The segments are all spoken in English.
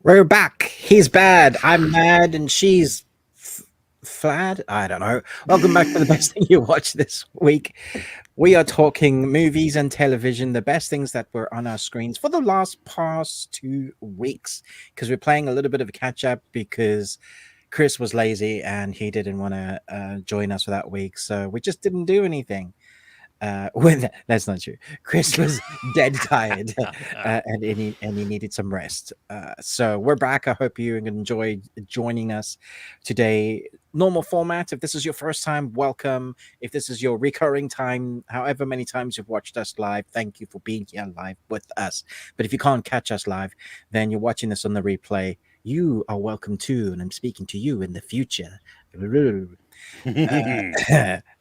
We're back. He's bad. I'm mad, and she's flad. I don't know. Welcome back to the best thing you watched this week. We are talking movies and television, the best things that were on our screens for the past 2 weeks. Because we're playing a little bit of a catch up because Chris was lazy and he didn't want to join us for that week, so we just didn't do anything. That's not true. Chris was dead tired, and he needed some rest. So we're back. I hope you enjoyed joining us today. Normal format. If this is your first time, welcome. If this is your recurring time, however many times you've watched us live, thank you for being here live with us. But if you can't catch us live, then you're watching this on the replay. You are welcome too, and I'm speaking to you in the future.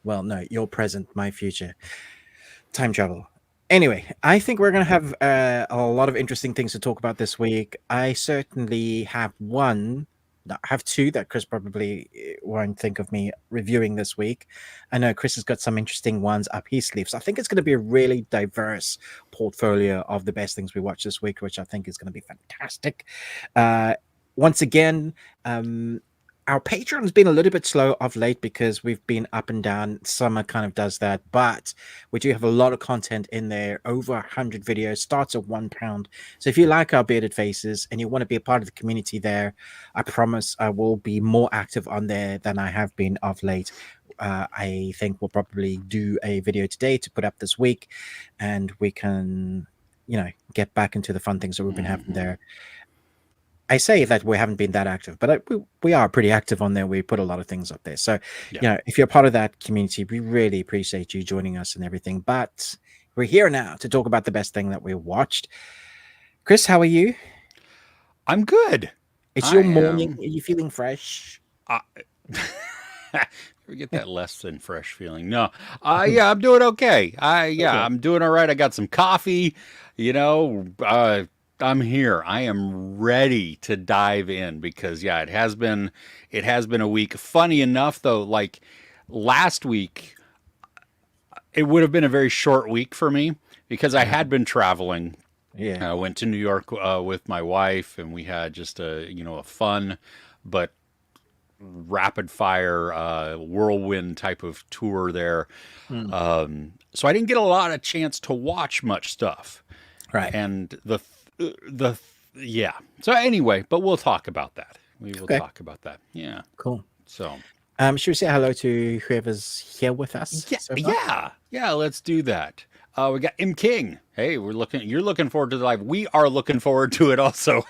Well, no, your present, my future. Time travel. Anyway, I think we're going to have a lot of interesting things to talk about this week. I certainly have two that Chris probably won't think of me reviewing this week. I know Chris has got some interesting ones up his sleeve. So I think it's going to be a really diverse portfolio of the best things we watch this week, which I think is going to be fantastic. Once again, our Patreon has been a little bit slow of late because we've been up and down. Summer kind of does that, but we do have a lot of content in there. Over 100 videos, starts at £1. So if you like our bearded faces and you want to be a part of the community there, I promise I will be more active on there than I have been of late. I think we'll probably do a video today to put up this week, and we can, get back into the fun things that we've been having there. I say that we haven't been that active, but we are pretty active on there. We put a lot of things up there. So, if you're part of that community, we really appreciate you joining us and everything. But we're here now to talk about the best thing that we watched. Chris, how are you? I'm good. It's your morning. Are you feeling fresh? We get that less than fresh feeling. No, yeah, I'm doing okay. I'm doing all right. I got some coffee, I'm here. I am ready to dive in because it has been a week. Funny enough though, like last week, it would have been a very short week for me because I had been traveling. I went to New York with my wife, and we had just a fun but rapid fire whirlwind type of tour there. So I didn't get a lot of chance to watch much stuff. Right. And so anyway, but we'll talk about that. We will talk about that. Yeah. Cool. So should we say hello to whoever's here with us? Yeah, let's do that. We got M King. Hey, you're looking forward to the live. We are looking forward to it also.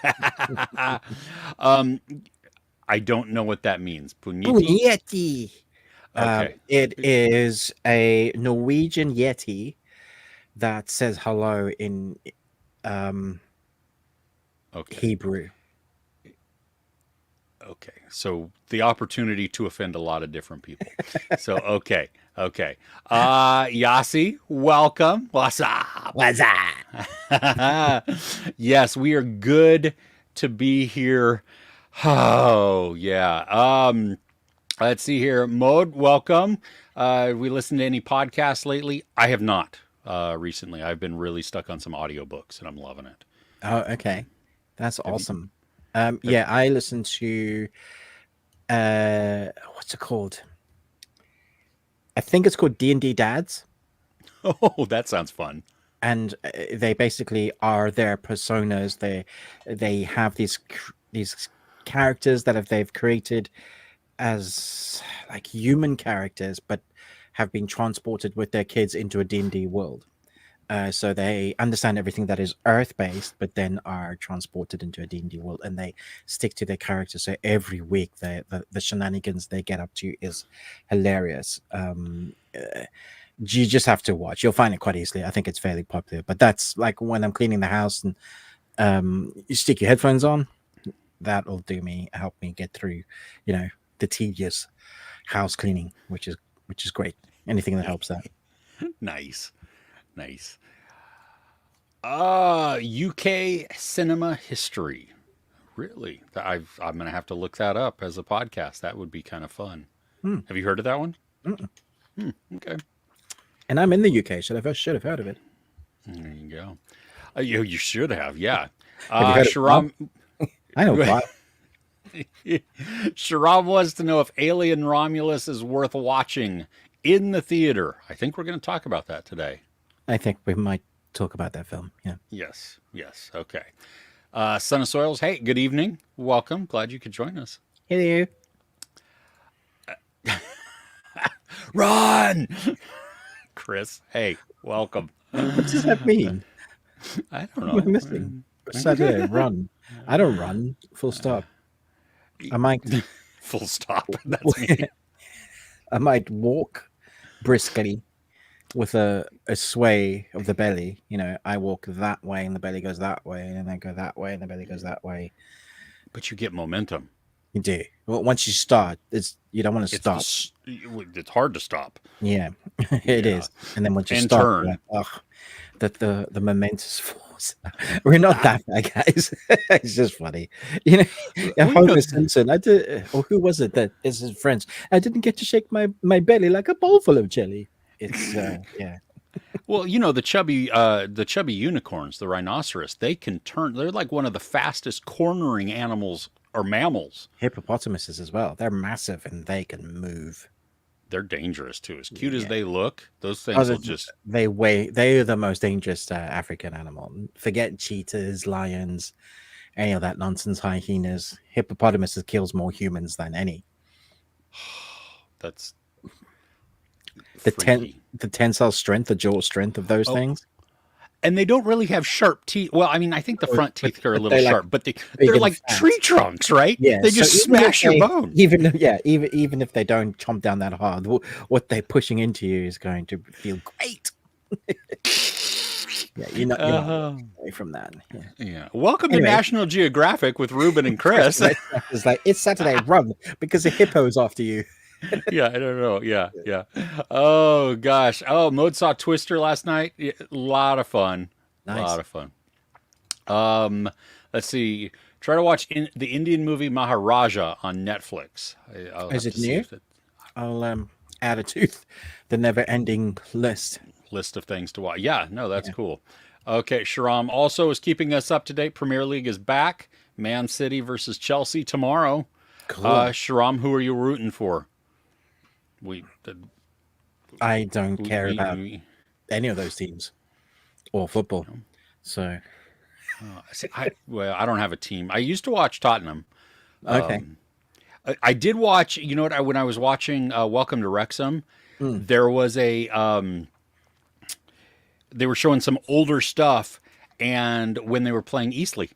I don't know what that means. Yeti. Okay. It is a Norwegian Yeti that says hello in Hebrew. Okay, so the opportunity to offend a lot of different people. So okay. Yasi, welcome. What's up? Yes, we are good to be here. Oh yeah. Let's see here. Mode, welcome. We listened to any podcasts lately? I have not. Recently, I've been really stuck on some audiobooks, and I'm loving it. Oh, okay. That's awesome. I listened to what's it called? I think it's called D&D Dads. Oh, that sounds fun. And they basically are their personas. They have these characters that they've created as like human characters, but have been transported with their kids into a D&D world. So they understand everything that is Earth-based, but then are transported into a D&D world, and they stick to their characters. So every week, the shenanigans they get up to is hilarious. You just have to watch. You'll find it quite easily. I think it's fairly popular. But that's like when I'm cleaning the house and you stick your headphones on. That'll help me get through, the tedious house cleaning, which is great. Anything that helps that. Nice. UK cinema history. Really? I'm going to have to look that up as a podcast. That would be kind of fun. Have you heard of that one? Okay. And I'm in the UK, so I should have heard of it. There you go. You should have, yeah. Have you heard of I know why. Sharam wants to know if Alien Romulus is worth watching in the theater. I think we're going to talk about that today. I think we might talk about that film. Yeah. Yes. Yes. Okay. Son of Soils, hey, good evening. Welcome. Glad you could join us. Hello. Run! Chris, hey, welcome. What does that mean? I don't What am I know. missing? Saturday, run. I don't run. Full stop. I might. Full stop. That's me. I might walk briskly with a sway of the belly. You know, I walk that way and the belly goes that way, and then I go that way and the belly goes that way. But you get momentum. You do. Well, once you start, you don't want to stop. It's hard to stop. Yeah, it is. And then once you And stop, turn. you're like, ugh, that the momentous force. We're not that bad, guys. It's just funny. You know, Homer Simpson. I did, or who was it that is his friends? I didn't get to shake my belly like a bowl full of jelly. It's yeah. Well, you know, the chubby unicorns, the rhinoceros, they can turn. They're like one of the fastest cornering animals or mammals. Hippopotamuses as well. They're massive and they can move. They're dangerous too. As cute as they look, those things will just. They're the most dangerous African animal. Forget cheetahs, lions, any of that nonsense. Hyenas. Hippopotamuses kills more humans than any. That's the freaky. tensile strength, the jaw strength of those things. And they don't really have sharp teeth. Well, I mean, I think the front teeth are a little sharp, but they're like fat. tree trunks, right? Yeah, they just smash your bone. Even if they don't chomp down that hard, what they're pushing into you is going to feel great. Yeah, you're not away from that. Yeah. Welcome to National Geographic with Ruben and Chris. It's Saturday, run because the hippo's after you. Yeah, I don't know. Yeah. Oh gosh. Oh, Mode saw Twister last night. A lot of fun. Nice. A lot of fun. Let's see. Try to watch the Indian movie Maharaja on Netflix. Is it new? I'll add it to the never-ending list of things to watch. Yeah, no, that's cool. Okay, Sharam also is keeping us up to date. Premier League is back. Man City versus Chelsea tomorrow. Cool. Sharam, who are you rooting for? I don't care about any of those teams or football. So, I don't have a team. I used to watch Tottenham. Okay. I did watch. You know what? When I was watching Welcome to Wrexham, there was they were showing some older stuff, and when they were playing Eastleigh.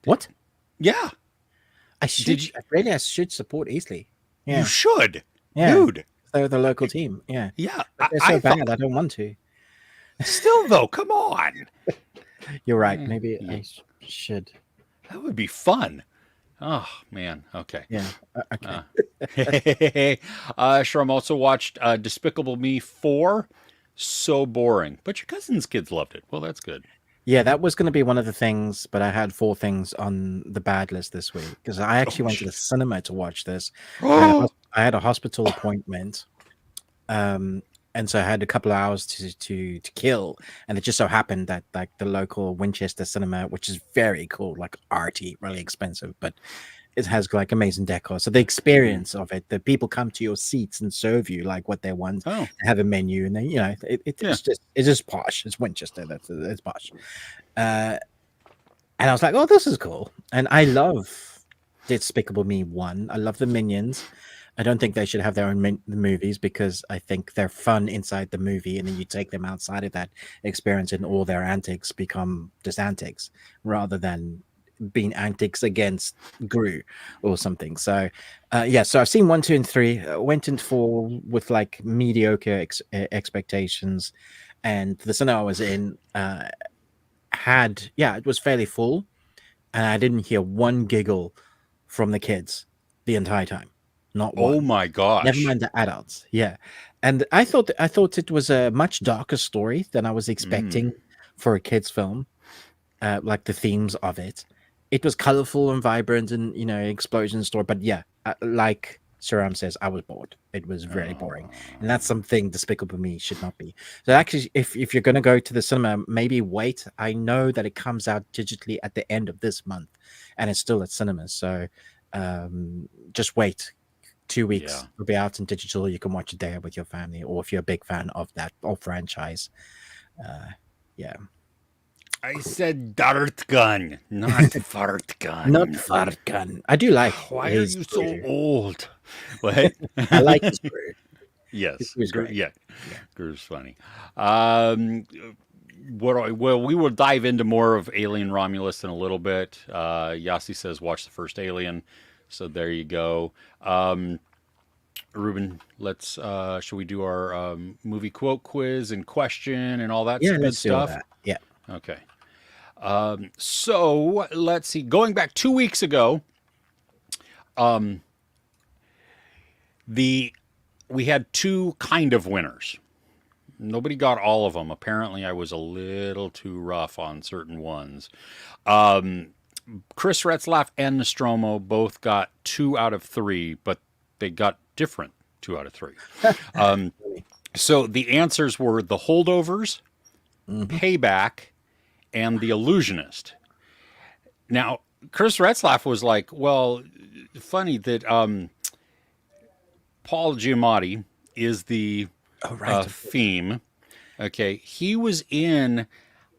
What? Yeah. I should support Eastleigh. Yeah. You should. Yeah. Dude. They're the local team. Yeah. Yeah. They're so bad. I don't want to. Still, though, come on. You're right. Maybe I should. That would be fun. Oh, man. Okay. Yeah. Okay. Sharam also watched Despicable Me 4. So boring. But your cousin's kids loved it. Well, that's good. Yeah, that was going to be one of the things, but I had 4 things on the bad list this week because I actually went to the cinema to watch this. I had a hospital appointment, and so I had a couple of hours to kill, and it just so happened that like the local Winchester cinema, which is very cool, like arty, really expensive, but it has like amazing decor. So the experience of it, the people come to your seats and serve you like what they want. They have a menu, and then it's just posh. It's Winchester. It's posh. And I was like, oh, this is cool. And I love Despicable Me 1. I love the Minions. I don't think they should have their own movies because I think they're fun inside the movie, and then you take them outside of that experience, and all their antics become just antics rather than being antics against Gru or something. So so I've seen 1, 2, and 3. Went in 4 with like mediocre expectations, and the cinema I was in it was fairly full, and I didn't hear one giggle from the kids the entire time. Not one. Oh my gosh. Never mind the adults. Yeah. And I thought it was a much darker story than I was expecting for a kids film. Like the themes of it. It was colorful and vibrant and, explosion story. But yeah, like Saram says, I was bored. It was very boring. And that's something Despicable Me should not be. So actually, if you're going to go to the cinema, maybe wait. I know that it comes out digitally at the end of this month and it's still at cinemas. So just wait. 2 weeks. Yeah. It'll be out in digital. You can watch it there with your family, or if you're a big fan of that franchise. Yeah. I said dart gun, not fart gun. Not fart gun. I do like. Why are his you so brew. What? What? I like his brew. Yes. It was great. Yeah. Gru's funny. Well, we will dive into more of Alien Romulus in a little bit. Yasi says, watch the first Alien. So there you go. Ruben, let's should we do our movie quote quiz and question and all that good let's do all stuff? that. Yeah. Okay. So let's see. Going back 2 weeks ago, we had two kind of winners. Nobody got all of them. Apparently, I was a little too rough on certain ones. Chris Retzlaff and Nostromo both got 2 out of 3, but they got different 2 out of 3. So the answers were The Holdovers, Payback, and The Illusionist. Now, Chris Retzlaff was like, well, funny that Paul Giamatti is the theme. Okay, he was in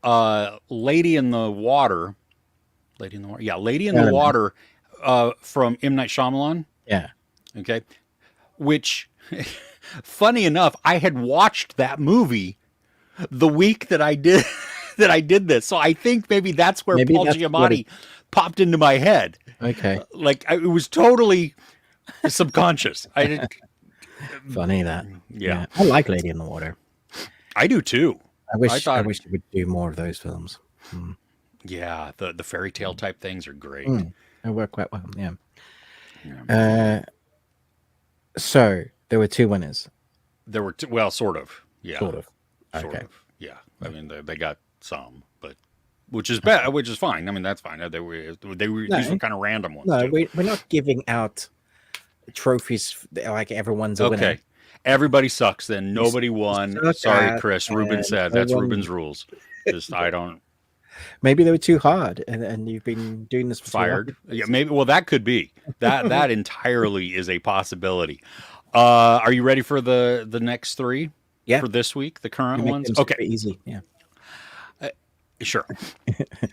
Lady in the Water. Lady in the Water. Yeah, Lady in the Water from M. Night Shyamalan. Yeah. Okay. Which, funny enough, I had watched that movie the week that I did this. So I think maybe that's where Paul Giamatti popped into my head. Okay. Like it was totally subconscious. I did. Funny that. Yeah. I like Lady in the Water. I do too. I wish we would do more of those films. Yeah, the fairy tale type things are great. They work quite well. Yeah. So there were 2 winners. There were well, sort of. Yeah. Sort of. Sort of. Yeah. I mean, they got some, but which is bad, which is fine. I mean, that's fine. These were kind of random ones. No, too. we're not giving out trophies like everyone's a winner. Okay. Everybody sucks then. Nobody won. Sorry, Chris. Ruben said that's Ruben's rules. Just I don't. Maybe they were too hard, and you've been doing this for fired. Yeah, maybe. Well, that could be. That entirely is a possibility. Are you ready for the next 3? Yeah. For this week, the current ones. Okay. Easy. Yeah. Sure.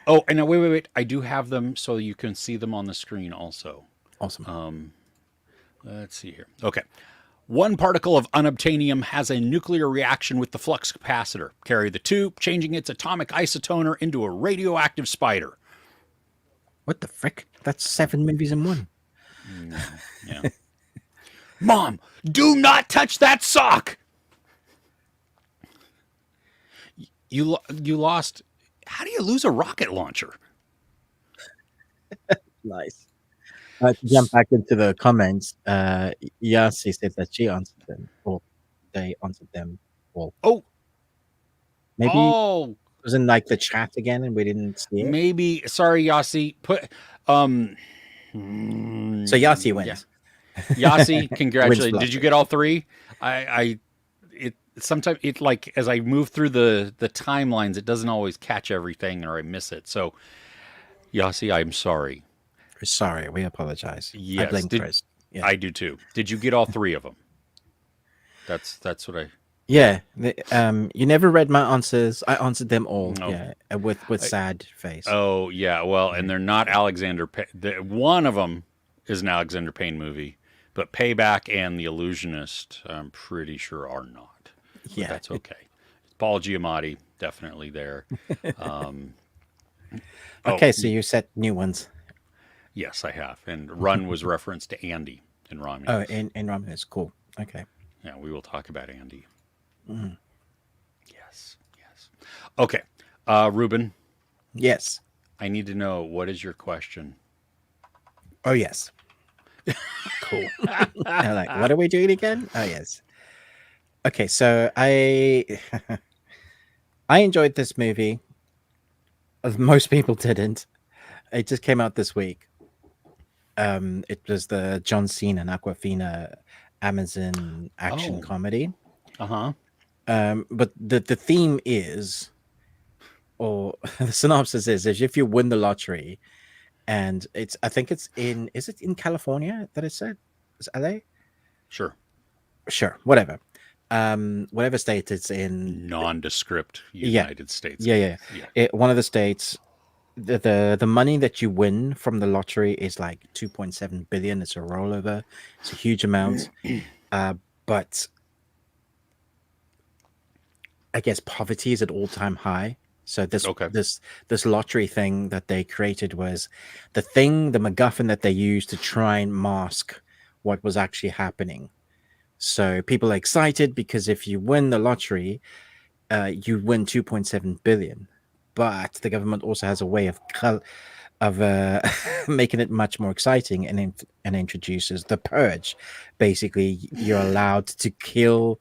Oh, and now wait. I do have them so you can see them on the screen also. Awesome. Let's see here. Okay. 1 particle of unobtainium has a nuclear reaction with the flux capacitor. Carry the 2, changing its atomic isotoner into a radioactive spider. What the frick? That's 7 movies in 1. Yeah. Mom, do not touch that sock. You lost. How do you lose a rocket launcher? Nice. To jump back into the comments, Yasi said that she answered them, or they answered them all. Oh, maybe it was in like the chat again, and we didn't see it. Maybe. Sorry, Yasi. So Yasi wins. Yeah. Yasi, congratulations. Did you get all 3? Sometimes it like as I move through the timelines, it doesn't always catch everything, or I miss it. So, Yasi, I'm sorry. We're sorry. We apologize. Yes, I blame Chris. Yeah. I do too. Did you get all 3 of them? That's what I. Yeah. You never read my answers. I answered them all. No. Yeah, with sad face. Oh yeah. Well, and they're not Alexander. One of them is an Alexander Payne movie, but Payback and The Illusionist, I'm pretty sure are not. Yeah, but that's okay. Paul Giamatti definitely there. Okay, so you set new ones. Yes, I have. And Run was referenced to Andy in Romulus. Oh, in Romulus. Cool. Okay. Yeah, we will talk about Andy. Yes. Okay. Ruben. Yes. I need to know, what is your question? Oh, yes. Cool. I'm like, what are we doing again? Oh, yes. Okay, so I enjoyed this movie. Most people didn't. It just came out this week. It was the John Cena and Aquafina Amazon action Oh, comedy. uh-huh. But the theme is, or the synopsis is if you win the lottery, and I think it's is it in California that it said? Is it LA? Sure. Sure, whatever. Whatever state it's in. Nondescript Yeah, United States. yeah. Yeah. One of the states. The money that you win from the lottery is like 2.7 billion. It's a rollover. It's a huge amount. But I guess poverty is at all-time high. So Okay. this lottery thing that they created was the MacGuffin that they used to try and mask what was actually happening. So people are excited because if you win the lottery, you win 2.7 billion. But the government also has a way of making it much more exciting, and introduces the purge. Basically, you're allowed to kill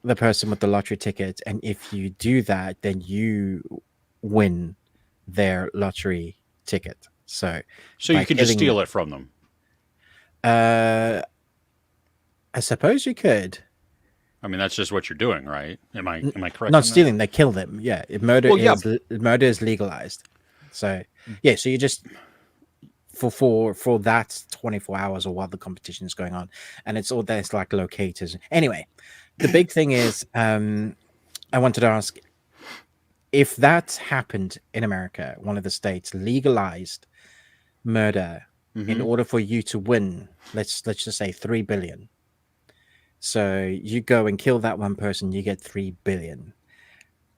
the person with the lottery ticket, and if you do that, then you win their lottery ticket. So you by can just killing steal them, it from them. I suppose you could. I mean, that's just what you're doing, right? Am I correct? Not on stealing, they kill them. Yeah, Well, yeah. murder is legalized. So yeah, so you just for that 24 hours or while the competition is going on, and it's all there's like locators. Anyway, the big thing is, I wanted to ask if that happened in America, one of the states legalized murder in order for you to win. Let's just say 3 billion. So you go and kill that one person, you get 3 billion.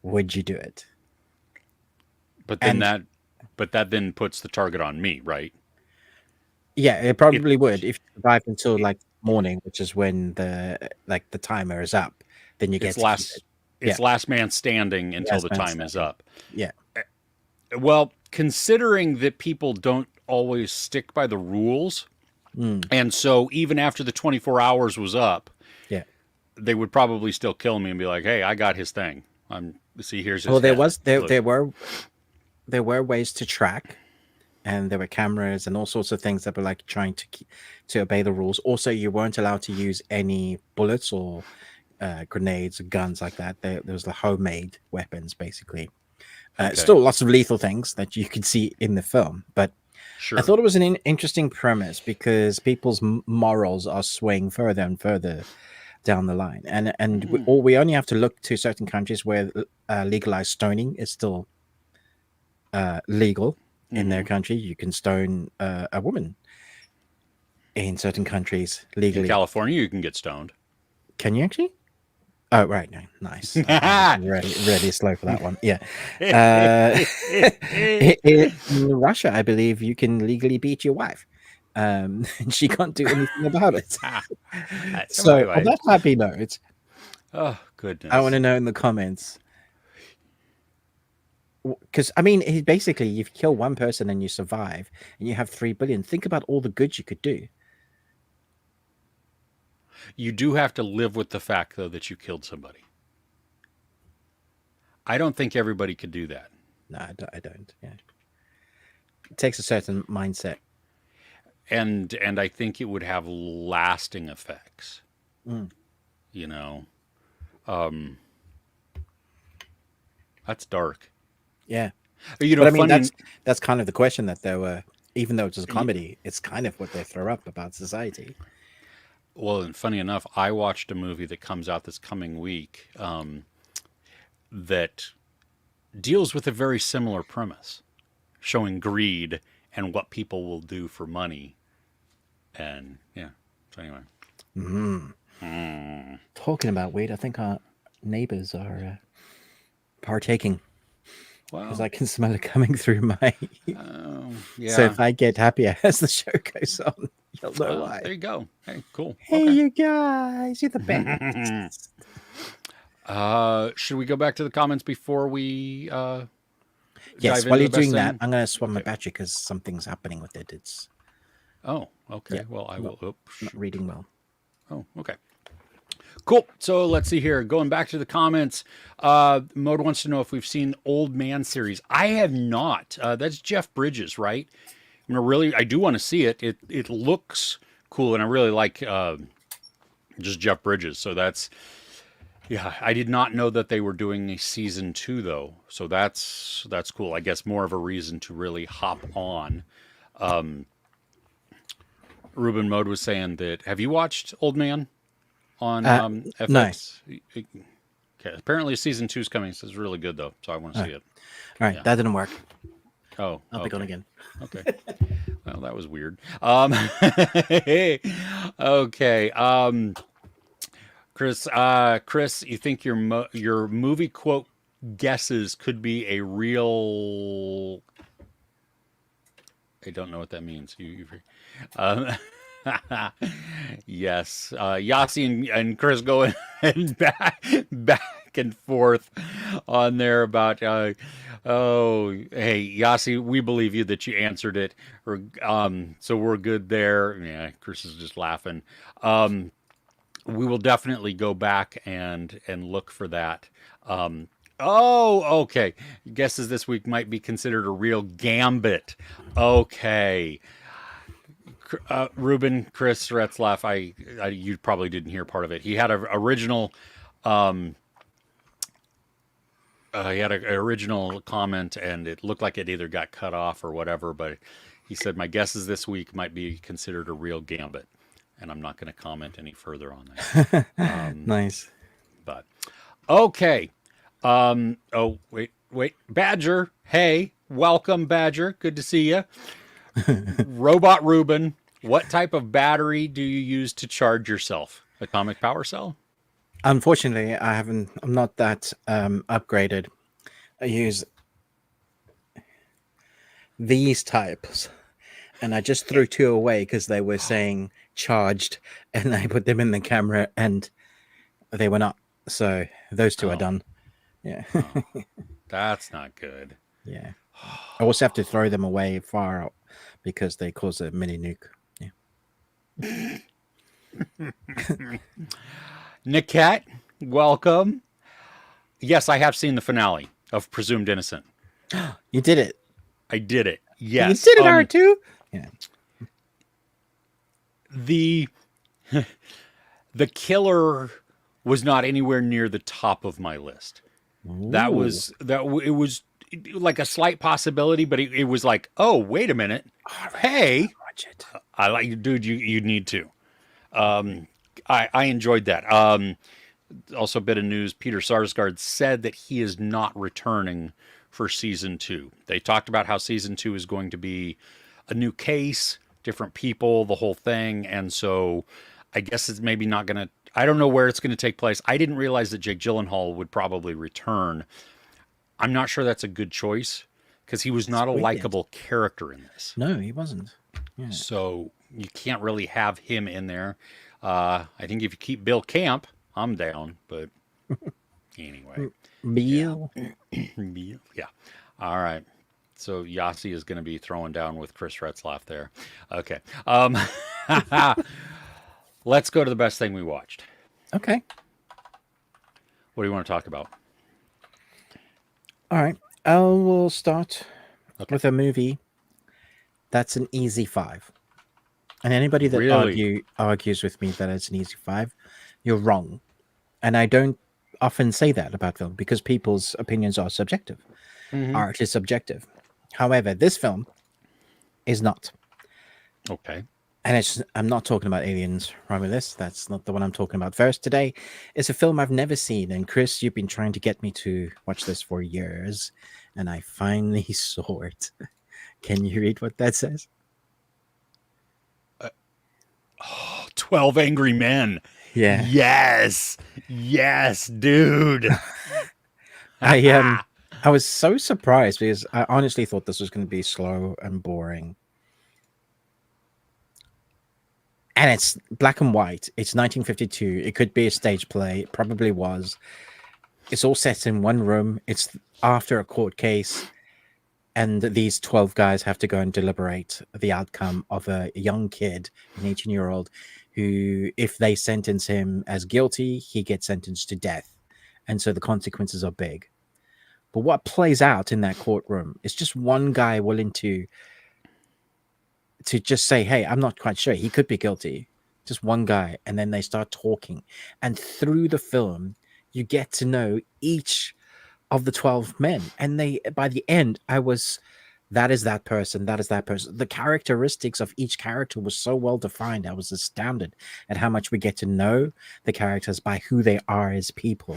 Would you do it? But then And that then puts the target on me, right? yeah, it It probably would if you survive until like morning, which is when the timer is up. Then you it's get to keep it. Yeah, last man standing until last the man time is standing. up. Yeah. Well, considering that people don't always stick by the rules, Mm, and so even after the 24 hours was up, yeah. they would probably still kill me and be like, "Hey, I got his thing. Here's his Well, head. Look." there were ways to track, and there were cameras and all sorts of things that were like trying to obey the rules. Also, you weren't allowed to use any bullets or grenades or guns like that. There was the homemade weapons, basically. Okay. Still lots of lethal things that you could see in the film, but Sure. I thought it was an interesting premise because people's morals are swaying further and further down the line, and we only have to look to certain countries where legalized stoning is still legal in their country. You can stone a woman in certain countries In legally. California, you can get stoned. Can you actually? Oh, right. No, nice. I was really slow for that one. Yeah. In Russia, I believe you can legally beat your wife. And she can't do anything about it. So, on that happy note, Oh, goodness. I want to know in the comments. Because, I mean, basically, you kill one person and you survive, and you have 3 billion. Think about all the good you could do. You do have to live with the fact, though, that you killed somebody. I don't think everybody could do that. No, I don't. Yeah. It takes a certain mindset. And I think it would have lasting effects. Mm. You know, that's dark. Yeah. You know, But I mean, funny. that's kind of the question that they were, even though it's a comedy, it's kind of what they throw up about society. Well, and funny enough, I watched a movie that comes out this coming week that deals with a very similar premise, showing greed and what people will do for money. And yeah, so anyway. Talking about weed, I think our neighbors are partaking because Well, I can smell it coming through my. yeah. So if I get happier as the show goes on, you'll know why. There you go. Hey, cool. Hey, Okay. you guys, you're the best. Should we go back to the comments before we Yes, dive while into you're the best doing that, thing? I'm going to swap my battery because something's happening with it. It's Oh, okay. Yeah, Well, I will. not reading well. Oh, okay. Cool. So let's see here. Going back to the comments, Mode wants to know if we've seen Old Man series. I have not. That's Jeff Bridges, right? Am I do want to see it. It looks cool, and I really like just Jeff Bridges. So yeah. I did not know that they were doing a season 2 though. So that's cool. I guess more of a reason to really hop on. Ruben Mode was saying that. Have you watched Old Man on No. FX? Okay. Apparently, season 2 is coming. So it's really good though. So I want to see it. All right, that didn't work. Oh, I'll be gone again. Okay. Well, that was weird. Okay. Chris, you think your movie quote guesses could be a real? I don't know what that means. Um, yes. Yossi and Chris going and back and forth on there about. Oh, hey, Yossi, we believe you that you answered it. So we're good there. Yeah, Chris is just laughing. We will definitely go back and look for that. Okay. Guesses this week might be considered a real gambit. Okay. Ruben, Chris, Retzlaff, you probably didn't hear part of it. He had an original. He had an original comment, and it looked like it either got cut off or whatever. But he said, "My guesses this week might be considered a real gambit," and I'm not going to comment any further on that. Nice. But okay. Oh, wait, Badger. Hey, welcome, Badger. Good to see you. Robot Ruben, what type of battery do you use to charge yourself? Atomic power cell? Unfortunately, I'm not that upgraded. I use these types, and I just threw 2 away because they were saying charged, and I put them in the camera, and they were not. So those 2 are done. Yeah. That's not good. Yeah. I also have to throw them away far out because they cause a mini nuke. Yeah. Niket, welcome. Yes, I have seen the finale of Presumed Innocent. You did it. I did it. Yes. You did it, R2. Yeah. The killer was not anywhere near the top of my list. It was like a slight possibility, but it was like, oh, wait a minute. Hey, Watch it. I like you, dude. You need to. I enjoyed that. Also, a bit of news: Peter Sarsgaard said that he is not returning for season 2. They talked about how season 2 is going to be a new case, different people, the whole thing, and so I guess it's maybe not going to. I don't know where it's going to take place. I didn't realize that Jake Gyllenhaal would probably return. I'm not sure that's a good choice because he was not a likable character in this. No, he wasn't. Yeah. So you can't really have him in there. I think if you keep Bill Camp, I'm down. But anyway. Bill. Yeah. All right. So Yossi is going to be throwing down with Chris Retzlaff there. Okay. Let's go to the best thing we watched. Okay. What do you want to talk about? All right. I will start with a movie that's an easy 5. And anybody that argues with me that it's an easy 5, you're wrong. And I don't often say that about film because people's opinions are subjective. Mm-hmm. Art is subjective. However, this film is not. Okay. And I'm not talking about Aliens, Romulus. That's not the one I'm talking about. First, today is a film I've never seen. And Chris, you've been trying to get me to watch this for years. And I finally saw it. Can you read what that says? 12 Angry Men. Yeah. Yes. Yes, dude. I was so surprised because I honestly thought this was going to be slow and boring. And it's black and white. It's 1952. It could be a stage play. It probably was. It's all set in one room. It's after a court case. And these 12 guys have to go and deliberate the outcome of a young kid, an 18-year-old, who, if they sentence him as guilty, he gets sentenced to death. And so the consequences are big. But what plays out in that courtroom is just one guy willing to to just say, hey, I'm not quite sure. He could be guilty. Just one guy. And then they start talking. And through the film, you get to know each of the 12 men. And by the end, that is that person. That is that person. The characteristics of each character was so well defined. I was astounded at how much we get to know the characters by who they are as people.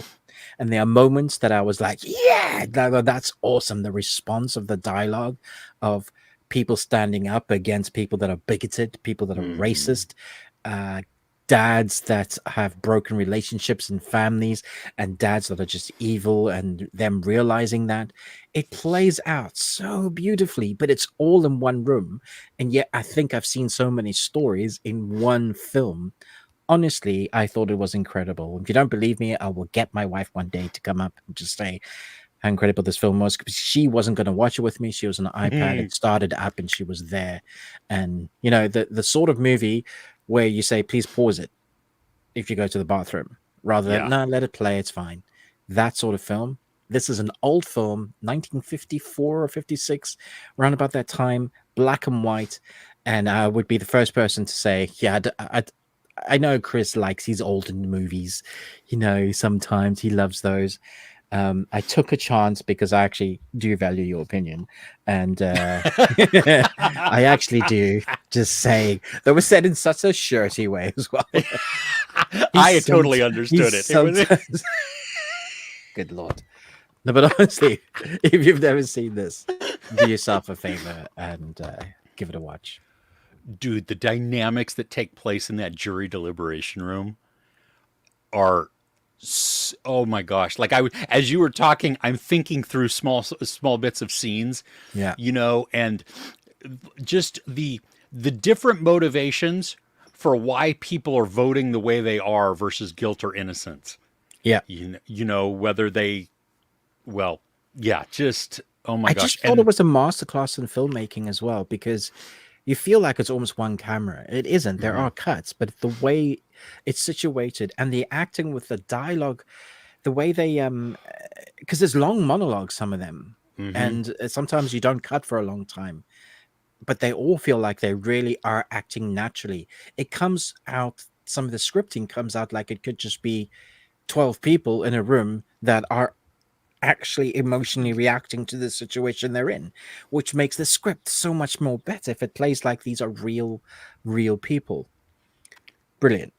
And there are moments that I was like, yeah, that's awesome. The response of the dialogue of people standing up against people that are bigoted, people that are racist, dads that have broken relationships and families, and dads that are just evil, and them realizing that it plays out so beautifully, but it's all in one room. And yet I think I've seen so many stories in one film. Honestly, I thought it was incredible. If you don't believe me, I will get my wife one day to come up and just say how incredible this film was, because she wasn't going to watch it with me. She was on an iPad. It started up and she was there. And, you know, the sort of movie where you say, please pause it if you go to the bathroom, rather than, no, let it play, it's fine. That sort of film. This is an old film, 1954 or 56, around about that time, black and white. And I would be the first person to say, yeah, I know Chris likes his olden movies. You know, sometimes he loves those. I took a chance because I actually do value your opinion. And I actually do. Just saying. That was said in such a shirty way as well. I totally understood it. Good Lord. No, but honestly, if you've never seen this, do yourself a favor and give it a watch. Dude, the dynamics that take place in that jury deliberation room are, oh my gosh. Like as you were talking, I'm thinking through small bits of scenes, you know, and just the different motivations for why people are voting the way they are versus guilt or innocence. Yeah. You know, whether they, well, yeah, just, oh my gosh. I just thought it was a masterclass in filmmaking as well, because you feel like it's almost one camera. It isn't. There are cuts, but the way it's situated and the acting with the dialogue, the way they because there's long monologues, some of them, and sometimes you don't cut for a long time, but they all feel like they really are acting naturally. It comes out, some of the scripting comes out like it could just be 12 people in a room that are actually emotionally reacting to the situation they're in, which makes the script so much more better if it plays like these are real people. Brilliant.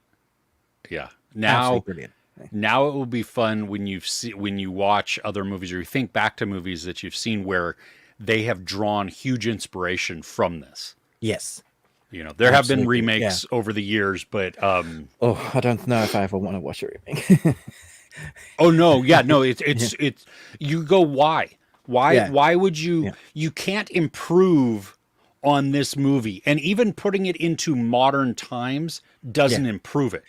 Yeah. Absolutely brilliant. Now it will be fun when you watch other movies or you think back to movies that you've seen where they have drawn huge inspiration from this. Yes. You know, there have been remakes over the years, but oh, I don't know if I ever want to watch a remake. Oh no, yeah, no, it's you go, why would you you can't improve on this movie, and even putting it into modern times doesn't improve it.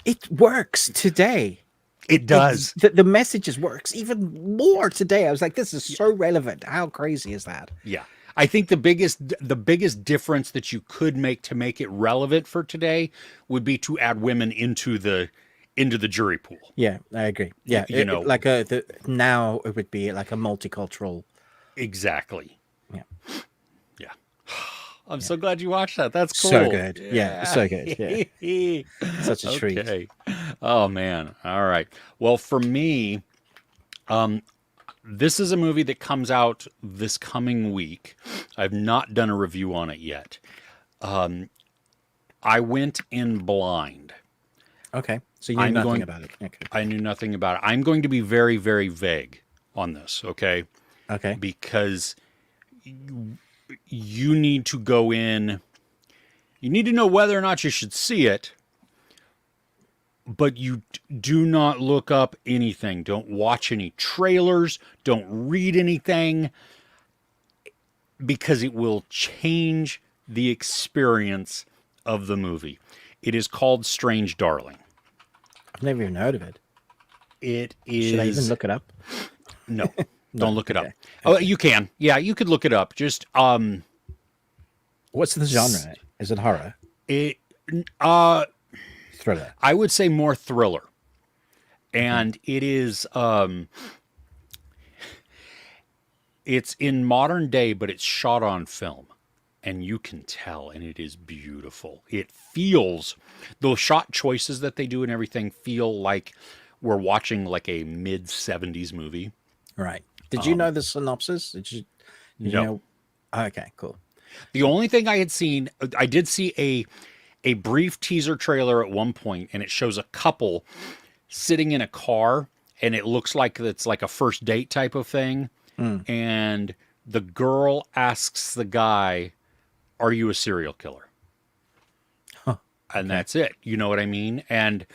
It works today. It does. The messages works even more today. I was like, this is so relevant. How crazy is that? Yeah. I think the biggest difference that you could make to make it relevant for today would be to add women into the jury pool. Yeah, I agree. Yeah, you know, like now it would be like a multicultural. Exactly. Yeah. Yeah. I'm so glad you watched that. That's cool. So good. Yeah, so good. Yeah. Such a treat. Okay. Oh man. All right. Well, for me, this is a movie that comes out this coming week. I've not done a review on it yet. I went in blind. Okay. So you knew nothing about it. Okay. I knew nothing about it. I'm going to be very, very vague on this, okay? Okay. Because you need to go in, you need to know whether or not you should see it, but you do not look up anything. Don't watch any trailers. Don't read anything, because it will change the experience of the movie. It is called Strange Darling. I've never even heard of it. It is. Should I even look it up? No, don't look it up. Oh, you can. Yeah, you could look it up. Just what's the genre? Is it horror? Thriller. I would say more thriller. And it is it's in modern day, but it's shot on film. and you can tell, and it is beautiful. It feels, those shot choices that they do and everything feel like we're watching like a mid-70s movie. Right. Did you know the synopsis? Did you No. know? Okay, cool. The only thing I had seen, I did see a brief teaser trailer at one point, and it shows a couple sitting in a car, and it looks like it's like a first date type of thing. And the girl asks the guy, "Are you a serial killer?" Huh. And that's it. You know what I mean? And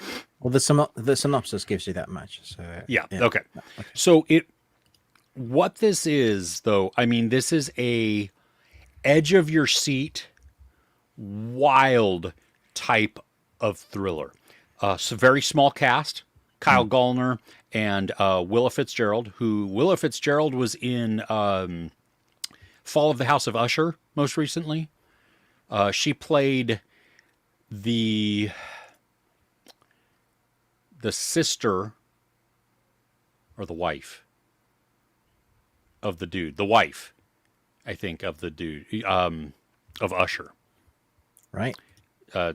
Well, the synopsis gives you that much. So yeah. Okay. So what this is, though, I mean, this is a edge of your seat, wild type of thriller. So very small cast. Kyle Gallner and Willa Fitzgerald, who Willa Fitzgerald was in Fall of the House of Usher most recently. She played the sister or the wife of the dude. The wife, I think, of the dude, of Usher. right. I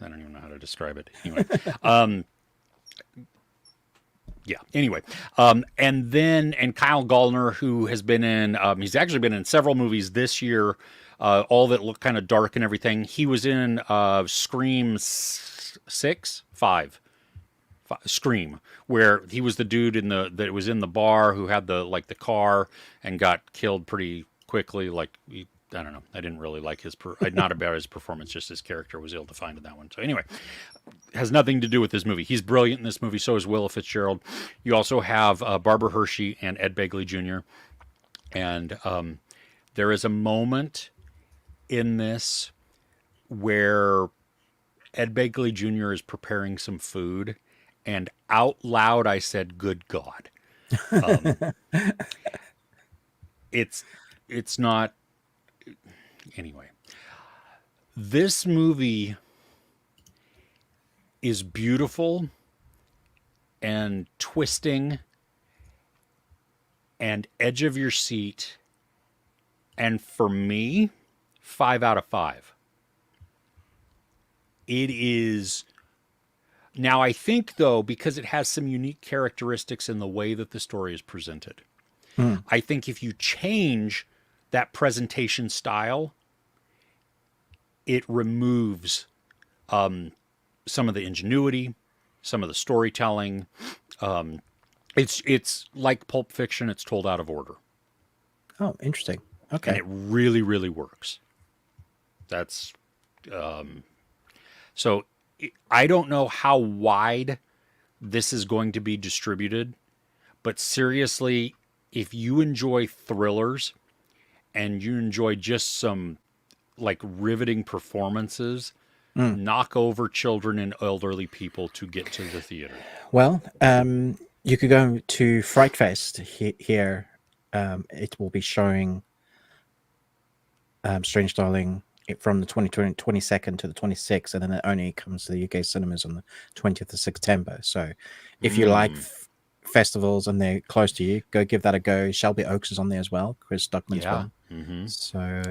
don't even know how to describe it. Anyway, yeah. Anyway, and Kyle Gallner, who has been in, he's actually been in several movies this year, all that look kind of dark and everything. He was in Scream 5, Scream, where he was the dude that was in the bar who had the car and got killed pretty quickly. I don't know. I didn't really like not about his performance, just his character was ill-defined in that one. So anyway, has nothing to do with this movie. He's brilliant in this movie. So is Willa Fitzgerald. You also have Barbara Hershey and Ed Begley Jr. And there is a moment in this where Ed Begley Jr. is preparing some food, and out loud I said, "Good God." It's not. Anyway, this movie is beautiful and twisting and edge of your seat. And for me, 5 out of 5. It is. Now, I think, though, because it has some unique characteristics in the way that the story is presented, I think if you change that presentation style, it removes some of the ingenuity, some of the storytelling. It's like Pulp Fiction. It's told out of order. Oh, interesting. Okay. And it really, really works. That's so I don't know how wide this is going to be distributed, but seriously, if you enjoy thrillers and you enjoy just some like riveting performances, knock over children and elderly people to get to the theater. Well, you could go to Fright Fest here. It will be showing Strange Darling from the 22nd to the 26th, and then it only comes to the UK cinemas on the 20th of September. So if you like festivals and they're close to you, go give that a go. Shelby Oaks is on there as well. Chris Duckman's one. So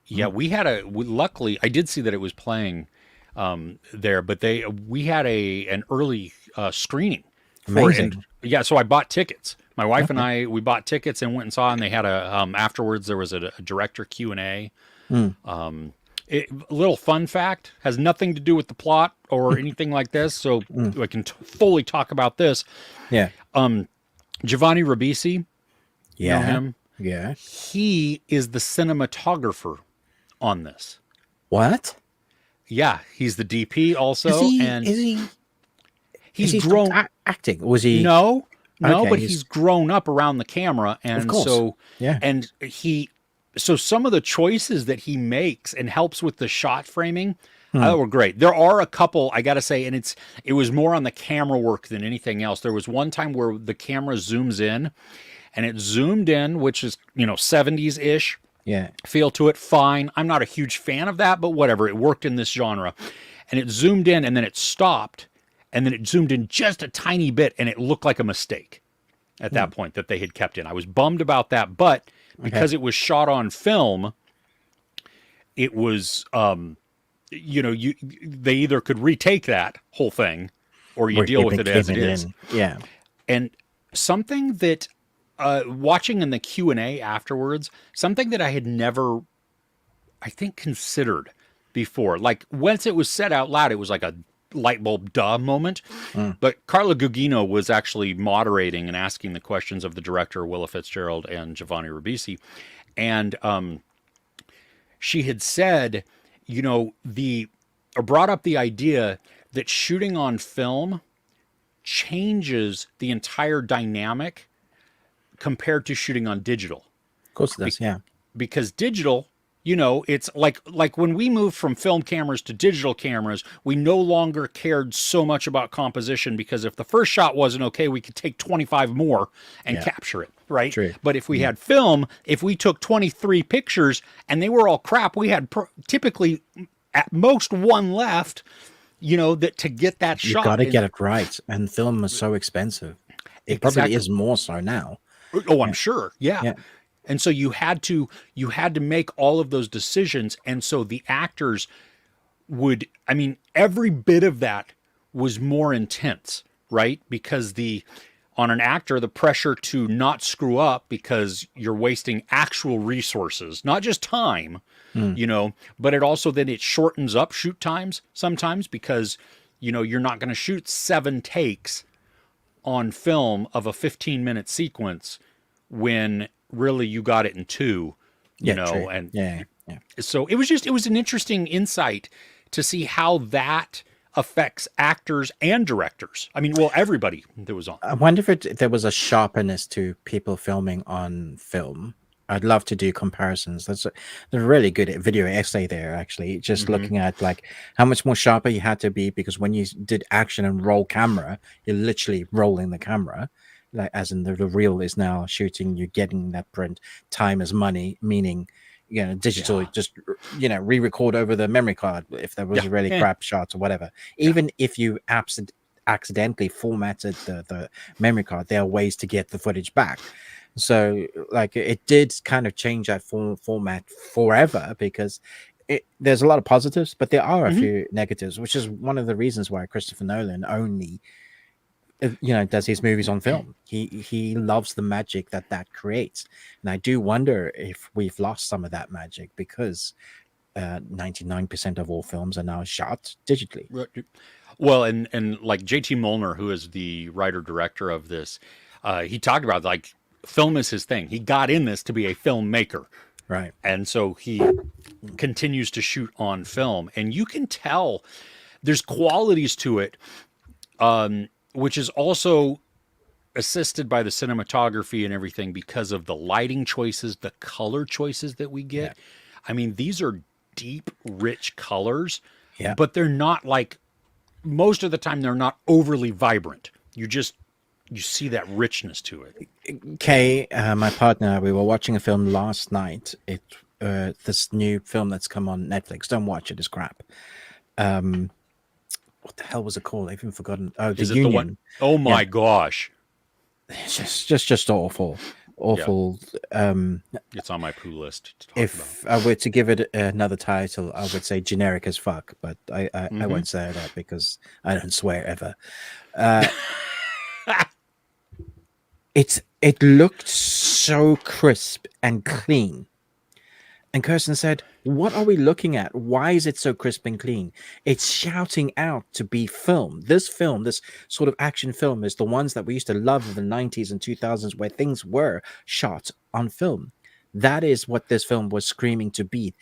yeah, luckily I did see that it was playing there, but we had an early screening for it. Yeah, so I bought tickets. My wife and I, we bought tickets and went and saw, and they had afterwards there was a director Q&A. A little fun fact, has nothing to do with the plot or anything like this, so I can fully talk about this. Yeah. Giovanni Ribisi, you know him? Yeah. He is the cinematographer on this. What? Yeah, he's the DP also. He's grown acting. Was he? No, Okay, but he's grown up around the camera, and of course. and so some of the choices that he makes and helps with the shot framing, I thought were great. There are a couple, I got to say, and it was more on the camera work than anything else. There was one time where the camera zooms in, and it zoomed in, which is 70s ish. Yeah. Feel to it, fine. I'm not a huge fan of that, but whatever. It worked in this genre. And it zoomed in, and then it stopped, and then it zoomed in just a tiny bit, and it looked like a mistake. at that point that they had kept in. I was bummed about that, but because it was shot on film, it was they either could retake that whole thing or you deal with it as it is. Yeah. And something that watching in the Q&A afterwards, something that I had never, I think, considered before. Like, once it was said out loud, it was like a light bulb duh moment. But Carla Gugino was actually moderating and asking the questions of the director, Willa Fitzgerald and Giovanni Ribisi. And she had said, or brought up the idea that shooting on film changes the entire dynamic compared to shooting on digital. Of course it does, yeah. Because digital, it's like when we moved from film cameras to digital cameras, we no longer cared so much about composition, because if the first shot wasn't okay, we could take 25 more and capture it, right? True. But if we had film, if we took 23 pictures and they were all crap, we had typically at most one left, that to get that shot. You got to get it right, and film is so expensive. It probably is more so now. Oh, I'm sure. Yeah. And so you had to make all of those decisions. And so the actors every bit of that was more intense, right? Because on an actor, the pressure to not screw up because you're wasting actual resources, not just time, but it shortens up shoot times sometimes, because, you're not going to shoot 7 takes on film of a 15-minute sequence when really you got it in 2, true. And so it was an interesting insight to see how that affects actors and directors. Everybody that was on. I wonder if there was a sharpness to people filming on film. I'd love to do comparisons. There's a really good video essay there, actually, just looking at like how much more sharper you had to be, because when you did action and roll camera, you're literally rolling the camera, like as in the reel is now shooting, you're getting that print. Time is money, meaning digital, just re-record over the memory card if there was a really crap shot or whatever. Even if you accidentally formatted the memory card, there are ways to get the footage back. So like it did kind of change that format forever, because there's a lot of positives, but there are a few negatives, which is one of the reasons why Christopher Nolan only does his movies on film. He loves the magic that creates, and I do wonder if we've lost some of that magic, because 99% of all films are now shot digitally. Well, and like JT Molnar, who is the writer director of this, he talked about like film is his thing. He got in this to be a filmmaker, right? And so he continues to shoot on film, and you can tell there's qualities to it, which is also assisted by the cinematography and everything, because of the lighting choices, the color choices that we get. These are deep, rich colors, but they're not like, most of the time they're not overly vibrant. You see that richness to it. Kay, my partner, we were watching a film last night. This new film that's come on Netflix. Don't watch it; it's crap. What the hell was it called? I've even forgotten. Oh, The Union. The one? Oh my gosh! It's just awful. It's on my poo list to talk if about. I were to give it another title, I would say generic as fuck, but I won't say that because I don't swear ever. It looked so crisp and clean. And Kirsten said, "What are we looking at? Why is it so crisp and clean? It's shouting out to be film. This sort of action film, is the ones that we used to love in the 90s and 2000s, where things were shot on film. That is what this film was screaming to be.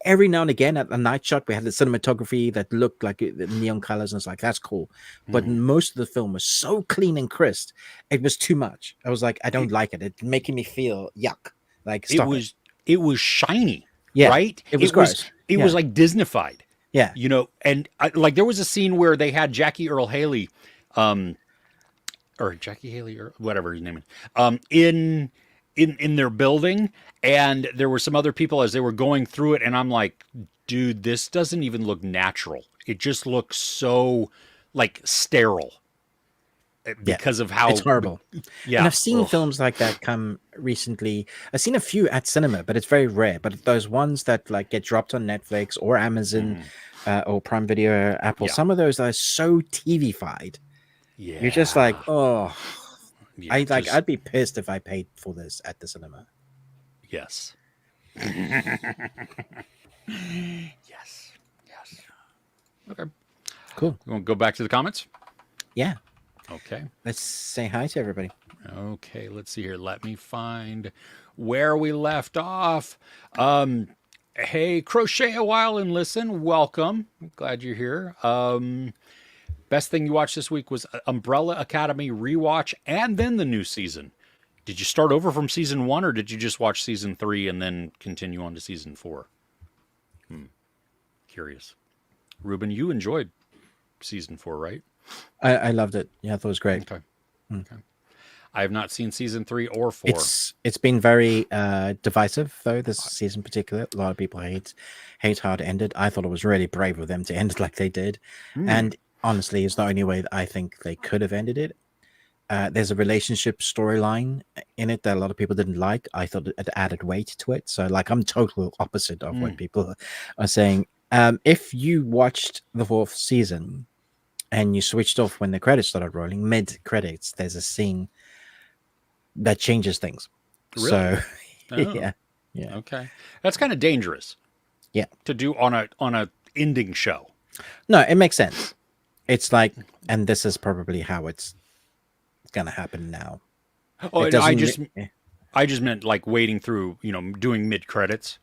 Every now and again at a night shot, we had the cinematography that looked like the neon colors, and it's like, that's cool. But most of the film was so clean and crisp, it was too much. I was like, I don't like it. It's making me feel yuck. Like, it was shiny, right? It was gross. It was like Disneyfied. Yeah. And like there was a scene where they had Jackie Earl Haley, or Jackie Haley, or whatever his name is, in their building, and there were some other people as they were going through it, and I'm like, dude, this doesn't even look natural. It just looks so like sterile. because of how it's horrible. Yeah, And I've seen films like that come recently. I've seen a few at cinema, but it's very rare. But those ones that like get dropped on Netflix or Amazon or Prime Video, Apple, Yeah. some of those are so TV-fied. Yeah, You're just like, oh, yeah, I'd be pissed if I paid for this at the cinema. yes. Yes. Okay. Cool. You want to go back to the comments? Yeah. Okay. Let's say hi to everybody. Okay, let's see here. Let me find where we left off. Hey, crochet a while and listen. Welcome. Glad you're here. Best thing you watched this week was Umbrella Academy rewatch and then the new season. Did you start over from season 1 or did you just watch season 3 and then continue on to season 4? Curious. Ruben, you enjoyed season 4, right? I loved it. Yeah, I thought it was great. Okay. I have not seen season 3 or 4. It's been very divisive though this season in particular. A lot of people hate how it ended. I thought it was really brave of them to end it like they did, and honestly, it's the only way that I think they could have ended it. There's a relationship storyline in it that a lot of people didn't like. I thought it added weight to it. So, like, I'm total opposite of what people are saying. If you watched the 4th season and you switched off when the credits started rolling, mid credits, there's a scene that changes things. Really? So, Oh. yeah. Okay, that's kind of dangerous. Yeah. To do on a ending show. No, it makes sense. It's like, and this is probably how it's gonna happen now. Oh, It I doesn't I just meant like waiting through, doing mid credits.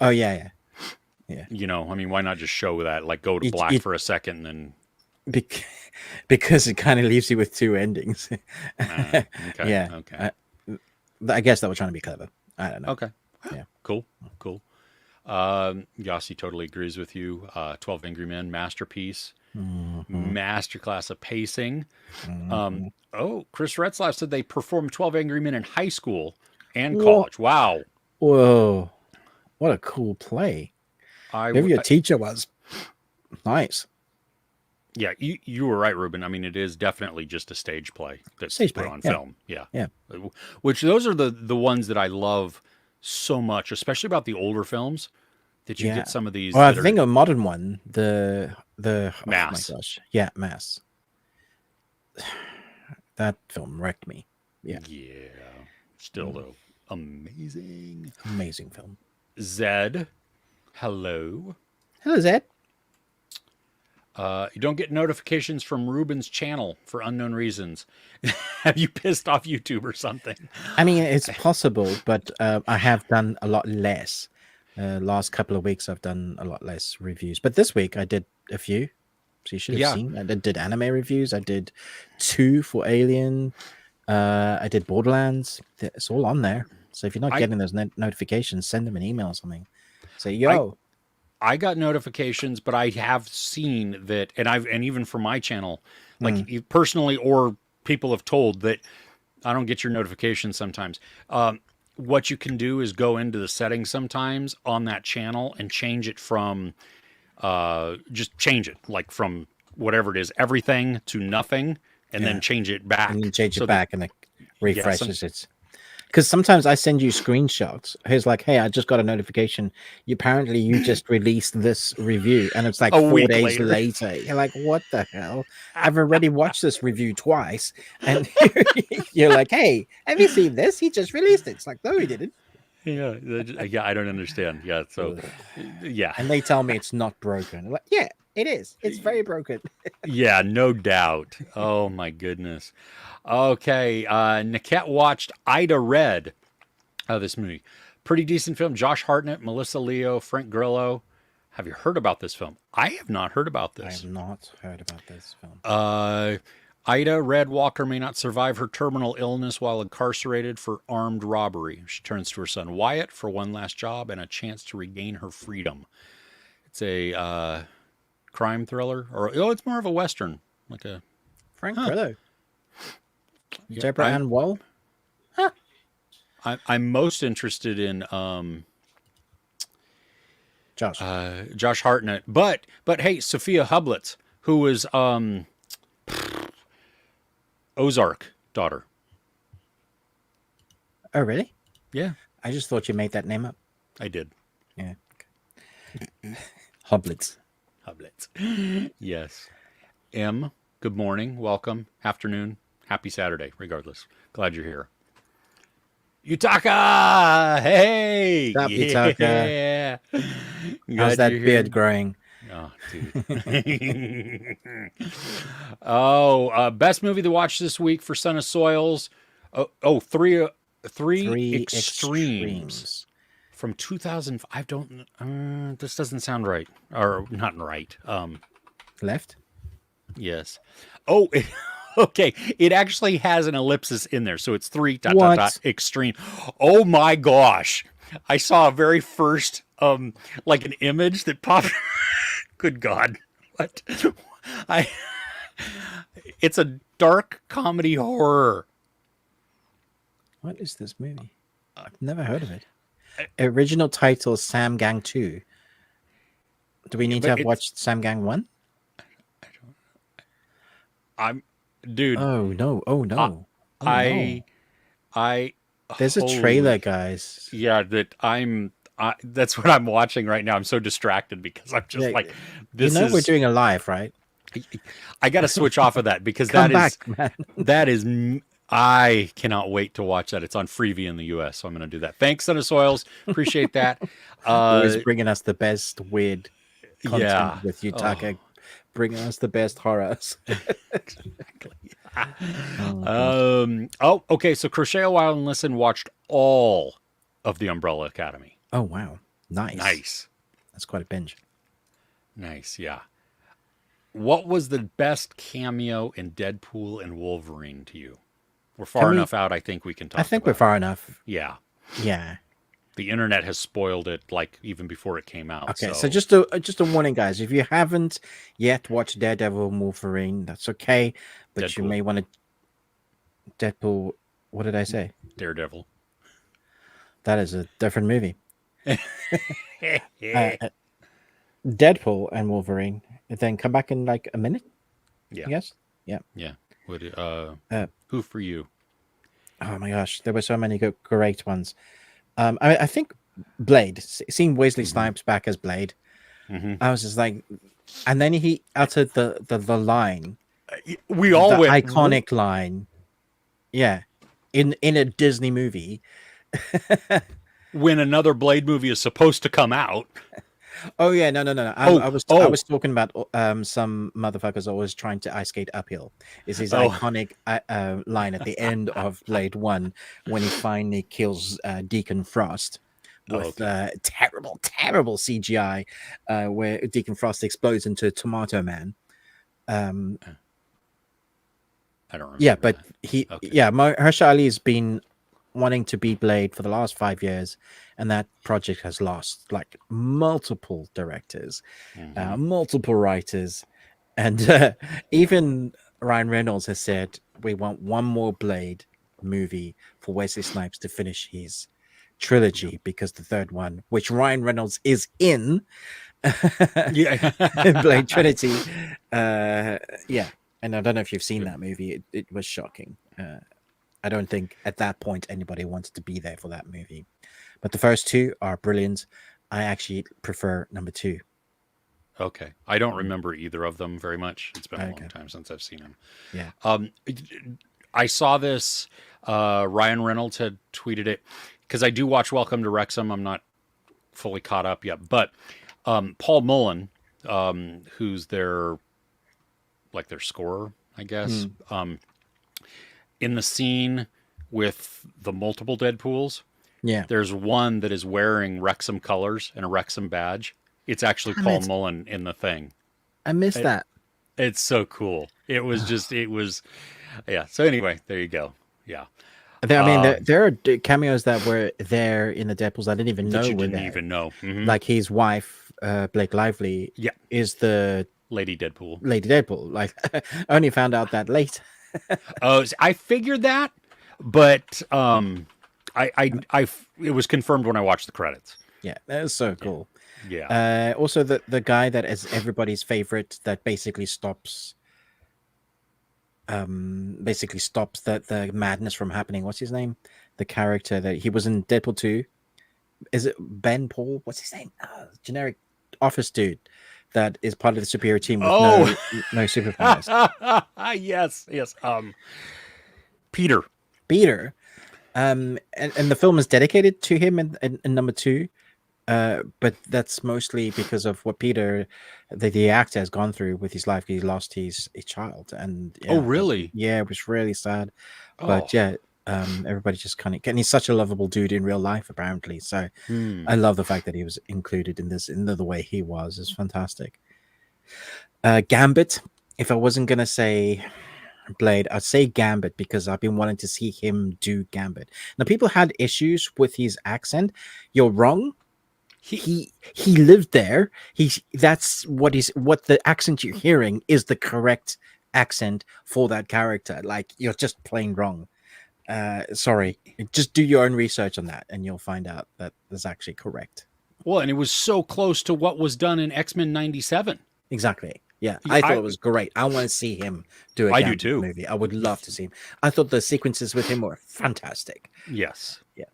Oh yeah. I mean, why not just show that? Like go to black for a second and then. Because it kind of leaves you with 2 endings. Okay. Yeah. Okay. I guess they were trying to be clever. I don't know. Okay. Yeah. Cool. Yossi totally agrees with you. 12 Angry Men, masterpiece. Masterclass of pacing. Chris Retzlaff said they performed 12 Angry Men in high school and college. Wow. Whoa. What a cool play. Whoever your teacher was. Nice. Yeah, you were right, Ruben. I mean, it is definitely just a stage play that's put on film. Yeah. Which those are the ones that I love so much, especially about the older films, that you get some of these. Well, I think a modern one, the Mass. Oh my gosh. Yeah, Mass. That film wrecked me. Yeah. Still though, amazing film. Zed, hello. Hello, Zed. You don't get notifications from Ruben's channel for unknown reasons. Have you pissed off YouTube or something? I mean, it's possible, but I have done a lot less. Last couple of weeks, I've done a lot less reviews. But this week, I did a few. So you should have seen. I did anime reviews. I did 2 for Alien. I did Borderlands. It's all on there. So if you're not getting those notifications, send them an email or something. Say, yo. I got notifications, but I have seen that, and even from my channel, like personally, or people have told that I don't get your notifications sometimes. What you can do is go into the settings sometimes on that channel and change it from, just change it like from whatever it is, everything to nothing, and then change it back. And then change it back, and it refreshes it. Because sometimes I send you screenshots. He's like, hey, I just got a notification. Apparently, you just released this review. And it's like 4 days later. You're like, what the hell? I've already watched this review twice. And you're like, hey, have you seen this? He just released it. It's like, no, he didn't. Yeah, I don't understand. Yeah, so, yeah. And they tell me it's not broken. I'm like, yeah, it is. It's very broken. Yeah, no doubt. Oh, my goodness. Okay, Niket watched Ida Red. This movie. Pretty decent film. Josh Hartnett, Melissa Leo, Frank Grillo. Have you heard about this film? I have not heard about this. I have not heard about this film. Ida Red Walker may not survive her terminal illness while incarcerated for armed robbery. She turns to her son Wyatt for one last job and a chance to regain her freedom. It's a crime thriller, or it's more of a Western, like a Frank Grillo. Yeah, Deborah Ann Woll. Huh. I'm most interested in Josh Hartnett, but hey, Sophia Hublitz, who was Ozark daughter. Oh, really? Yeah, I just thought you made that name up. I did. Yeah. Hoblets. Hublets. Yes. M, good morning, welcome, afternoon, happy Saturday, regardless. Glad you're here. Utaka! Hey! Sup, Utaka? Yeah! How's Glad that you're beard here. growing? Oh, dude. Best movie to watch this week for Son of Soils. Three Three extremes extremes. from 2000. I don't. This doesn't sound right, or not right. Left? Yes. Oh, okay. It actually has an ellipsis in there, so it's three dot dot dot What? extreme. Oh my gosh! I saw a very first like an image that popped. Good God! What? I. It's a dark comedy horror. What is this movie? I've never heard of it. Original title Sam Gang 2. Do we need to But have it's. watched Sam Gang 1? I'm, dude. Oh no. Oh I. no. Oh no. I. I There's a trailer, holy. guys. Yeah, that's what I'm watching right now. I'm so distracted because I'm just Yeah, like, you this know we're is. doing a live, right? I got to switch off of that because Come back, man. that is. I cannot wait to watch that. It's on Freevee in the U.S., so I'm going to do that. Thanks, Son of Soils. Appreciate that. Always Uh, bringing us the best weird content yeah. with you, Oh, Taka. Bringing us the best horrors. exactly. Oh gosh. Okay. So Crochet a While and Listen watched all of the Umbrella Academy. Oh wow. Nice. Nice. That's quite a binge. Nice. Yeah. What was the best cameo in Deadpool and Wolverine to you? We're far we- enough out. I think we can talk I think about we're far enough. Yeah. Yeah. The internet has spoiled it, like even before it came out. Okay, so just a warning, guys. If you haven't yet watched Daredevil and Wolverine, that's okay. But you Deadpool. may want to Deadpool. What did I say? Daredevil. That is a different movie. Deadpool and Wolverine. And then come back in like a minute. Yeah. I guess. Yeah. Yeah. What? Uh, Who for you? Oh my gosh, there were so many great ones. I think Blade. Seeing Wesley Snipes back as Blade, Mm-hmm. I was just like, and then he uttered the line, We all the went iconic line. Yeah, in a Disney movie. when another Blade movie is supposed to come out. Oh yeah, no. I Oh. was talking about some motherfuckers always trying to ice skate uphill. Is his Oh. iconic line at the end of Blade 1 when he finally kills Deacon Frost with terrible CGI where Deacon Frost explodes into Tomato Man. I don't remember. Yeah, but that. Mahershala Ali has been wanting to be Blade for the last 5 years, and that project has lost like multiple directors, multiple writers, and even Ryan Reynolds has said we want one more Blade movie for Wesley Snipes to finish his trilogy, because the third one, which Ryan Reynolds is in, Yeah. Blade Trinity, yeah. And I don't know if you've seen that movie. It was shocking. I don't think at that point anybody wanted to be there for that movie. But the first two are brilliant. I actually prefer number 2. Okay. I don't remember either of them very much. It's been a long time since I've seen them. Yeah. I saw this. Ryan Reynolds had tweeted it because I do watch Welcome to Wrexham. I'm not fully caught up yet, but Paul Mullen, who's their scorer, I guess, in the scene with the multiple Deadpools, Yeah. there's one that is wearing Wrexham colors and a Wrexham badge. It's actually Damn Paul it. Mullen in the thing. I missed that. It's so cool. It was yeah. So anyway, there you go. Yeah. There are cameos that were there in the Deadpools I didn't even know That you were didn't there. even know. Mhm. Like his wife, Blake Lively, Yeah. is the Lady Deadpool. Lady Deadpool. Like, I only found out that late. Oh, I figured that, but it was confirmed when I watched the credits. Yeah, that was so cool. Yeah. Also, the guy that is everybody's favorite that basically stops basically stops the madness from happening. What's his name? The character that he was in Deadpool 2. Is it Ben Paul? What's his name? Generic office dude that is part of the superior team with Oh, no superpowers. yes. Peter. Peter. And the film is dedicated to him in number 2. But that's mostly because of what Peter, the actor, has gone through with his life. He lost his child, and Oh, really? yeah, it was really sad. Oh, But yeah, everybody just kind of, and he's such a lovable dude in real life, apparently. So hmm. I love the fact that he was included in this, in the way he was. It's fantastic. Gambit. If I wasn't gonna say Blade, I'd say Gambit because I've been wanting to see him do Gambit. Now, people had issues with his accent. You're wrong. He lived there. That's what the accent you're hearing is the correct accent for that character. Like, you're just plain wrong. Sorry. Just do your own research on that and you'll find out that that's actually correct. Well, and it was so close to what was done in X-Men 97. Exactly. Yeah, I thought it was great. I want to see him do a I do Gambit too. movie. I would love to see him. I thought the sequences with him were fantastic. Yes. Yeah.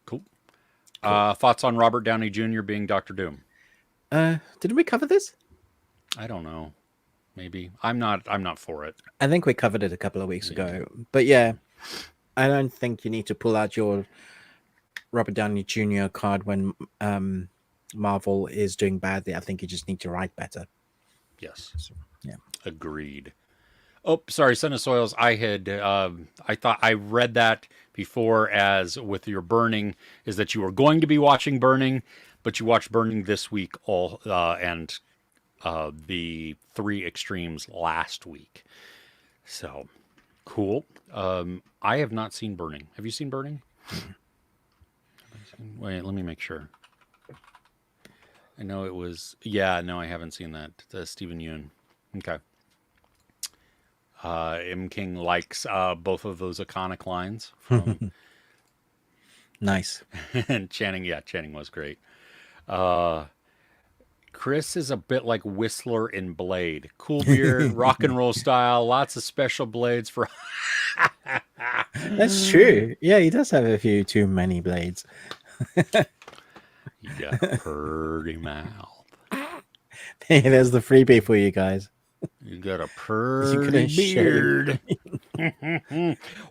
Cool. Thoughts on Robert Downey Jr. being Doctor Doom? Did we cover this? I don't know. Maybe. I'm not for it. I think we covered it a couple of weeks ago. But yeah, I don't think you need to pull out your Robert Downey Jr. card when Marvel is doing badly. I think you just need to write better. Yes. So, yeah. Agreed. Oh, sorry, Son of Soils. I thought I read that before as with your Burning is that you were going to be watching Burning, but you watched Burning this week and the 3 Extremes last week. So cool. I have not seen Burning. Have you seen Burning? Wait, let me make sure. I know it was. Yeah, no, I haven't seen that. Stephen Yeun. Okay. M. King likes both of those iconic lines from Nice. and Channing. Yeah, Channing was great. Chris is a bit like Whistler in Blade. Cool beard, rock and roll style, lots of special blades for. That's true. Yeah, he does have a few too many blades. You got a pretty mouth. Hey, there's the freebie for you guys. You got a pretty beard.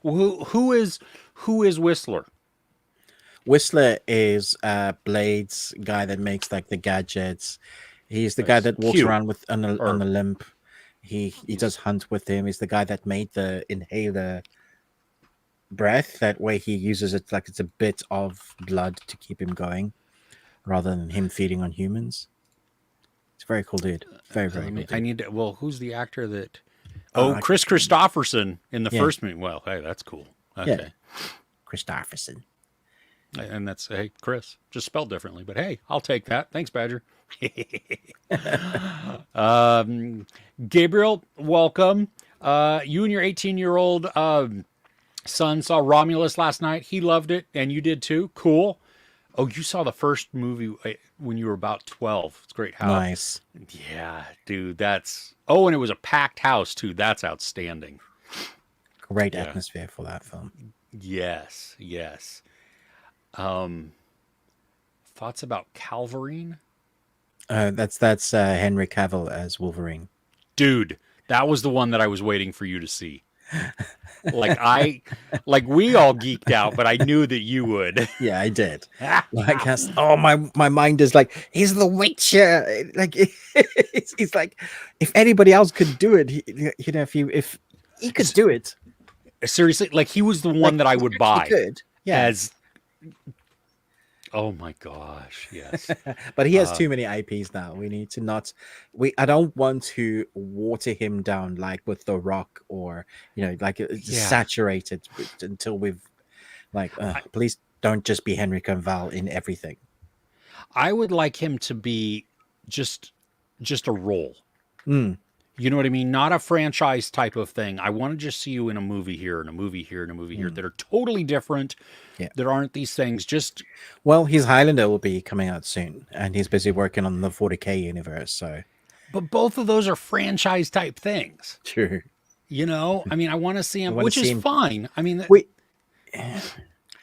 who is Whistler? Whistler is Blade's guy that makes like the gadgets. He's the guy that walks Cute. around with on a limp. He does hunt with him. He's the guy that made the inhaler breath. That way he uses it like it's a bit of blood to keep him going, rather than him feeding on humans. It's a very cool dude. Very cool dude. I need to. Well, who's the actor that? Oh, Chris Christopherson in the first movie. Well, hey, that's cool. Okay, yeah. Christopherson. And that's, hey, Chris, just spelled differently, but hey, I'll take that. Thanks, Badger. Gabriel, welcome. You and your 18-year-old son saw Romulus last night. He loved it, and you did too. Cool. Oh, you saw the first movie when you were about 12. It's great. How Nice. Yeah, dude, that's... Oh, and it was a packed house, too. That's outstanding. Great atmosphere for that film. Yes. Thoughts about Calvarine? That's Henry Cavill as Wolverine. Dude, that was the one that I was waiting for you to see. Like we all geeked out, but I knew that you would. Yeah, I did. My mind is like, he's the Witcher. Like, it's like, if anybody else could do it, if he could do it. Seriously, like he was the one that I would buy. Could. Yeah. As oh my gosh, yes. But he has too many IPs now. We need to not. I don't want to water him down like with The Rock or saturated until we've please don't just be Henry Cavill in everything. I would like him to be just a role. Mm. You know what I mean? Not a franchise type of thing. I want to just see you in a movie here and a movie here and a movie here that are totally different. Yeah. There aren't these things. His Highlander will be coming out soon, and he's busy working on the 40K universe. So, but both of those are franchise type things. True. You know, I mean, I want to see I him, want to which is see him. fine. I mean, We,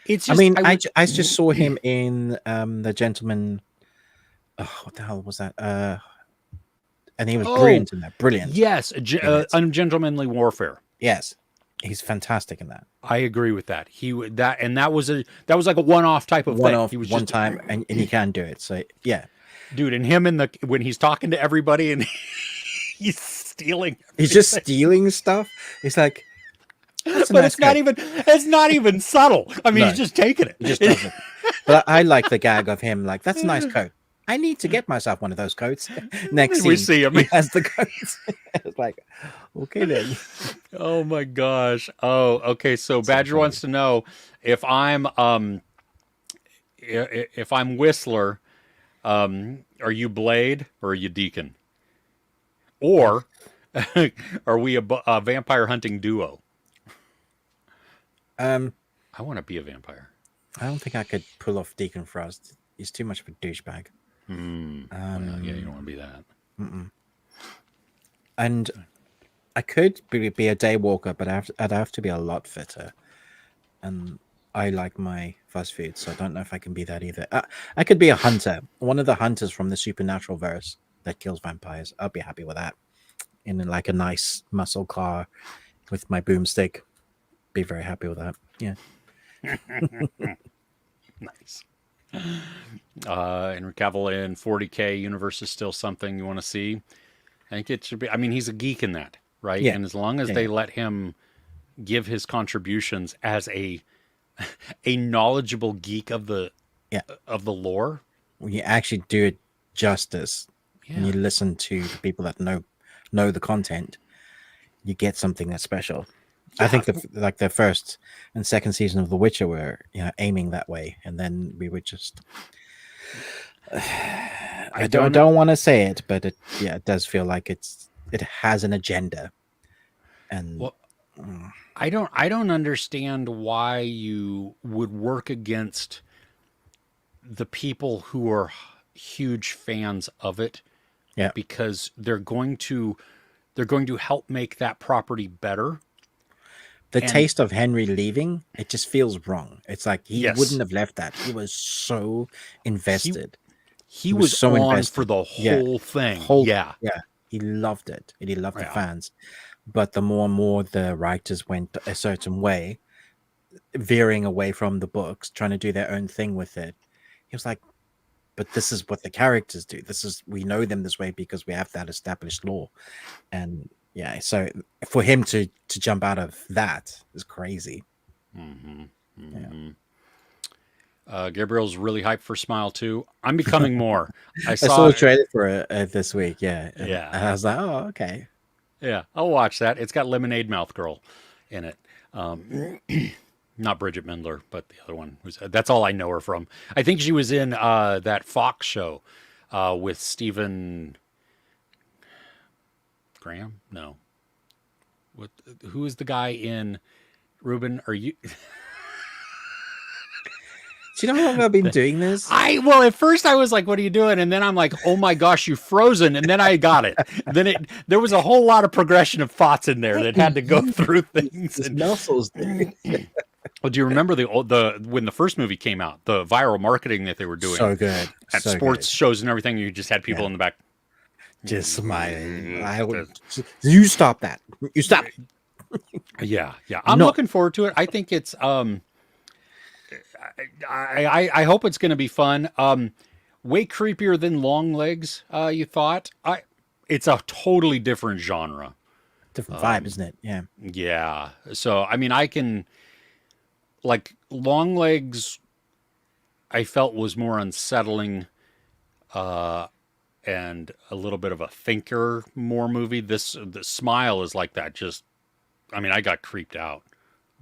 it's I just, mean, I just saw him in the Gentleman. Oh, what the hell was that? And he was oh, brilliant in that. Brilliant yes, in it. ungentlemanly warfare. Yes, he's fantastic in that. I agree with that. He would that, and that was like a one-off type of One thing. off, He was one just, time, and he can do it. So yeah, dude, and him in the when he's talking to everybody and he's stealing he's just everything. stealing stuff. It's like that's a But nice coat. it's not even subtle. I mean, No, he's just taking he just it. does it. But I like the gag of him. Like that's a nice coat. I need to get myself one of those coats. Next scene, We see him. he has the coats. It's like, okay then. Oh my gosh. Oh, okay. So Badger wants to know if I'm Whistler, are you Blade or are you Deacon? Or are we a vampire hunting duo? I want to be a vampire. I don't think I could pull off Deacon Frost. He's too much of a douchebag. Well, yeah, you don't want to be that. And I could be a day walker, but I'd have to be a lot fitter. And I like my fast food, so I don't know if I can be that either. I could be a hunter, one of the hunters from the supernatural verse that kills vampires. I'll be happy with that. In like a nice muscle car with my boomstick. Be very happy with that. Yeah. Nice. Henry Cavill in 40K universe is still something you want to see. I think it should be. I mean, he's a geek in that, right? Yeah. And as long as they let him give his contributions as a knowledgeable geek of the lore, When you actually do it justice, and you listen to the people that know the content, you get something that's special. I think the first and second season of The Witcher were aiming that way, and then we were just. I don't want to say it, but it does feel like it has an agenda, and well, I don't understand why you would work against the people who are huge fans of it. Yeah, because they're going to help make that property better. The taste of Henry leaving, it just feels wrong. It's like he wouldn't have left that. He was so invested. He was so on invested for the whole thing. Yeah. He loved it. And he loved the fans. But the more and more the writers went a certain way, veering away from the books, trying to do their own thing with it, he was like, but this is what the characters do. We know them this way because we have that established lore. And yeah, so for him to jump out of that is crazy. Gabriel's really hyped for Smile 2. I'm becoming more. I saw a trailer for it this week. Yeah. And I was like, oh, okay. Yeah, I'll watch that. It's got Lemonade Mouth Girl in it. Not Bridget Mendler, but the other one. That's all I know her from. I think she was in that Fox show with Stephen Graham. No, who is the guy in Ruben? Are you? Do you know how long I've been doing this? Well, at first I was like, "What are you doing?" And then I'm like, "Oh my gosh, you've frozen!" And then I got it. There was a whole lot of progression of thoughts in there that had to go through things. And muscles. Well, do you remember when the first movie came out, the viral marketing that they were doing? So good at sports shows and everything. You just had people in the back just smiling. You stop that. You stop. Yeah. I'm looking forward to it. I think it's I hope it's going to be fun. Way creepier than Long Legs. You thought? It's a totally different genre, different vibe, isn't it? Yeah. Yeah. So I mean, I can like Long Legs. I felt was more unsettling, and a little bit of a thinker more movie. The Smile is like that. Just, I mean, I got creeped out.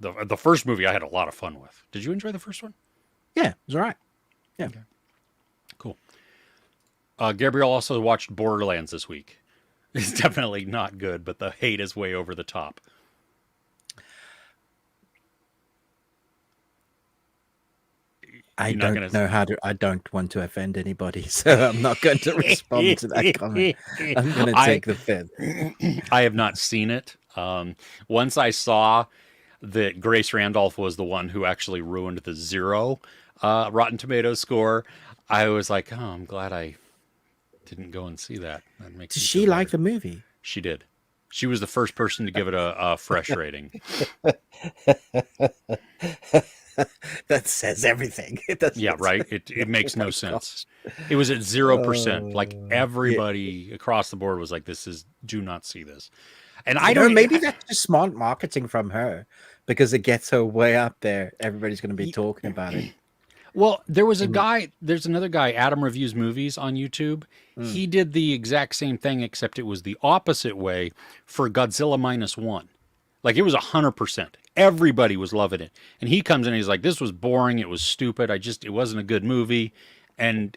The first movie I had a lot of fun with. Did you enjoy the first one? Yeah, it was all right. Yeah. Okay. Cool. Gabriel also watched Borderlands this week. It's definitely not good, but the hate is way over the top. I You're not don't gonna. know how to. I don't want to offend anybody, so I'm not going to respond to that comment. I'm going to I take the fifth. I have not seen it. Once I saw that Grace Randolph was the one who actually ruined the 0 Rotten Tomatoes score, I was like, oh, I'm glad I didn't go and see that. That makes Does me she feel like better. the movie? She did. She was the first person to give it a fresh rating. That says everything. It does. Yeah, right. It Oh makes no my sense. gosh. It was at 0%. Like Yeah. everybody across the board was like, "This is do not see this." And I Maybe that's just smart marketing from her because it gets her way up there. Everybody's going to be talking about it. Well, there was a In, guy. There's another guy, Adam Reviews Movies on YouTube. mm, He did the exact same thing, except it was the opposite way for Godzilla -1. Like it was 100%. Everybody was loving it, and he comes in and he's like, "This was boring. It was stupid. It wasn't a good movie." And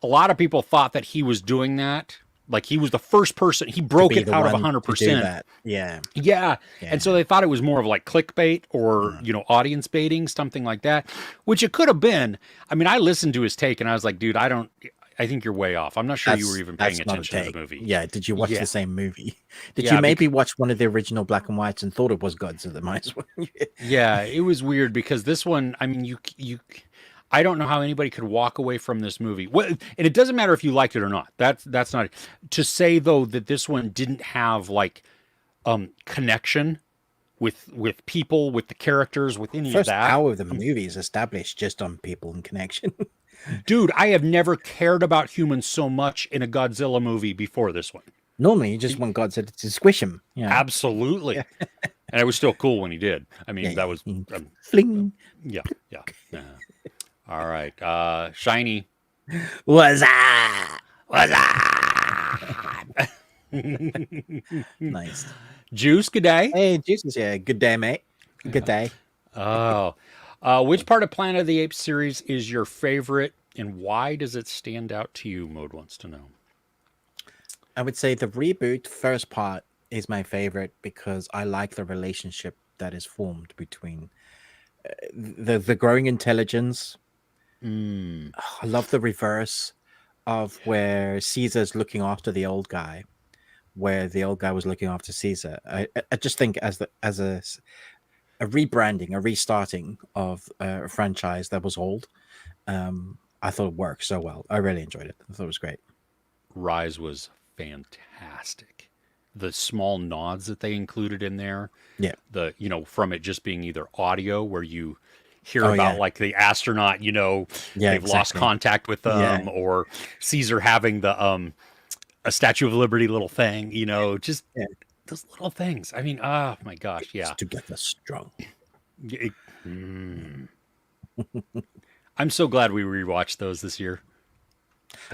a lot of people thought that he was doing that. Like he was the first person. He to broke be it the out of one to do 100%. that. Yeah. Yeah. And so Yeah. they thought it was more of like clickbait or, Mm. audience baiting, something like that, which it could have been. I mean, I listened to his take and I was like, dude, I think you're way off. I'm not sure you were even paying That's not a attention to take. the movie. Yeah. Did you watch Yeah. the same movie? Did Yeah. you maybe watch one of the original black and whites and thought it was Godzilla minus one? Yeah. It was weird because this one, I mean, I don't know how anybody could walk away from this movie. Well, and it doesn't matter if you liked it or not. That's not to say though that this one didn't have like connection with people, with the characters, with any of First that. hour of the movie is established just on people and connection. Dude, I have never cared about humans so much in a Godzilla movie before this one. Normally, you just want Godzilla to squish him. You know? Absolutely. Yeah. And it was still cool when he did. I mean, Yeah, that was fling. yeah. All right. Shiny. What's that? What's that? Nice. Juice, good day. Hey, Jesus, yeah. Good day, mate. Good day. Oh. Which part of Planet of the Apes series is your favorite and why does it stand out to you? Mode wants to know. I would say the reboot first part is my favorite because I like the relationship that is formed between the growing intelligence. Mm. I love the reverse of where Caesar's looking after the old guy, where the old guy was looking after Caesar. I just think as a rebranding, a restarting of a franchise that was old, I thought it worked so well. I really enjoyed it. I thought it was great. Rise was fantastic. The small nods that they included in there, Yeah. From it just being either audio where you hear Oh, about yeah. like the astronaut, Yeah, they've lost exactly. contact with them, Yeah. or Caesar having the a Statue of Liberty little thing, just Yeah. those little things. I mean, oh my gosh, yeah. It's together strong. I'm so glad we rewatched those this year.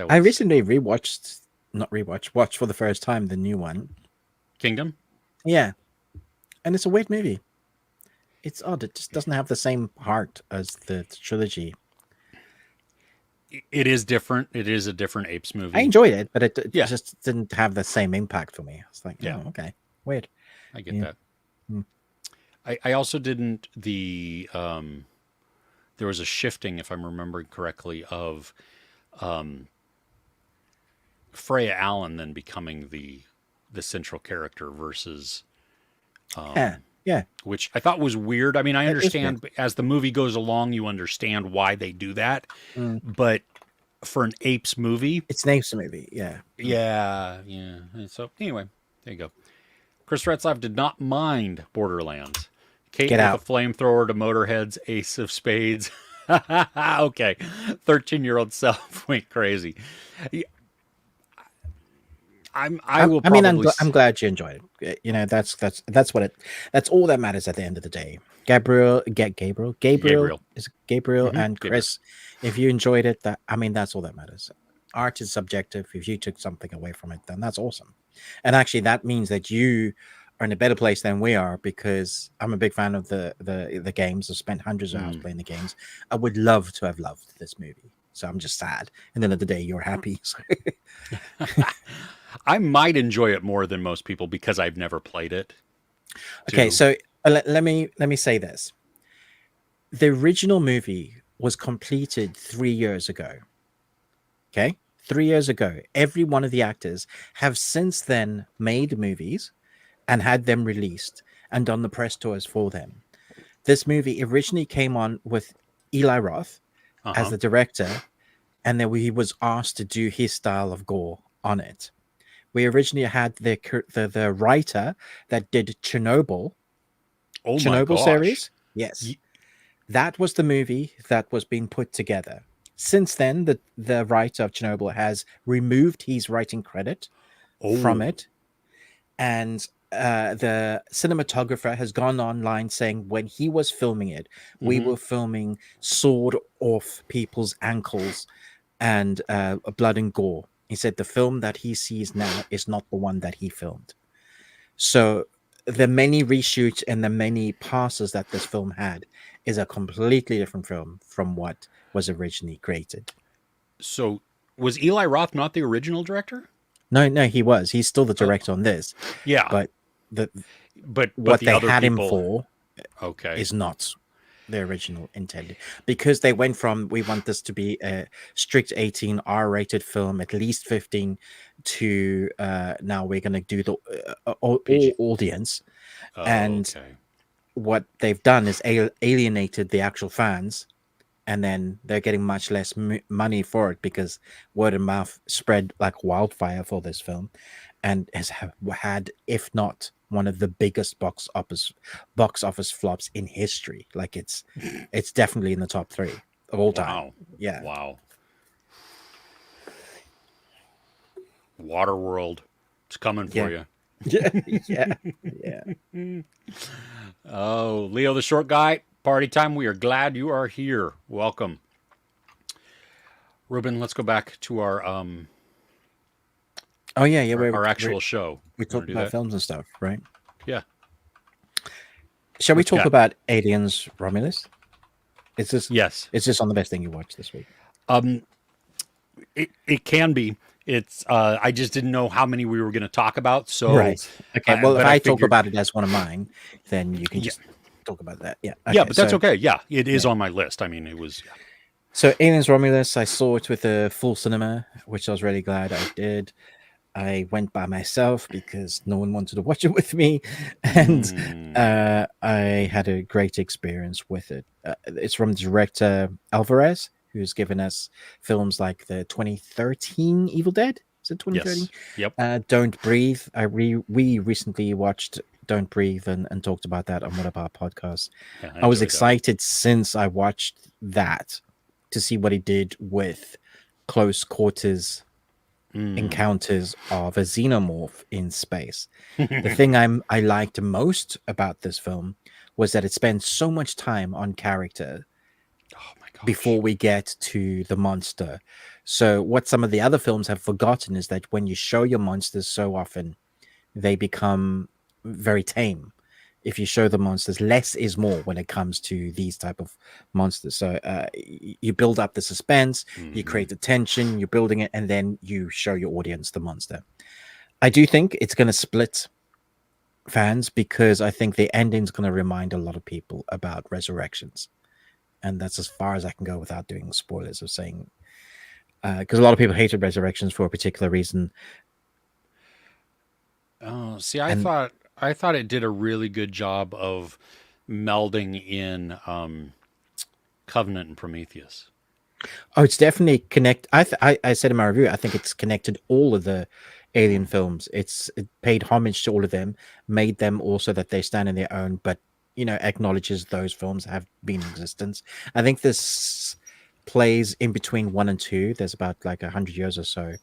I recently watched for the first time the new one. Kingdom. Yeah. And it's a weird movie. It's odd. It just doesn't have the same heart as the trilogy. It is different. It is a different Apes movie. I enjoyed it, but it Yeah. just didn't have the same impact for me. It's like, Yeah. oh, okay, weird. I get Yeah. that. Mm. I also didn't there was a shifting, if I'm remembering correctly, of Freya Allen then becoming the central character versus Yeah. which I thought was weird. I mean, I That is understand as the movie goes along, you understand why they do that, Mm. but for an Apes movie, It's an Apes movie. Yeah. yeah. And so anyway, there you go. Chris Retzlaff did not mind Borderlands. Kate Get with out. a flamethrower to Motorhead's Ace of Spades. Okay, 13-year-old self went crazy. I'm glad you enjoyed it. That's all that matters at the end of the day. Gabriel Gabriel. is it Gabriel Mhm, and Chris. If you enjoyed it, that's all that matters. Art is subjective. If you took something away from it, then that's awesome. And actually, that means that you are in a better place than we are because I'm a big fan of the games. I've spent hundreds of hours playing the games. I would love to have loved this movie. So I'm just sad. And then at the day, you're happy. So. I might enjoy it more than most people because I've never played it. Okay, so let me say this. The original movie was completed 3 years ago. Okay? 3 years ago. Every one of the actors have since then made movies and had them released and done the press tours for them. This movie originally came on with Eli Roth as the director, and then he was asked to do his style of gore on it. We originally had the writer that did Chernobyl series. Yes. That was the movie that was being put together. Since then, the writer of Chernobyl has removed his writing credit from it. And the cinematographer has gone online saying when he was filming it, we were filming sword off people's ankles and blood and gore. He said the film that he sees now is not the one that he filmed. So the many reshoots and the many passes that this film had is a completely different film from what was originally created. So was Eli Roth not the original director? No, he was. He's still the director on this. Yeah. But what they other had people... him for is not the original intended, because they went from we want this to be a strict 18 R-rated film, at least 15, to now we're going to do the all audience. What they've done is alienated the actual fans, and then they're getting much less money for it because word of mouth spread like wildfire for this film, and has had, if not one of the biggest box office flops in history. Like it's definitely in the top 3 of all time. Yeah. Wow. Waterworld, it's coming for you. Yeah. Oh, Leo the Short Guy, party time. We are glad you are here. Welcome. Ruben, let's go back to our our actual show. We talked about films and stuff, right? Yeah. Shall we talk about Aliens Romulus? Is this on the best thing you watched this week? It can be. It's I just didn't know how many we were going to talk about. So right. Okay. Well, if I talk about it as one of mine, then you can just talk about that. Yeah. Okay, yeah, but that's okay. Yeah, it is on my list. I mean, it was. Yeah. So Aliens Romulus, I saw it with a full cinema, which I was really glad I did. I went by myself because no one wanted to watch it with me, and I had a great experience with it. It's from director Alvarez, who's given us films like the 2013 Evil Dead. Is it 2013? Yes. Yep. Don't Breathe. We recently watched Don't Breathe and talked about that on one of our podcasts. Yeah, I was excited since I watched that to see what he did with close quarters encounters of a xenomorph in space. The thing I liked most about this film was that it spends so much time on character before we get to the monster. So what some of the other films have forgotten is that when you show your monsters so often, they become very tame. If you show the monsters, less is more when it comes to these type of monsters. So you build up the suspense, you create the tension, you're building it, and then you show your audience the monster. I do think it's going to split fans because I think the ending's going to remind a lot of people about resurrections. And that's as far as I can go without doing spoilers of saying, because a lot of people hated resurrections for a particular reason. Oh, see, I thought it did a really good job of melding in Covenant and Prometheus. Oh, it's definitely connect. I said in my review, I think it's connected all of the Alien films. It paid homage to all of them, made them also that they stand on their own, but acknowledges those films have been in existence. I think this plays in between 1 and 2. There's about like 100 years or so.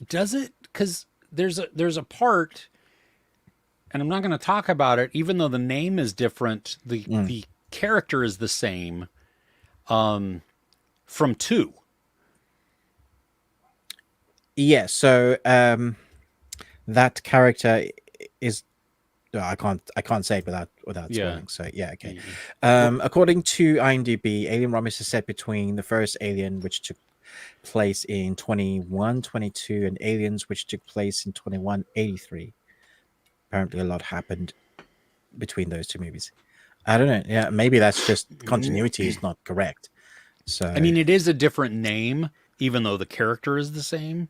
Does it? Because there's a part. And I'm not going to talk about it, even though the name is different. The character is the same from 2. Yeah, so that character is. I can't say it without spoiling. So yeah, okay. According to IMDb, Alien Romulus is set between the first Alien, which took place in 2122, and Aliens, which took place in 2183. Apparently a lot happened between those two movies. I don't know. Yeah, maybe that's just continuity is not correct. So, I mean, it is a different name, even though the character is the same.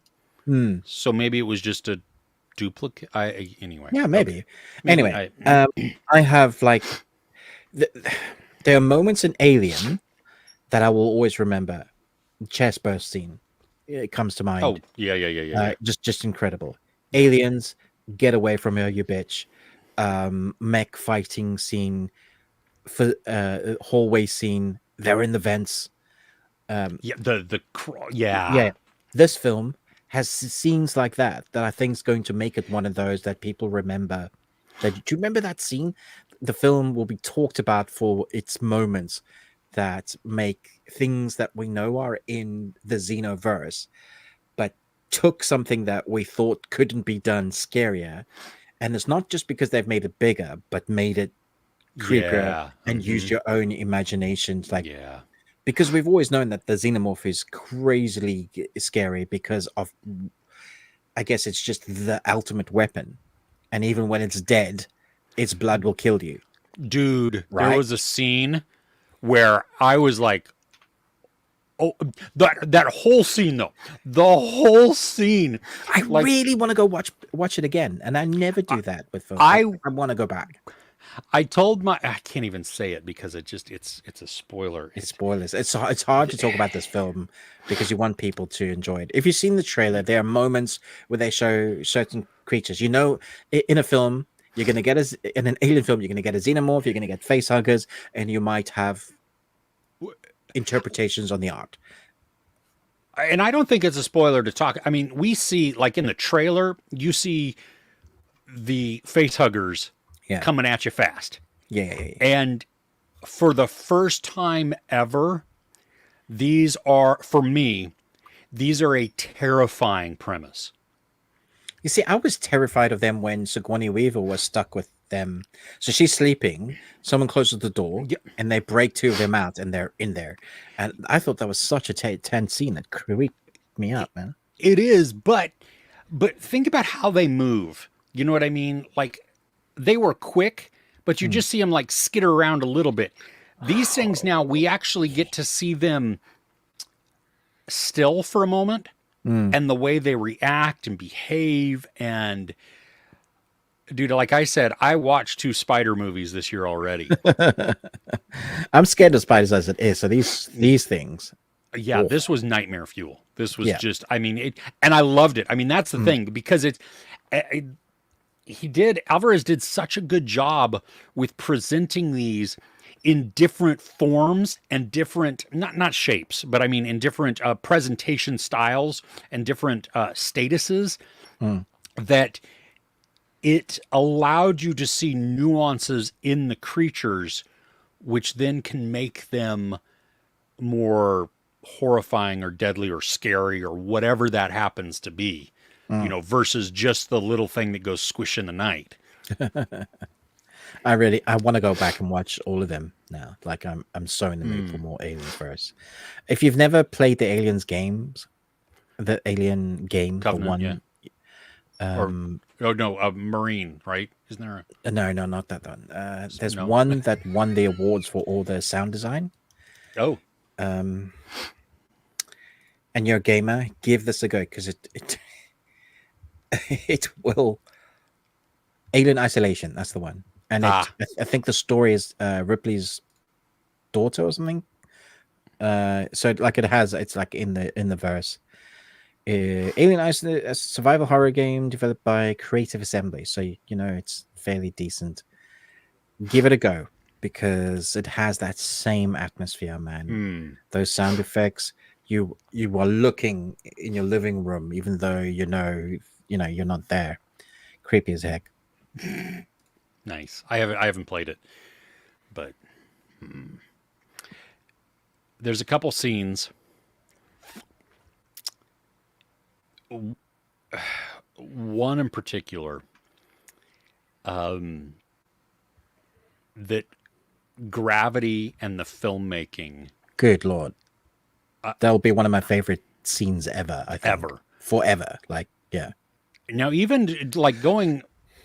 So maybe it was just a duplicate. Anyway. yeah, Okay. maybe. Maybe Anyway, I have like th- there are moments in Alien that I will always remember. Chest burst scene, it comes to Oh, mind. yeah. Just incredible. Aliens, get away from her, you bitch. Mech fighting scene, for hallway scene. They're in the vents. Yeah, Yeah, this film has scenes like that I think is going to make it one of those that people remember. That, do you remember that scene? The film will be talked about for its moments that make things that we know are in the Xenoverse, but took something that we thought couldn't be done scarier. And it's not just because they've made it bigger, but made it creepier Yeah. and used your own imaginations. Like, Yeah. because we've always known that the xenomorph is crazily scary because of, I guess it's just the ultimate weapon, and even when it's dead, its blood will kill you. Dude, there Right? was a scene where I was like, oh, that whole scene though, the whole scene. I Like, really want to go watch it again, and I never do that with films. I I want to go back. I told I can't even say it because it's a spoiler. It's spoilers. It's hard to talk about this film because you want people to enjoy it. If you've seen the trailer, there are moments where they show certain creatures. You know, in a film, you're going to get in an alien film, you're going to get a xenomorph, you're going to get face huggers, and you might have interpretations on the art. And I don't think it's a spoiler to talk. I mean, we see like in the trailer, you see the face huggers coming at you fast. Yeah. And for the first time ever, these are, for me, these are a terrifying premise. You see, I was terrified of them when Sigourney Weaver was stuck with them. So she's sleeping, someone closes the door, and they break two of them out, and they're in there. And I thought that was such a tense scene that creeped me out, man. It is, but think about how they move. You know what I mean? Like, they were quick, but you just see them like skitter around a little bit. These things now, we actually get to see them still for a moment, and the way they react and behave. And dude, like I said, I watched 2 spider movies this year already. I'm scared of spiders as it is. So these things. Yeah, this was nightmare fuel. This was just, I mean, and I loved it. I mean, that's the thing, because Alvarez did such a good job with presenting these in different forms and different, not shapes, but I mean, in different presentation styles and different statuses, that it allowed you to see nuances in the creatures, which then can make them more horrifying or deadly or scary or whatever that happens to be, you know, versus just the little thing that goes squish in the night. I want to go back and watch all of them now. Like I'm so in the mood for more Alien first. If you've never played the Aliens games, the Alien game, Covenant, the one, Marine, right? Isn't there no, not that one. There's one that won the awards for all the sound design. And you're a gamer, give this a go, because it will. Alien Isolation, that's the one. And I think the story is Ripley's daughter or something. So like it's like in the verse. Alien Isolation, a survival horror game developed by Creative Assembly. So you know it's fairly decent. Give it a go, because it has that same atmosphere, man. Those sound effects. You are looking in your living room, even though you know you're not there. Creepy as heck. Nice. I haven't played it, but there's a couple scenes. One in particular, that gravity and the filmmaking. Good Lord. That'll be one of my favorite scenes ever, I think. Ever. Forever. Like, yeah. Now, even like going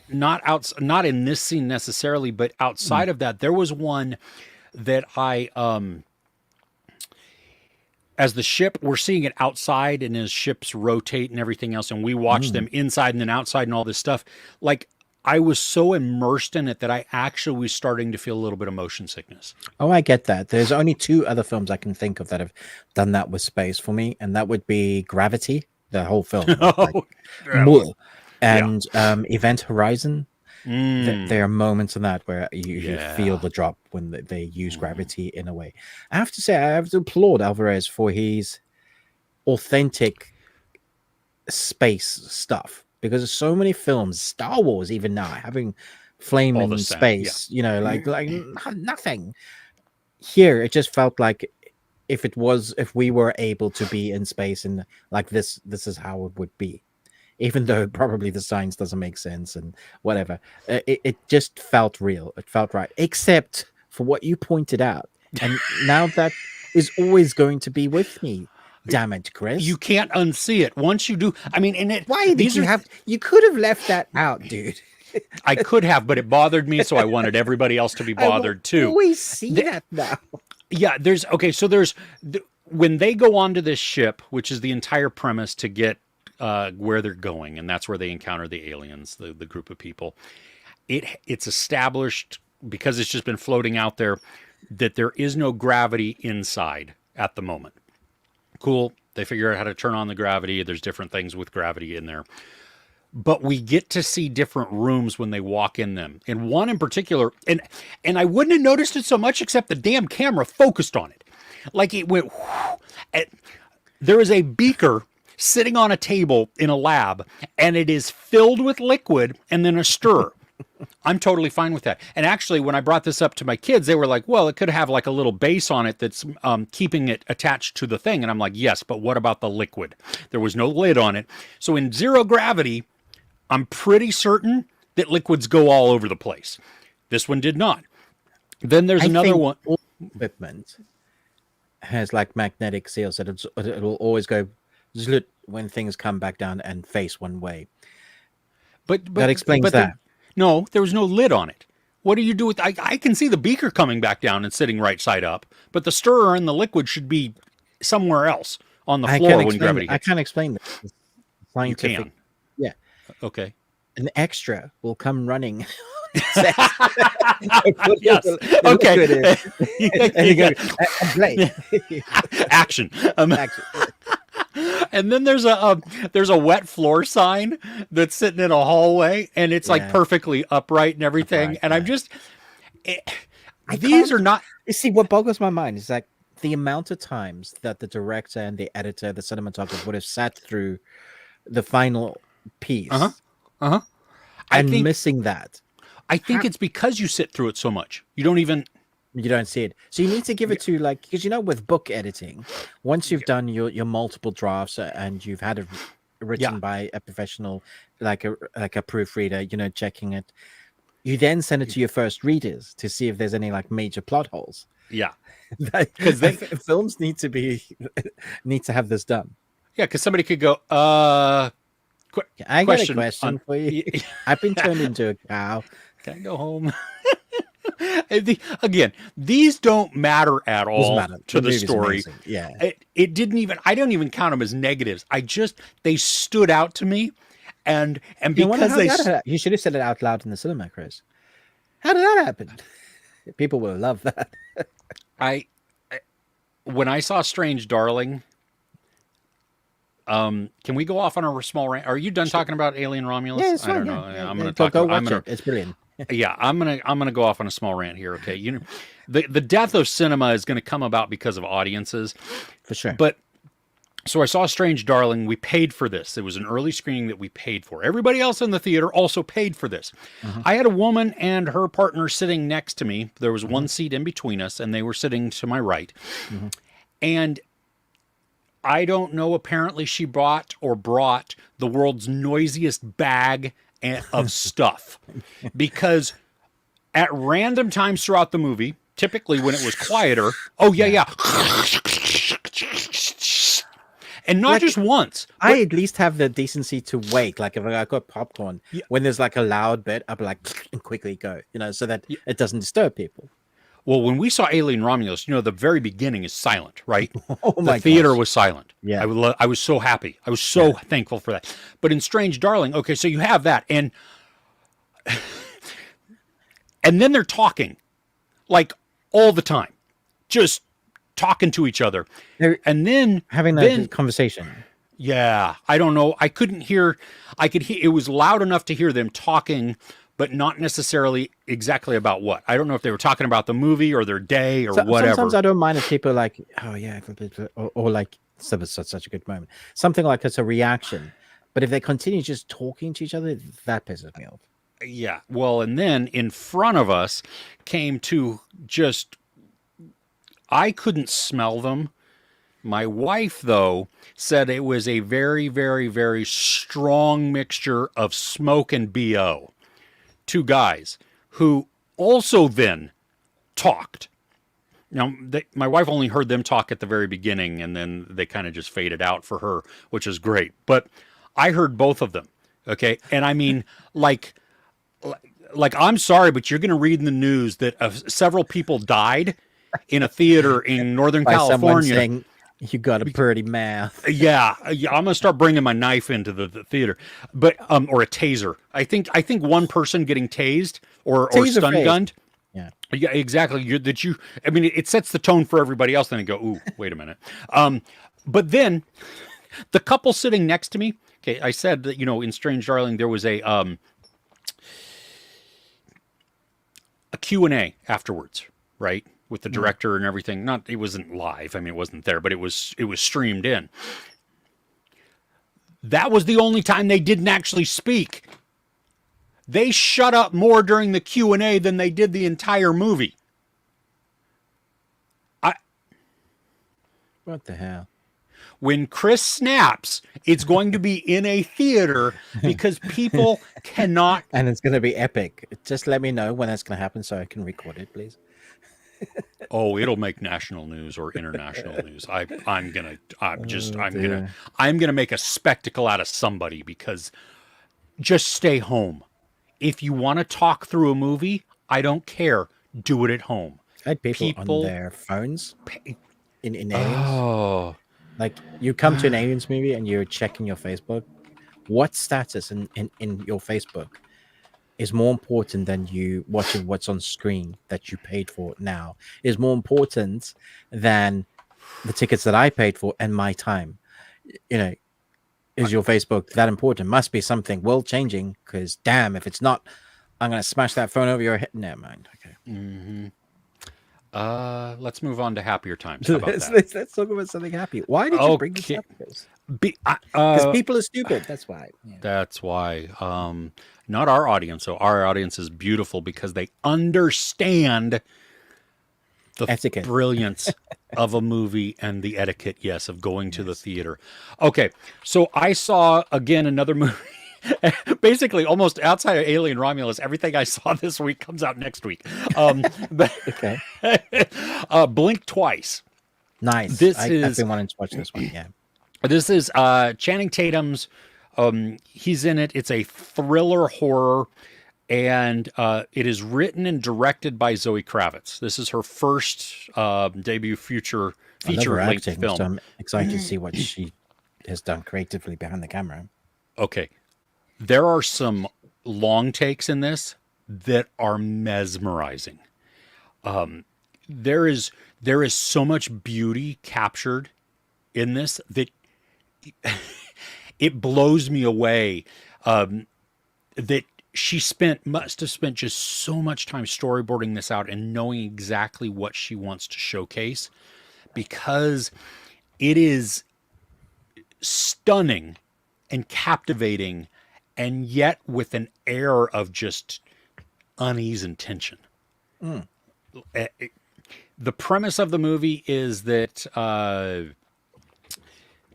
not in this scene necessarily, but outside of that, there was one that as the ship, we're seeing it outside and as ships rotate and everything else, and we watch them inside and then outside and all this stuff. Like, I was so immersed in it that I actually was starting to feel a little bit of motion sickness. Oh, I get that. There's only two other films I can think of that have done that with space for me, and that would be Gravity, the whole film, and Event Horizon. There are moments in that where you feel the drop when they use gravity in a way. I have to say, I have to applaud Alvarez for his authentic space stuff, because there's so many films, Star Wars even now, having flame in space, like nothing. Here, it just felt like if we were able to be in space and like this is how it would be. Even though probably the science doesn't make sense and whatever, it just felt real. It felt right, except for what you pointed out. And now that is always going to be with me. Damn it, Chris! You can't unsee it once you do. I mean, why did you have? You could have left that out, dude. I could have, but it bothered me, so I wanted everybody else to be bothered too. Always see that now. Yeah, there's when they go onto this ship, which is the entire premise to get where they're going, and that's where they encounter the aliens, the group of people. It's established, because it's just been floating out there, that there is no gravity inside at the moment. Cool. They figure out how to turn on the gravity. There's different things with gravity in there. But we get to see different rooms when they walk in them. And one in particular, and I wouldn't have noticed it so much except the damn camera focused on it. Like it went, there is a beaker sitting on a table in a lab, and it is filled with liquid and then a stir. I'm totally fine with that. And actually, when I brought this up to my kids, they were like, well, it could have like a little base on it that's keeping it attached to the thing. And I'm like, yes, but what about the liquid? There was no lid on it. So in zero gravity, I'm pretty certain that liquids go all over the place. This one did not. Then there's another one. All equipment has like magnetic seals that it'll always go when things come back down and face one way. But that explains that. No, there was no lid on it. What do you do with? I can see the beaker coming back down and sitting right side up, but the stirrer and the liquid should be somewhere else on the floor when gravity hits. I can't explain this. Scientific. You can. Yeah. Okay. An extra will come running. Yes. Okay. And you go, play. Action. Action. And then there's a wet floor sign that's sitting in a hallway, and it's like perfectly upright and everything. And I'm just, these are not. You see, what boggles my mind is like the amount of times that the director and the editor, the cinematographer, would have sat through the final piece, and missing that. I think it's because you sit through it so much. You don't see it. So you need to give it to because with book editing, once you've done your multiple drafts and you've had it written by a professional, like a proofreader, checking it, you then send it to your first readers to see if there's any like major plot holes. Yeah, because films need to have this done. Yeah, because somebody could go, I got a question for you. I've been turned into a cow. Can I go home? Again, these don't matter at all to the story. Amazing. Yeah, it didn't even. I don't even count them as negatives. They stood out to me, and because you should have said it out loud in the cinema, Chris. How did that happen? People will love that. When I saw Strange Darling. Can we go off on a small rant? Are you done talking about Alien Romulus? Yeah, it's fine, I don't know. Yeah. I'm going to talk. Go watch it. It's brilliant. Yeah, I'm gonna go off on a small rant here. Okay, the death of cinema is going to come about because of audiences, for sure. But so I saw Strange Darling. We paid for this. It was an early screening that we paid for. Everybody else in the theater also paid for this. I had a woman and her partner sitting next to me. There was one seat in between us, and they were sitting to my right. And I don't know. Apparently, she brought the world's noisiest bag of stuff, because at random times throughout the movie, typically when it was quieter, and not just once. I at least have the decency to wait. Like if I got popcorn, when there's like a loud bit, I'll be like and quickly go, so that it doesn't disturb people. Well, when we saw Alien Romulus, the very beginning is silent, right? Oh The my theater gosh. was silent. Yeah. I was so happy. I was so thankful for that. But in Strange Darling, okay, so you have that, and then they're talking like all the time, just talking to each other, They're and then having that conversation. yeah, I don't know. I couldn't hear. I could hear. It was loud enough to hear them talking, but not necessarily exactly about what. I don't know if they were talking about the movie or their day or whatever. Sometimes I don't mind if people are like, oh yeah, or like, that was such a good moment. Something like it's a reaction. But if they continue just talking to each other, that pisses me off. Yeah. Well, and then in front of us came two just. I couldn't smell them. My wife, though, said it was a very, very, very strong mixture of smoke and BO. Two guys who also then talked. Now, my wife only heard them talk at the very beginning, and then they kind of just faded out for her, which is great. But I heard both of them, okay? And I mean, like I'm sorry, but you're going to read in the news that several people died in a theater in Northern By someone California. saying, you got a pretty mouth. Yeah, I'm gonna start bringing my knife into the theater, but or a taser. I think one person getting tased or stun gunned. Yeah, exactly. I mean, it sets the tone for everybody else. Then you go, ooh, wait a minute. But then the couple sitting next to me. Okay, I said that in Strange Darling there was a Q&A afterwards, right? With the director and everything. It wasn't live. I mean, it wasn't there, but it was streamed in. That was the only time they didn't actually speak. They shut up more during the Q&A than they did the entire movie. What the hell? When Chris snaps, it's going to be in a theater because people cannot. And it's going to be epic. Just let me know when that's going to happen so I can record it, please. Oh, it'll make national news or international news. I'm gonna make a spectacle out of somebody because just stay home. If you want to talk through a movie, I don't care. Do it at home. I had people on their phones in aliens. Oh, like you come to an aliens movie and you're checking your Facebook. What status in your Facebook is more important than you watching what's on screen that you paid for now, is more important than the tickets that I paid for and my time. Is your Facebook that important? Must be something world changing, because damn, if it's not, I'm going to smash that phone over your head. Never mind. Okay. Mm-hmm. Let's move on to happier times. How about that? Let's talk about something happy. Why did you bring this up? Because people are stupid. That's why. Yeah. That's why. Not our audience. So our audience is beautiful because they understand the etiquette, brilliance of a movie and the etiquette, yes, of going to the theater. Okay, so I saw again another movie. Basically, almost outside of Alien Romulus, everything I saw this week comes out next week. Okay. Blink Twice. Nice. I've been wanting to watch this one. Yeah. This is Channing Tatum's. He's in it. It's a thriller horror, and it is written and directed by Zoe Kravitz. This is her first debut feature-length film. So I'm excited to see what she has done creatively behind the camera. Okay. There are some long takes in this that are mesmerizing. There is so much beauty captured in this that it blows me away. That she must have spent just so much time storyboarding this out and knowing exactly what she wants to showcase, because it is stunning and captivating, and yet with an air of just unease and tension. The premise of the movie is that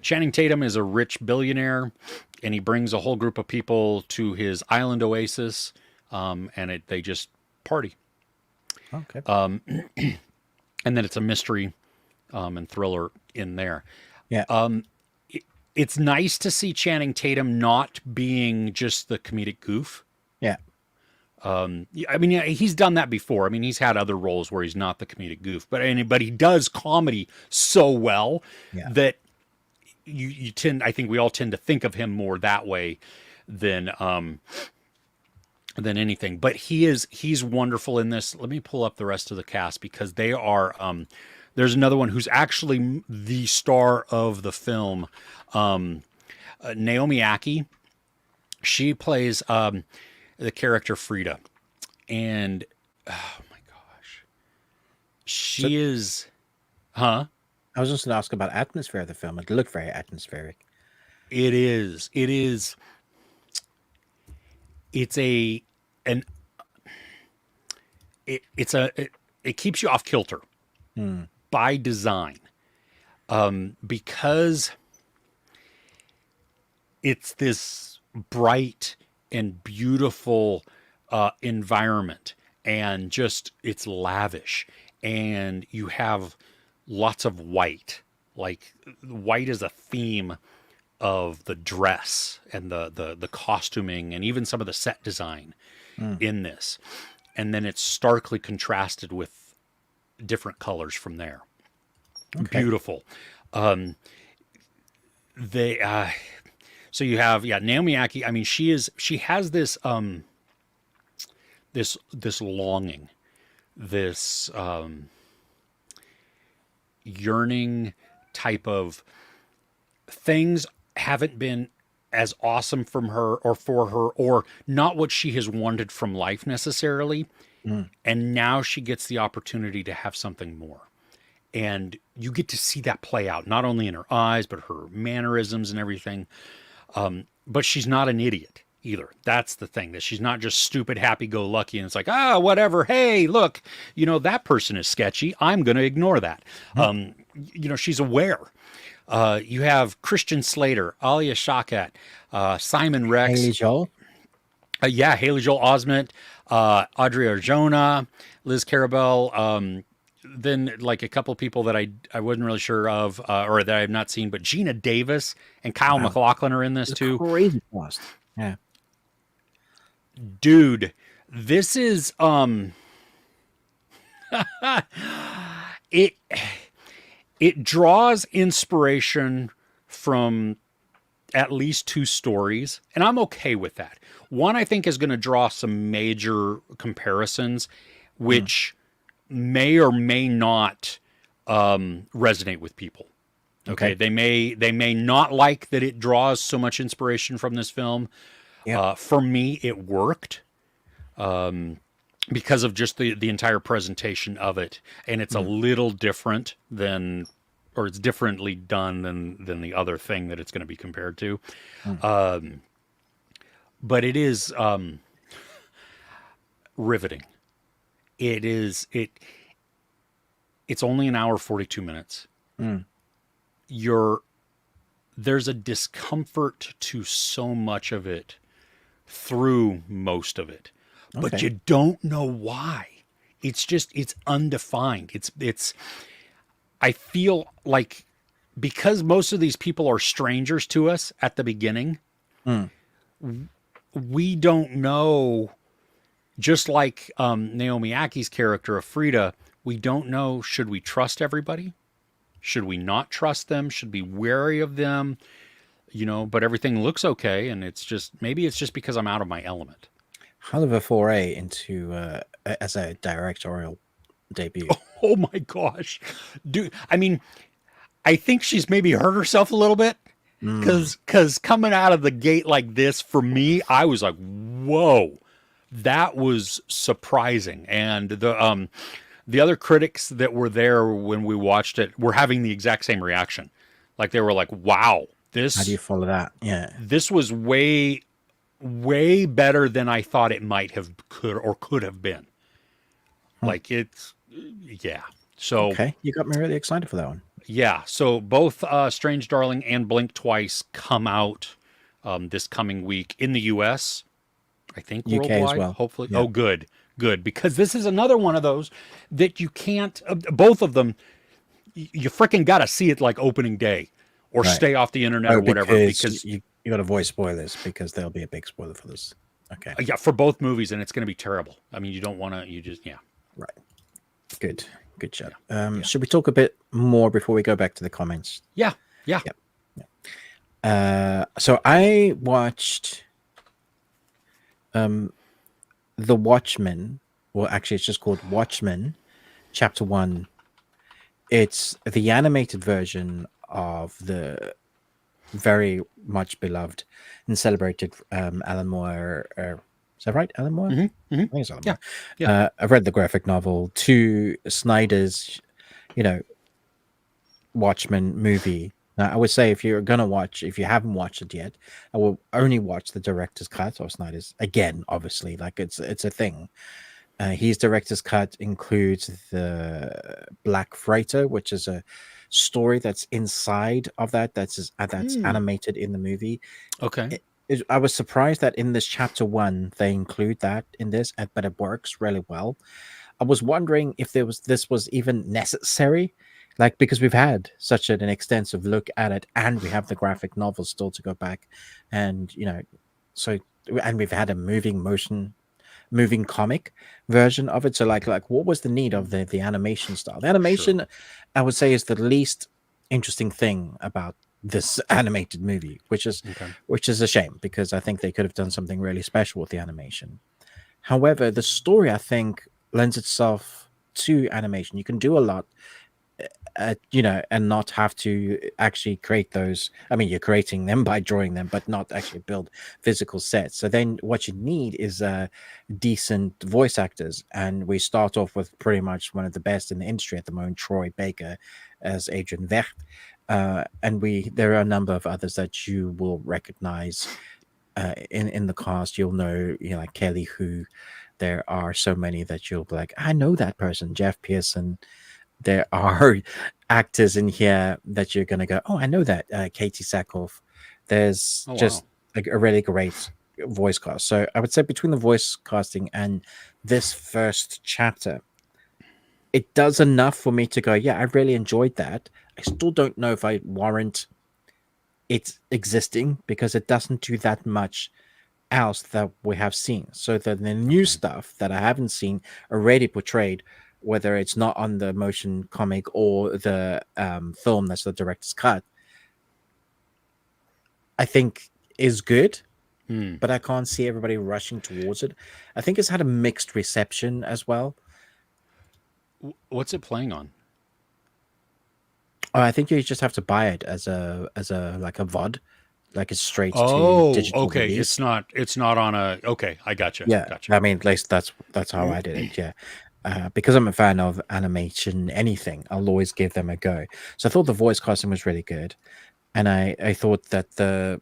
Channing Tatum is a rich billionaire, and he brings a whole group of people to his island oasis, and they just party. Okay. And then it's a mystery and thriller in there. Yeah. It's nice to see Channing Tatum not being just the comedic goof. Yeah. I mean, yeah, he's done that before. I mean, he's had other roles where he's not the comedic goof, but he does comedy so well Yeah. that you tend, I think we all tend to think of him more that way than anything. But he's wonderful in this. Let me pull up the rest of the cast because they are. There's another one who's actually the star of the film, Naomi Ackie. She plays the character Frida, and oh my gosh, she is, huh? I was just going to ask about atmosphere of the film. It looked very atmospheric. It is. It is. It's a an. It keeps you off kilter by design, because it's this bright and beautiful environment, and just it's lavish, and you have lots of white. Like white is a theme of the dress and the costuming and even some of the set design in this, and then it's starkly contrasted with different colors from there. Okay. Beautiful. They so you have Naomi Ackie. I mean, she has this this longing, this yearning type of things haven't been as awesome from her or for her or not what she has wanted from life necessarily. And now she gets the opportunity to have something more. And you get to see that play out, not only in her eyes, but her mannerisms and everything. But she's not an idiot either. That's the thing, that she's not just stupid, happy-go-lucky, and it's like, whatever. Hey, look, that person is sketchy. I'm going to ignore that. She's aware. You have Christian Slater, Alia Shawkat, Simon Rex. Haley Joel? Haley Joel Osment, Audrey Arjona, Liz Carabell, then like a couple people that I wasn't really sure of, or that I have not seen, but Gina Davis and Kyle MacLachlan are in this too. Crazy cast. Yeah. Dude, this is it draws inspiration from at least two stories, and I'm okay with that. One, I think, is going to draw some major comparisons, which may or may not resonate with people. Okay. They may not like that it draws so much inspiration from this film. Yeah. For me, it worked because of just the entire presentation of it, and it's a little different than, or it's differently done than the other thing that it's going to be compared to. But it is riveting. It's only an hour 42 minutes. There's a discomfort to so much of it through most of it, but you don't know why. It's undefined. I feel like because most of these people are strangers to us at the beginning, we don't know, just like Naomi Ackie's character of Frida, we don't know, should we trust everybody? Should we not trust them? Should we be wary of them? But everything looks okay, and maybe it's just because I'm out of my element. Hell of a foray into as a directorial debut. Oh my gosh. Dude, I mean, I think she's maybe hurt herself a little bit. Because coming out of the gate like this, for me, I was like, whoa, that was surprising. And the other critics that were there when we watched it were having the exact same reaction. Like, they were like, wow, this... How do you follow that? Yeah. This was way, way better than I thought it might have could have been. Like, it's... Yeah. So... Okay, you got me really excited for that one. Yeah, so both Strange Darling and Blink Twice come out this coming week in the U.S., I think UK worldwide, as well. Hopefully. Yeah. Oh, good, because this is another one of those that you can't, both of them, you freaking got to see it like opening day or stay off the internet or whatever. Because you got to avoid spoilers, because there'll be a big spoiler for this. Okay. Yeah, for both movies, and it's going to be terrible. I mean, you don't want to. You just Right. Good. Good job. Yeah. Should we talk a bit more before we go back to the comments? Yeah. Yep. So I watched The Watchmen. Well, actually, it's just called Watchmen, Chapter 1. It's the animated version of the very much beloved and celebrated Alan Moore. Is that right? Alan Moore? Mm-hmm. Mm-hmm. I think it's Alan Yeah. Moore. Yeah. I've read the graphic novel to Snyder's, Watchmen movie. Now, I would say if you haven't watched it yet, I will only watch the director's cut of Snyder's again. Obviously, like it's a thing. His director's cut includes the Black Freighter, which is a story that's inside of that's animated in the movie. Okay. I was surprised that in this chapter 1 they include that in this, but it works really well. I was wondering if this was even necessary, like because we've had such an extensive look at it, and we have the graphic novel still to go back, and and we've had a moving comic version of it. So like what was the need of the animation style? The animation, Sure. I would say, is the least interesting thing about this animated movie, which is a shame because I think they could have done something really special with the animation. However, the story, I think, lends itself to animation. You can do a lot, and not have to actually create those. I mean, you're creating them by drawing them, but not actually build physical sets. So then what you need is decent voice actors. And we start off with pretty much one of the best in the industry at the moment, Troy Baker as Adrian Vecht. And there are a number of others that you will recognize in the cast. You'll know, like Kelly Hu. There are so many that you'll be like, I know that person, Jeff Pearson. There are actors in here that you're going to go, oh, I know that, Katie Sackhoff. There's just a really great voice cast. So I would say between the voice casting and this first chapter, it does enough for me to go, yeah, I really enjoyed that. I still don't know if I warrant it existing because it doesn't do that much else that we have seen. So the new stuff that I haven't seen already portrayed, whether it's not on the motion comic or the film that's the director's cut, I think is good, but I can't see everybody rushing towards it. I think it's had a mixed reception as well. What's it playing on? I think you just have to buy it as a like a VOD, like it's straight to digital okay. release. It's not on a. Okay, I gotcha. Yeah, Gotcha. I mean, at least that's how I did it. Yeah. Because I'm a fan of animation, anything, I'll always give them a go. So I thought the voice casting was really good, and I thought that the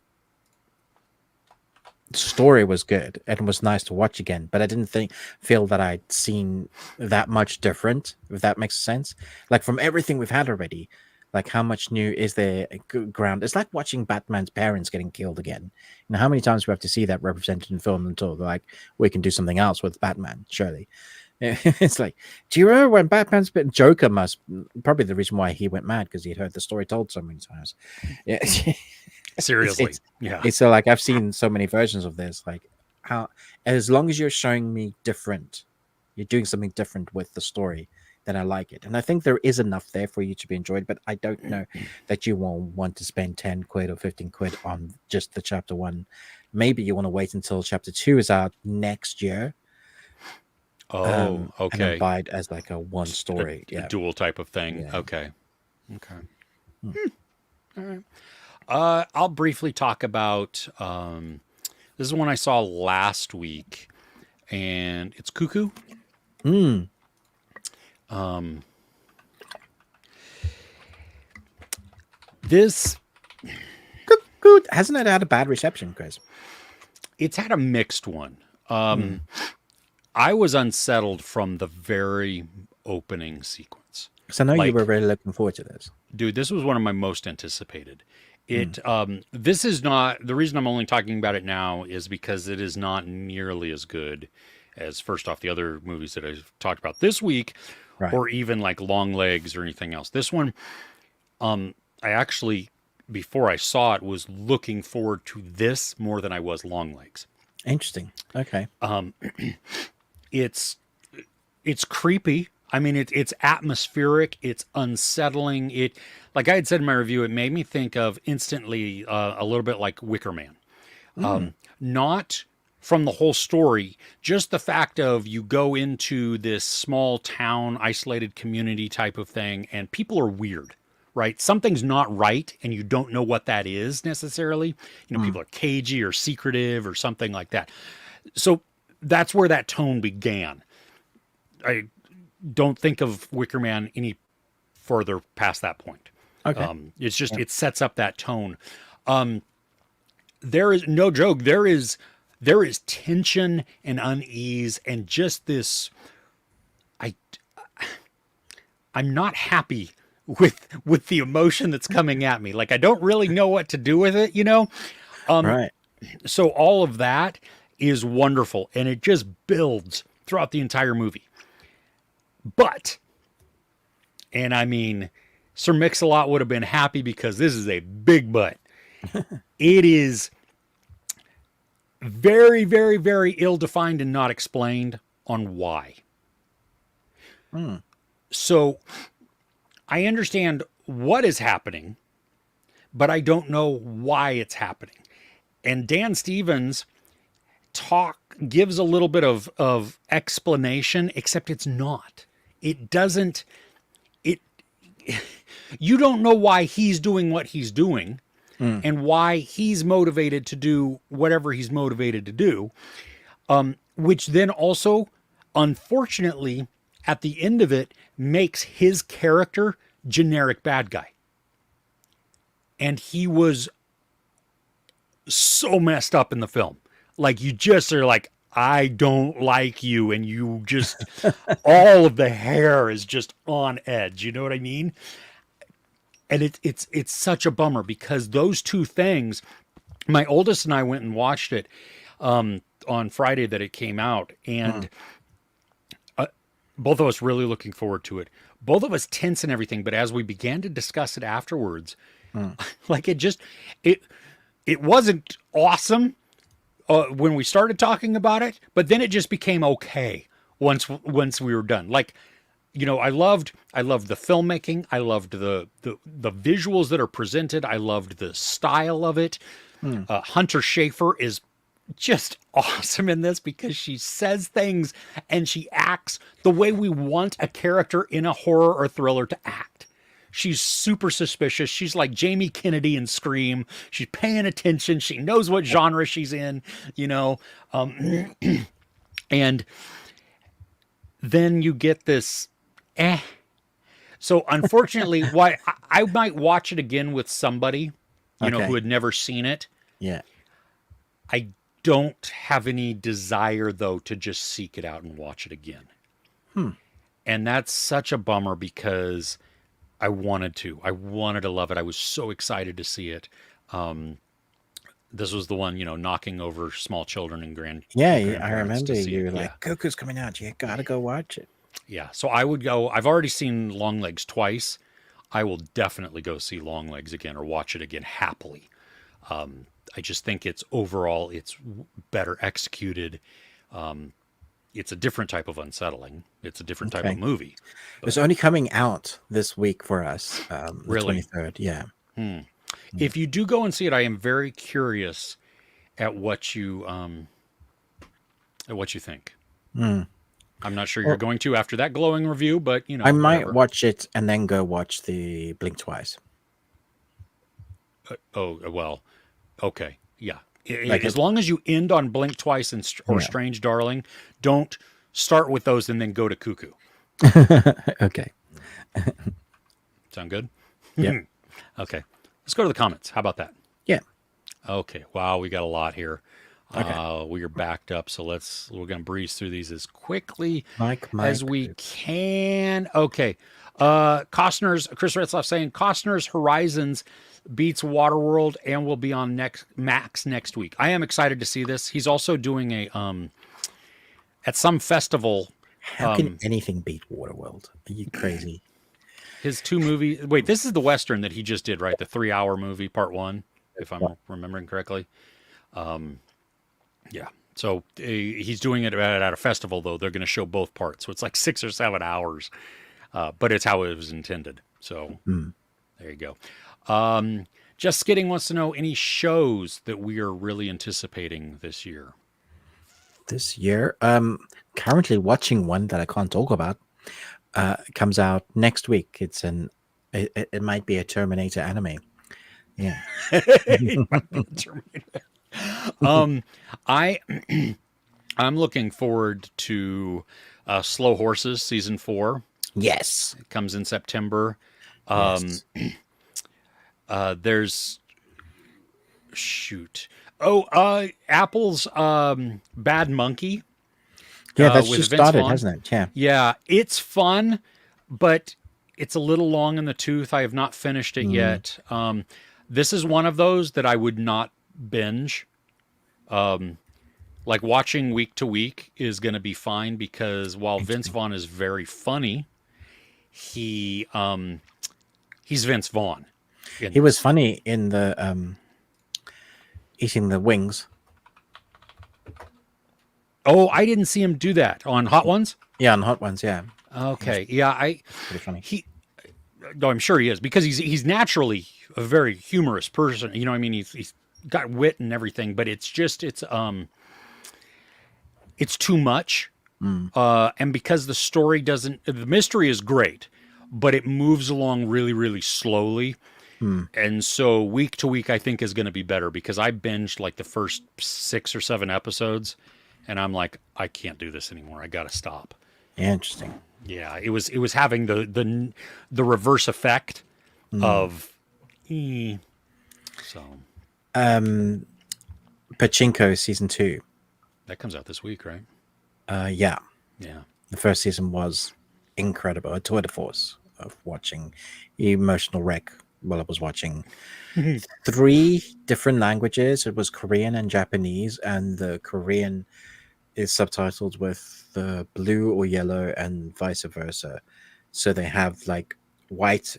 story was good and was nice to watch again. But I didn't feel that I'd seen that much different, if that makes sense. Like from everything we've had already, like how much new is there ground? It's like watching Batman's parents getting killed again. You know, how many times do we have to see that represented in film until they're like, we can do something else with Batman, surely. It's like, do you remember when Batman's been Joker must probably the reason why he went mad because he'd heard the story told so many times. Yeah. Seriously. It's so like I've seen so many versions of this. Like how as long as you're showing me different, you're doing something different with the story, then I like it. And I think there is enough there for you to be enjoyed, but I don't know that you won't want to spend 10 quid or 15 quid on just the chapter 1. Maybe you want to wait until chapter 2 is out next year. Okay. And then buy it as like a one story, a dual type of thing. Yeah. Okay. All right. I'll briefly talk about. This is one I saw last week, and it's Cuckoo. This Cuckoo hasn't it had a bad reception, Chris? It's had a mixed one. I was unsettled from the very opening sequence. Because I know you were really looking forward to this. Dude, this was one of my most anticipated. This is not, the reason I'm only talking about it now is because it is not nearly as good as, first off, the other movies that I've talked about this week, or even like Long Legs or anything else. This one, I actually, before I saw it, was looking forward to this more than I was Long Legs. Interesting. Okay. It's it's creepy. I mean, it's atmospheric. It's unsettling. It, like I had said in my review, it made me think of instantly a little bit like Wicker Man. Mm. Not from the whole story, just the fact of you go into this small town, isolated community type of thing, and people are weird, right? Something's not right, and you don't know what that is necessarily. You know, Mm. people are cagey or secretive or something like that. So that's where that tone began. I don't think of Wicker Man any further past that point. Okay. It's just, Yeah. it sets up that tone. There is no joke. There is tension and unease and just this. I I'm not happy with the emotion that's coming at me. Like I don't really know what to do with it, you know? Right. So all of that is wonderful and it just builds throughout the entire movie. But, and I mean, Sir Mix-a-Lot would have been happy because this is a big butt. It is very, very, very ill-defined and not explained on why. Mm. So I understand what is happening, but I don't know why it's happening. And Dan Stevens gives a little bit of explanation, except it's not. It doesn't. It. You don't know why he's doing what he's doing, Mm. and why he's motivated to do whatever he's motivated to do. Which then also, unfortunately, at the end of it, makes his character generic bad guy. And he was so messed up in the film. Like you just are like, I don't like you, and you just all of the hair is just on edge. You know what I mean? And it's such a bummer because those two things. My oldest and I went and watched it on Friday that it came out, and both of us really looking forward to it. Both of us tense and everything, but as we began to discuss it afterwards, like it wasn't awesome when we started talking about it, but then it just became okay once we were done. Like, you know, I loved the filmmaking, I loved the visuals that are presented, I loved the style of it. Hunter Schafer is just awesome in this because she says things and she acts the way we want a character in a horror or thriller to act. She's super suspicious. She's like Jamie Kennedy in Scream. She's paying attention. She knows what genre she's in, you know. And then you get this, So unfortunately, why I might watch it again with somebody, you know, Okay. who had never seen it. Yeah. I don't have any desire though to just seek it out and watch it again. And that's such a bummer because I wanted to. I wanted to love it. I was so excited to see it. This was the one, you know, knocking over small children and Yeah. I grandparents remember to see you it. were like, Cuckoo's coming out. You gotta go watch it. Yeah. So I would go. I've already seen Longlegs twice. I will definitely go see Longlegs again or watch it again happily. I just think it's overall it's better executed. It's a different type of unsettling. It's a different type Okay. of movie. It's only coming out this week for us. The Really? 23rd. Yeah. If you do go and see it, I am very curious at what you think. I'm not sure you're Well, going to after that glowing review, but you know, I might whatever. watch it and then go watch the Blink Twice. Oh well, okay, yeah. Like As it. long as you end on Blink Twice and or Yeah. Strange Darling, don't start with those and then go to Cuckoo. Okay. Sound good? Yeah. Okay. Let's go to the comments. How about that? Yeah. Okay. Wow, we got a lot here. Okay. We are backed up, so we're gonna breeze through these as quickly Mike. as we can. Okay. Chris Retzlaff saying Costner's Horizons beats Waterworld and will be on Max next week. I am excited to see this. He's also doing a at some festival. How can anything beat Waterworld? Are you crazy? His two movies. Wait, this is the Western that he just did, right? The 3-hour movie, part one, if I'm remembering correctly. Yeah. So he's doing it at a festival, though. They're going to show both parts. So it's like 6 or 7 hours, but it's how it was intended. So there you go. Just Skidding wants to know any shows that we are really anticipating this year. This year, currently watching one that I can't talk about. Comes out next week. It might be a Terminator anime. Yeah. I'm looking forward to Slow Horses season 4. Yes. It comes in September. Yes. There's Apple's Bad Monkey. Yeah, that's with just Vince started, Vaughn. hasn't it? Yeah. Yeah, it's fun, but it's a little long in the tooth. I have not finished it yet. This is one of those that I would not binge. Like watching week to week is going to be fine because while Vince Vaughn is very funny, he's Vince Vaughn. He was funny in the eating the wings. Oh, I didn't see him do that on Hot Ones. Yeah, on Hot Ones. Yeah. Okay. Yeah, Pretty funny. No, I'm sure he is because he's naturally a very humorous person. You know, I mean, he's got wit and everything, but it's too much. And because the mystery is great, but it moves along really, really slowly. And so week to week, I think is going to be better because I binged like the first 6 or 7 episodes, and I'm like, I can't do this anymore. I got to stop. Yeah, interesting. Yeah, it was having the reverse effect of so. Pachinko season 2. That comes out this week, right? Yeah. Yeah. The first season was incredible. A tour de force of watching emotional wreck while I was watching 3 different languages. It was Korean and Japanese, and the Korean is subtitled with the blue or yellow and vice versa. So they have like white.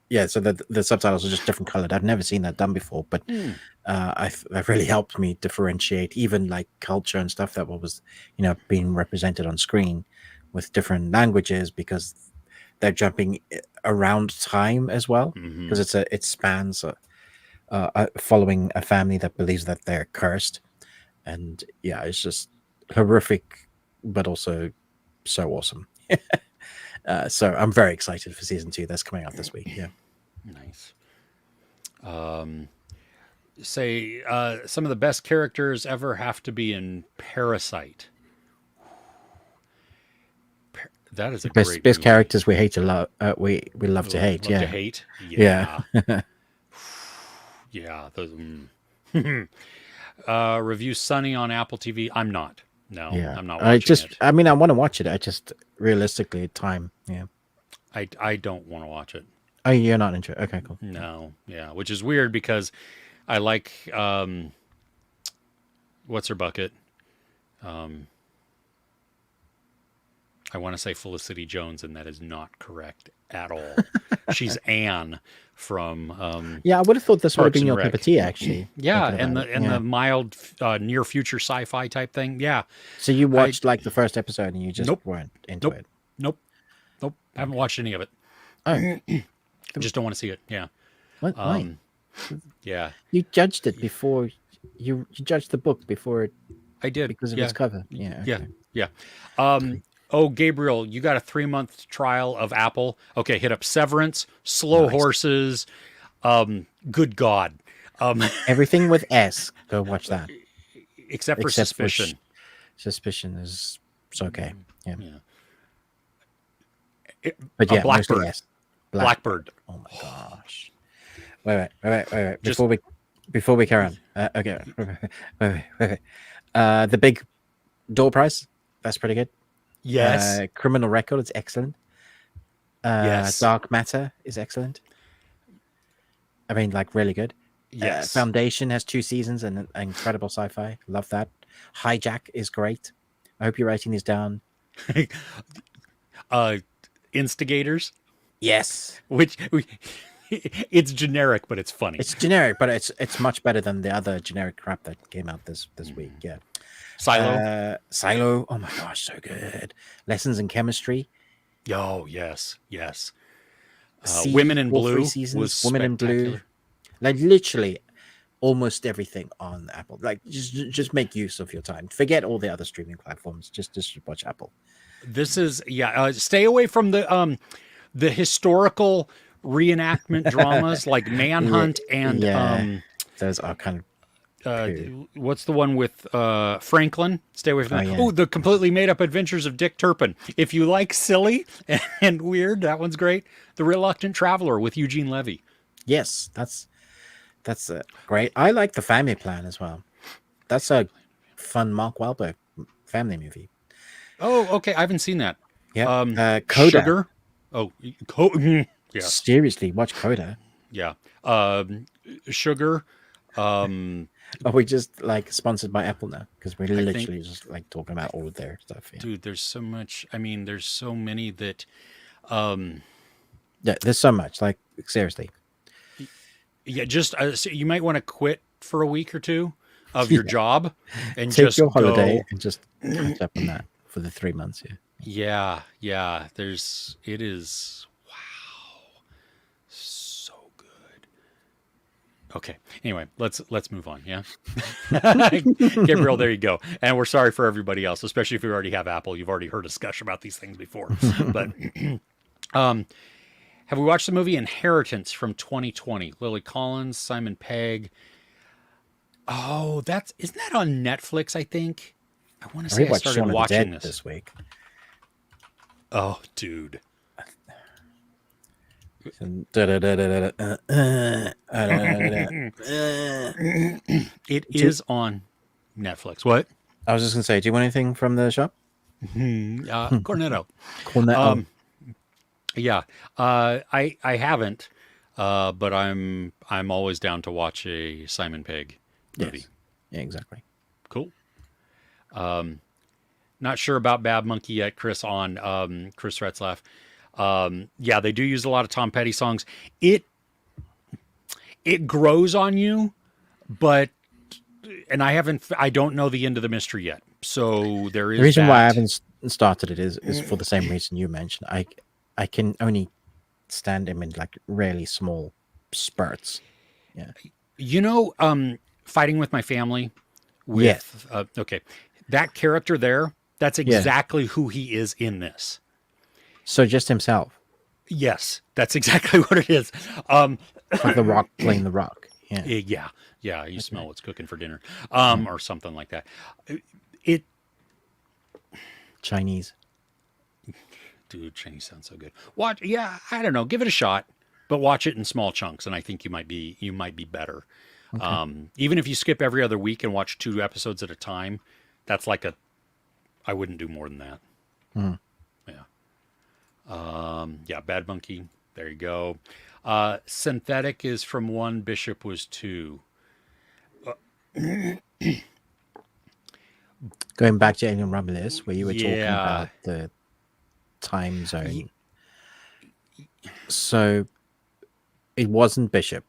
Yeah, so the subtitles are just different colored. I've never seen that done before, but that really helped me differentiate even like culture and stuff that was, being represented on screen with different languages because they're jumping around time as well because it spans following a family that believes that they're cursed, and yeah, it's just horrific, but also so awesome. So I'm very excited for season 2 that's coming out this week. Yeah. Nice. Some of the best characters ever have to be in Parasite. That is a great best movie. characters we hate to love. We love to hate. Love Yeah. to hate. Yeah. Yeah. Review Sunny on Apple TV. I'm not. No, Yeah. I'm not watching it. I mean, I want to watch it. I just realistically time. Yeah. I don't want to watch it. Oh, you're not into it. Okay, cool. No. Yeah. Which is weird because I like, what's her bucket? I want to say Felicity Jones, and that is not correct at all. She's Anne from Yeah, I would have thought this would have Parks been and your Rec. cup of tea, actually. yeah, thinking and about it. the mild near future sci-fi type thing. Yeah. So you watched like the first episode and you just weren't into it. Nope. I haven't watched any of it. Oh, Just don't want to see it. Yeah. what? Why? Yeah. You judged it before. You judged the book before it I did because of yeah. its cover. Yeah. Okay. Yeah. Oh, Gabriel, you got a 3-month trial of Apple. Okay, hit up Severance, Slow Horses. Good God. Everything with S. Go watch that. Except for Except for Suspicion. Suspicion is it's okay. Yeah. Yeah. But yeah, Blackbird. mostly S. Blackbird. Oh my gosh. Wait. Before we carry on. Okay. Wait. The big door prize. That's pretty good. Yes. Criminal Record is excellent. Yes. Dark Matter is excellent. I mean, like really good. Yes. Foundation has 2 seasons and an incredible sci-fi. Love that. Hijack is great. I hope you're writing these down. Instigators. Yes. It's generic, but it's funny. It's generic, but it's much better than the other generic crap that came out this week. Yeah. Silo. Silo. Oh my gosh, so good. Lessons in Chemistry. Oh, yes. Yes. See, Women in all three Blue was seasons. Women in Blue. spectacular. Like literally almost everything on Apple. Like just make use of your time. Forget all the other streaming platforms. Just watch Apple. This is stay away from the historical reenactment dramas like Yeah, Manhunt and yeah. Those are kind of poo. what's the one with Franklin? Stay away from Oh that. yeah. Oh, the completely made up adventures of Dick Turpin. If you like silly and weird, that one's great. The Reluctant Traveler with Eugene Levy. Yes, that's great. I like the Family Plan as well. That's a fun Mark Wahlberg family movie. Oh, okay. I haven't seen that. Yeah. Coda. Sugar. Oh, yeah, Seriously, watch Coda. yeah. Sugar. Are we just like sponsored by Apple now? Because we're think- literally just like talking about all of their stuff. Yeah, Dude, there's so much. I mean, there's so many that. yeah, there's so much. Like seriously, Yeah, just so you might want to quit for a week or two of your job and take just your holiday go. and just catch up on that for the 3 months. Yeah. Yeah, yeah. It is. Wow, so good. Okay. Anyway, let's move on. Yeah, Gabriel, there you go. And we're sorry for everybody else, especially if you already have Apple. You've already heard us gush about these things before. But have we watched the movie Inheritance from 2020? Lily Collins, Simon Pegg. Oh, isn't that on Netflix? I think. I want to say I rewatched started Shaun of the watching Dead this. week. Oh, dude. It is on Netflix. What? I was just gonna say, do you want anything from the shop? Cornetto. Cornetto. Yeah. I haven't, but I'm always down to watch a Simon Pegg movie. Yes. Yeah, exactly. Cool. Not sure about Bad Monkey yet, Chris, on Chris Retzlaff. Yeah, they do use a lot of Tom Petty songs. It grows on you, but I don't know the end of the mystery yet. So there is The reason why I that. haven't started it is for the same reason you mentioned. I can only stand him in like really small spurts. Yeah. You know, Fighting with My Family with Yeah. okay. That character there, that's exactly who he is in this. So just himself. Yes, that's exactly what it is. Like the Rock playing the Rock. Yeah. Yeah. You smell what's cooking for dinner, or something like that. It, Chinese. dude, Chinese sounds so good. Watch, yeah, I don't know, give it a shot, but watch it in small chunks, and I think you might be better. Okay. Even if you skip every other week and watch 2 episodes at a time, that's like I wouldn't do more than that. Mm. Yeah. Yeah, Bad Monkey. There you go. Synthetic is from 1, Bishop was 2. Going back to Alien Romulus, where you were talking Yeah. about the time zone. So it wasn't Bishop.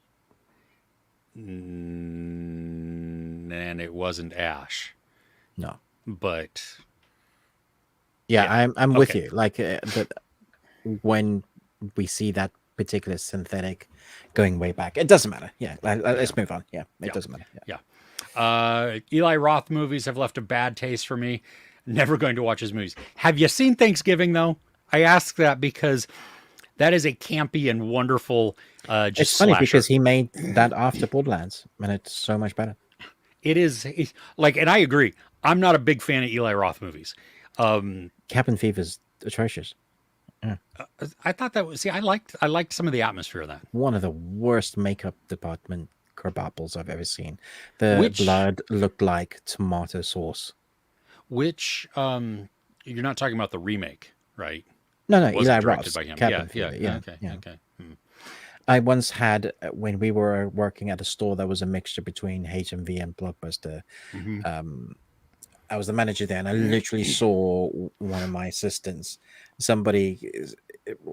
And it wasn't Ash, No. but Yeah, I'm with okay. you. Like when we see that particular synthetic going way back, it doesn't matter. Yeah, let's move on. Yeah, it doesn't matter. Yeah. Eli Roth movies have left a bad taste for me. Never going to watch his movies. Have you seen Thanksgiving though? I ask that because that is a campy and wonderful just It's funny slasher. because he made that after Borderlands, and it's so much better. It's like, and I agree. I'm not a big fan of Eli Roth movies. Cabin Fever's atrocious. I thought that was I liked some of the atmosphere of that. One of the worst makeup department kerbopples I've ever seen. The Which- blood looked like tomato sauce. Which you're not talking about the remake, right? No, Wasn't Eli directed Roth's by him. Cabin Yeah. Fever. Yeah, Okay. yeah. Okay. I once had, when we were working at a store that was a mixture between HMV and Blockbuster, I was the manager there, and I literally saw one of my assistants. Somebody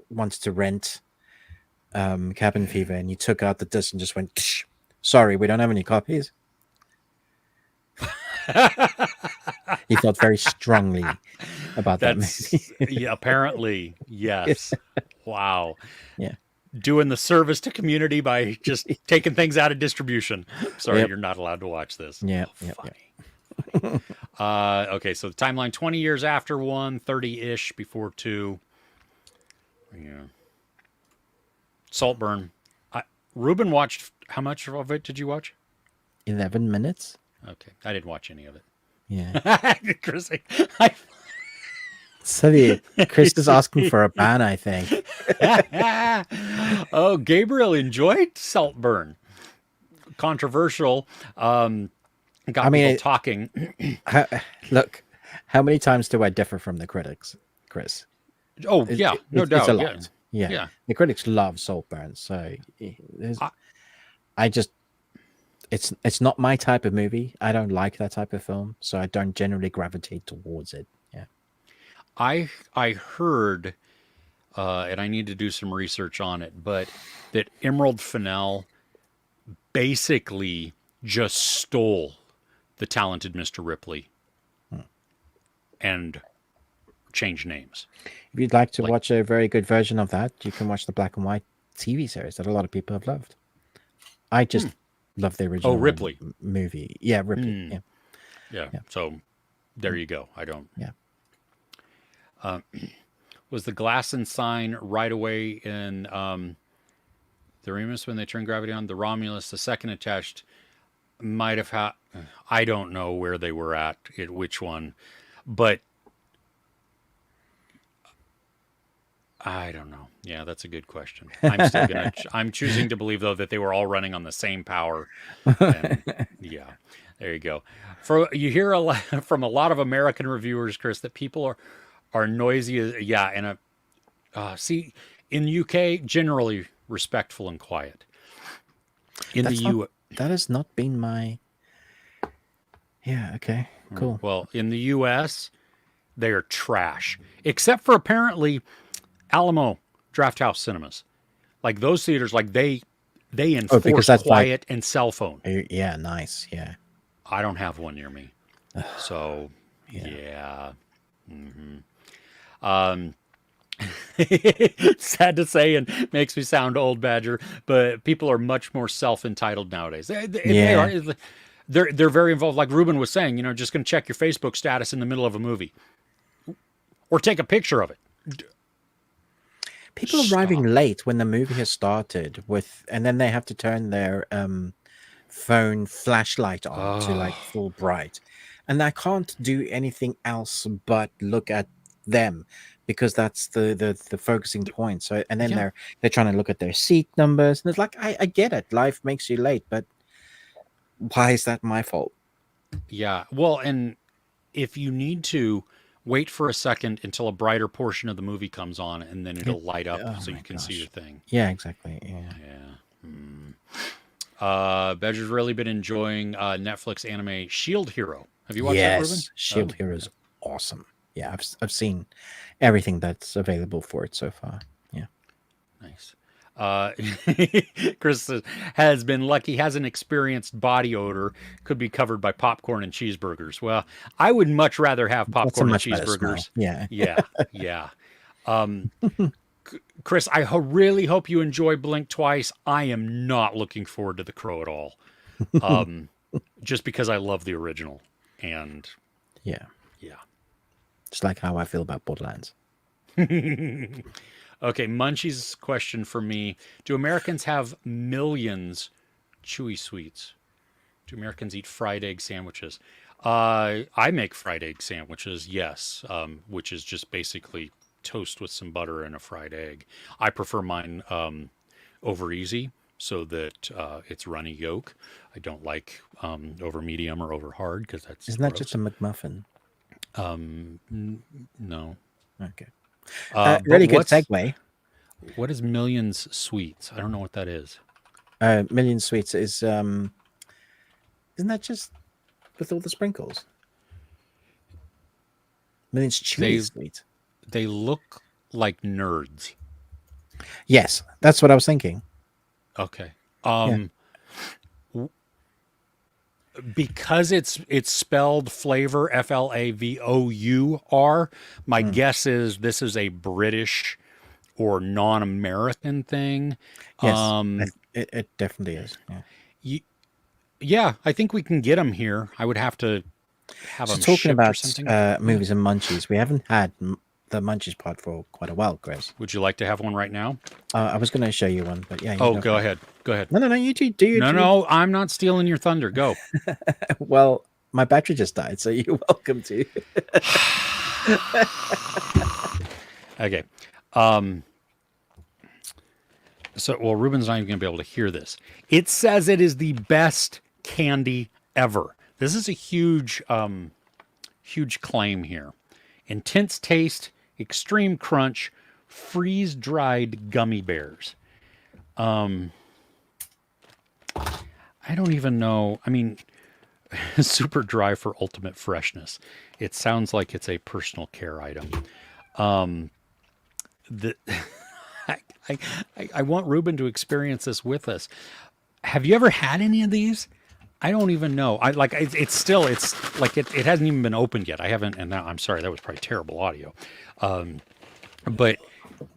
wanted to rent Cabin Fever, and he took out the disc and just went, "Tsh, sorry, we don't have any copies." He felt very strongly about that movie. Yeah, apparently, yes. Wow. Yeah. Doing the service to community by just taking things out of distribution. Sorry, Yep. you're not allowed to watch this. Yeah. Oh, Yep. funny. Okay, so the timeline 20 years after 1, 30-ish before 2. Yeah. Saltburn. Ruben watched, how much of it did you watch? 11 minutes. Okay, I didn't watch any of it. Yeah. Chris, So Chris is asking for a ban, I think. Oh, Gabriel enjoyed Saltburn. Controversial. Got people talking. Look, how many times do I differ from the critics, Chris? Oh, yeah, no doubt. It's a lot. Yeah. The critics love Saltburn, so it's not my type of movie. I don't like that type of film, so I don't generally gravitate towards it. Yeah. I heard, and I need to do some research on it, but that Emerald Fennell basically just stole the talented Mr. Ripley and changed names. If you'd like to watch a very good version of that, you can watch the black and white TV series that a lot of people have loved. I just love the original Ripley movie. Yeah, Ripley. Yeah. So there you go. I don't. Yeah. Was the glass and sign right away in the Remus when they turned gravity on? The Romulus, the second attached, might have had. I don't know where they were at, which one, but I don't know. Yeah, that's a good question. I'm still gonna. I'm choosing to believe though that they were all running on the same power. And, yeah, there you go. You hear a lot from a lot of American reviewers, Chris, that people are noisy. Yeah, and see, in UK generally respectful and quiet. That has not been my. Yeah. Okay. Cool. Well, in the US, they are trash, except for apparently Alamo Drafthouse Cinemas. Like those theaters, like they enforce quiet and cell phone. Yeah, nice. Yeah. I don't have one near me. So, yeah. Mm-hmm. Sad to say and makes me sound old, Badger, but people are much more self-entitled nowadays. They're very involved. Like Ruben was saying, just going to check your Facebook status in the middle of a movie or take a picture of it. People arriving late when the movie has started and then they have to turn their phone flashlight on to like full bright, and I can't do anything else but look at them because that's the focusing point. So and then they're trying to look at their seat numbers, and it's like I get it, life makes you late, but why is that my fault? Yeah, well, and if you need to wait for a second until a brighter portion of the movie comes on, and then it'll light up so you can see the thing. Yeah, exactly. Badger's really been enjoying Netflix anime Shield Hero. Have you watched that, Ruben? Shield Hero is awesome. Yeah, I've seen everything that's available for it so far. Yeah. Nice. Chris has been lucky, hasn't experienced body odor, could be covered by popcorn and cheeseburgers. Well, I would much rather have popcorn and cheeseburgers. Yeah. Chris, I really hope you enjoy Blink Twice. I am not looking forward to The Crow at all. Just because I love the original. And yeah. Just like how I feel about Borderlands. Okay, Munchies question for me. Do Americans have millions chewy sweets? Do Americans eat fried egg sandwiches? I make fried egg sandwiches, yes, which is just basically toast with some butter and a fried egg. I prefer mine over easy so that it's runny yolk. I don't like over medium or over hard because that's Isn't that just a McMuffin? No. Okay. Really good segue. What is Millions Sweets? I don't know what that is. Million Sweets is isn't that just with all the sprinkles? Millions Chewy Sweets. They look like nerds. Yes, that's what I was thinking. Okay. because it's spelled flavor, Flavor. My guess is this is a British or non-American thing. Yes, it definitely is. Yeah. Y- yeah, I think we can get them here. I would have to have So them talking shipped or about something. movies and munchies, we haven't had the munchies pod for quite a while, Chris. Would you like to have one right now? I was going to show you one, but yeah. Oh, go ahead. Go ahead. No, you do you. No, I'm not stealing your thunder. Go. Well, my battery just died, so you're welcome to. Okay. Well, Ruben's not even going to be able to hear this. It says it is the best candy ever. This is a huge claim here. Intense taste, extreme crunch, freeze-dried gummy bears. I don't even know. I mean, super dry for ultimate freshness. It sounds like it's a personal care item. I want Ruben to experience this with us. Have you ever had any of these? I don't even know. It's like it hasn't even been opened yet. I haven't, and now I'm sorry, that was probably terrible audio. But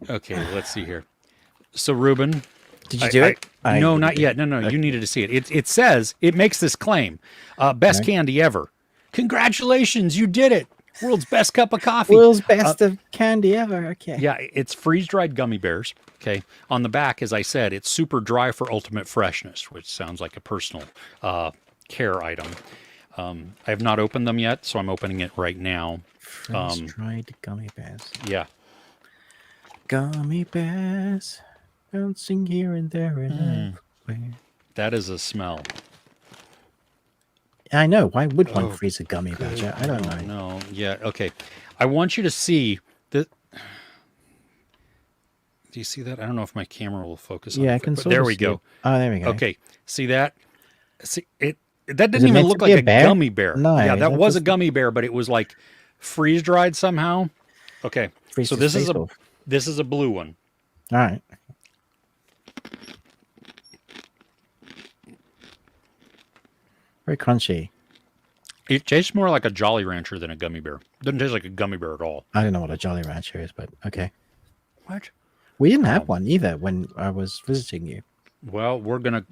okay, let's see here. So Ruben, Did you do it? No, not yet. No, you needed to see it. It says, it makes this claim, best candy ever. Congratulations, you did it. World's best cup of coffee. World's best of candy ever. Okay. Yeah, it's freeze-dried gummy bears. Okay. On the back, as I said, it's super dry for ultimate freshness, which sounds like a personal care item. I have not opened them yet, so I'm opening it right now. Freeze-dried gummy bears. Yeah. Gummy bears bouncing here and there and everywhere. That is a smell. I know. Why would one freeze a gummy bear? I don't know. No. Yeah. Okay. I want you to see that. Do you see that? I don't know if my camera will focus on it. Yeah, I can sort there of we see go. it. Oh, there we go. Okay. See that? See it. That Is didn't it even meant look to be like a bear? gummy bear. No, yeah, that that was a just- gummy bear, but it was like freeze dried somehow. Okay. Freeze So his this is face a off. this is a blue one. All right. Very crunchy. It tastes more like a Jolly Rancher than a gummy bear. Doesn't taste like a gummy bear at all. I don't know what a Jolly Rancher is, but okay. What? We didn't have one either when I was visiting you. Well, we're gonna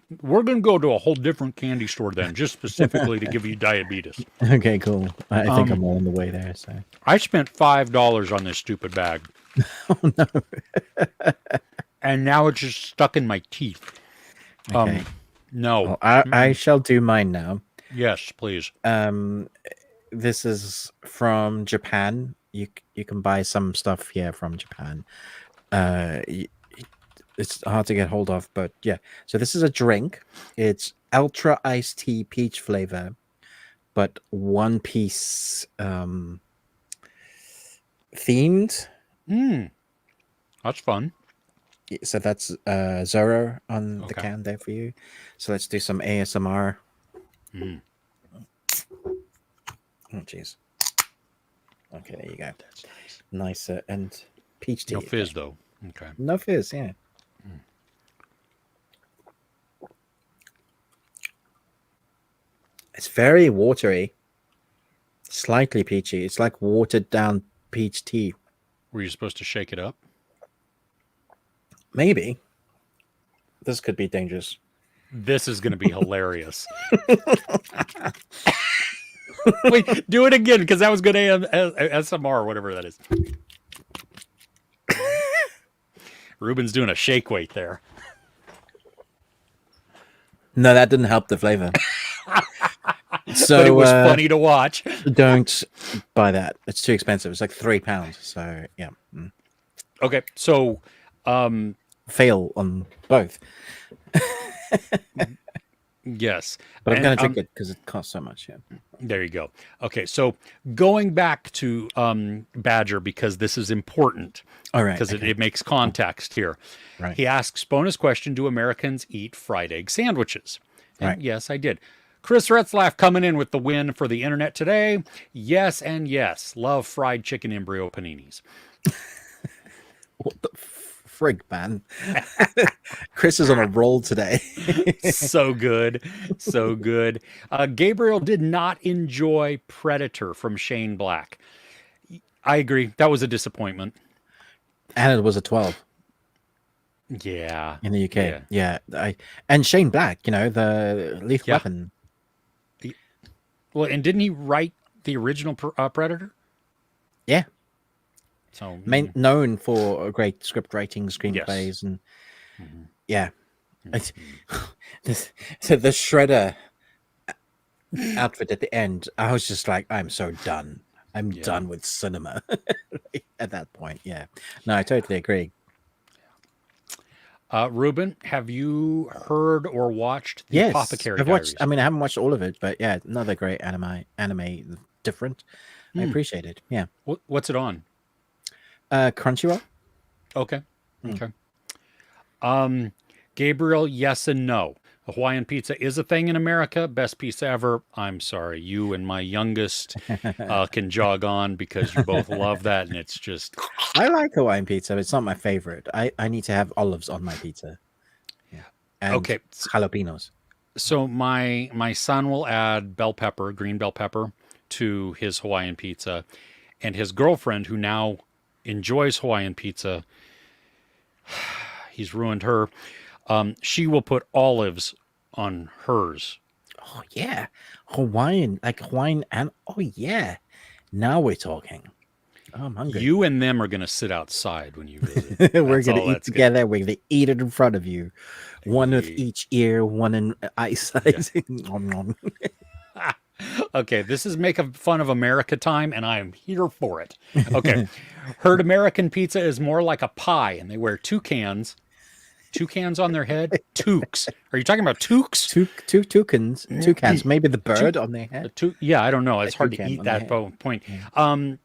go to a whole different candy store then, just specifically to give you diabetes. Okay, cool. I think I'm all on the way there. So. I spent $5 on this stupid bag. Oh no. And now it's just stuck in my teeth. Okay. No. Well, I shall do mine now. Yes, please. This is from Japan. You can buy some stuff here from Japan. It's hard to get hold of, but yeah. So this is a drink. It's ultra iced tea peach flavor, but One Piece themed. That's fun. So that's Zoro on the can there for you. So let's do some ASMR. Oh jeez. Okay, there you go. That's nice. Nicer and peach tea. No fizz though. Okay. No fizz, yeah. It's very watery, slightly peachy. It's like watered down peach tea. Were you supposed to shake it up? Maybe. This could be dangerous. This is going to be hilarious. Wait, do it again because that was good ASMR or whatever that is. Ruben's doing a shake weight there. No, that didn't help the flavor. So But it was funny to watch. Don't buy that. It's too expensive. It's like £3. So yeah. Okay, so Fail on both. yes. But I'm And, going to drink it because it costs so much. Yeah. There you go. Okay, so going back to Badger because this is important. All right. Because it makes context here. Right. He asks, bonus question, do Americans eat fried egg sandwiches? And Right. yes, I did. Chris Retzlaff coming in with the win for the internet today. Yes and yes. Love fried chicken embryo paninis. What the frig, man. Chris is on a roll today. So good. So good. Gabriel did not enjoy Predator from Shane Black. I agree. That was a disappointment. And it was a 12 Yeah. in the UK. Yeah. And Shane Black, the Lethal Weapon. Well, and didn't he write the original Predator? Yeah. So known for great script writing, screenplays, and yeah. So the Shredder outfit at the end, I was just like, I'm so done. I'm done with cinema at that point. Yeah. No, I totally agree. Ruben, have you heard or watched the Apothecary I've watched. Diaries? I mean, I haven't watched all of it, but yeah, another great anime, different. I appreciate it. Yeah. What's it on? Crunchyroll. Okay. Okay. Gabriel, yes and no. Hawaiian pizza is a thing in America. Best pizza ever. I'm sorry. You and my youngest can jog on because you both love that. And it's just... I like Hawaiian pizza. It's not my favorite. I need to have olives on my pizza. Yeah. And jalapenos. So my son will add green bell pepper to his Hawaiian pizza. And his girlfriend, who now enjoys Hawaiian pizza, he's ruined her. She will put olives on hers. Oh yeah, Hawaiian and oh yeah. Now we're talking. Oh, I'm hungry. You and them are going to sit outside when you visit. We're going to eat together. We're going to eat it in front of you. One with each ear, one in eyesight. Yeah. Okay, this is make fun of America time, and I am here for it. Okay. Heard American pizza is more like a pie, and they wear two cans on their head. Toques. Are you talking about toques? Toucans. Maybe the bird on their head. Yeah, I don't know. It's hard to eat that point. Yeah.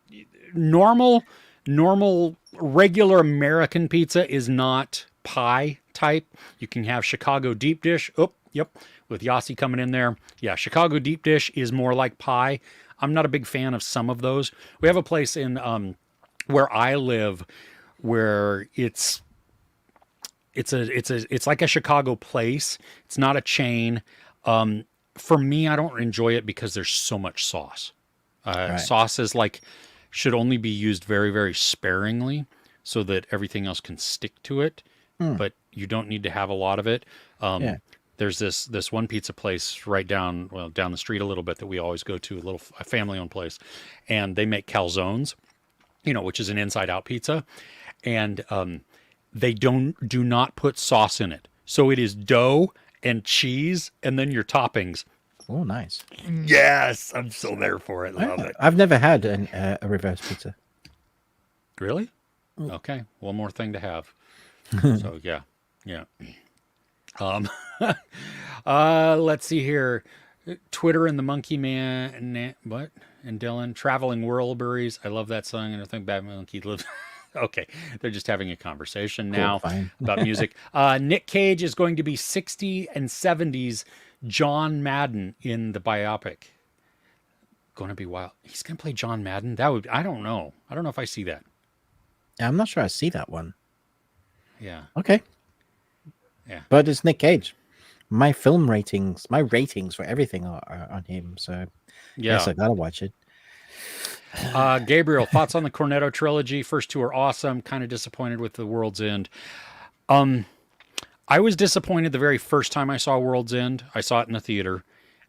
Normal, regular American pizza is not pie type. You can have Chicago deep dish. Oh, yep. With Yossi coming in there. Yeah, Chicago deep dish is more like pie. I'm not a big fan of some of those. We have a place in where I live where it's like a Chicago place. It's not a chain. For me, I don't enjoy it because there's so much sauce. Right. Sauce is should only be used very, very sparingly so that everything else can stick to it. But you don't need to have a lot of it. There's this one pizza place right down the street a little bit that we always go to, a family-owned place, and they make calzones, which is an inside-out pizza, and they do not put sauce in it, so it is dough and cheese, and then your toppings. Oh, nice! Yes, I'm so there for it. Love it. I've never had a reverse pizza. Really? Okay, one more thing to have. So yeah. Let's see here. Twitter and the Monkey Man. What? And Dylan, Traveling Whirlberries. I love that song, and I think Bad Monkey lives. Okay, they're just having a conversation now about music. Nick Cage is going to be 60 and 70s John Madden in the biopic. Going to be wild. He's going to play John Madden. I don't know. I don't know if I see that. I'm not sure I see that one. Yeah. Okay. Yeah. But it's Nick Cage. My ratings for everything are on him. So yes, I gotta watch it. Gabriel, thoughts on the Cornetto trilogy? First two are awesome. Kind of disappointed with the World's End. I was disappointed the very first time I saw World's End. I saw it in the theater,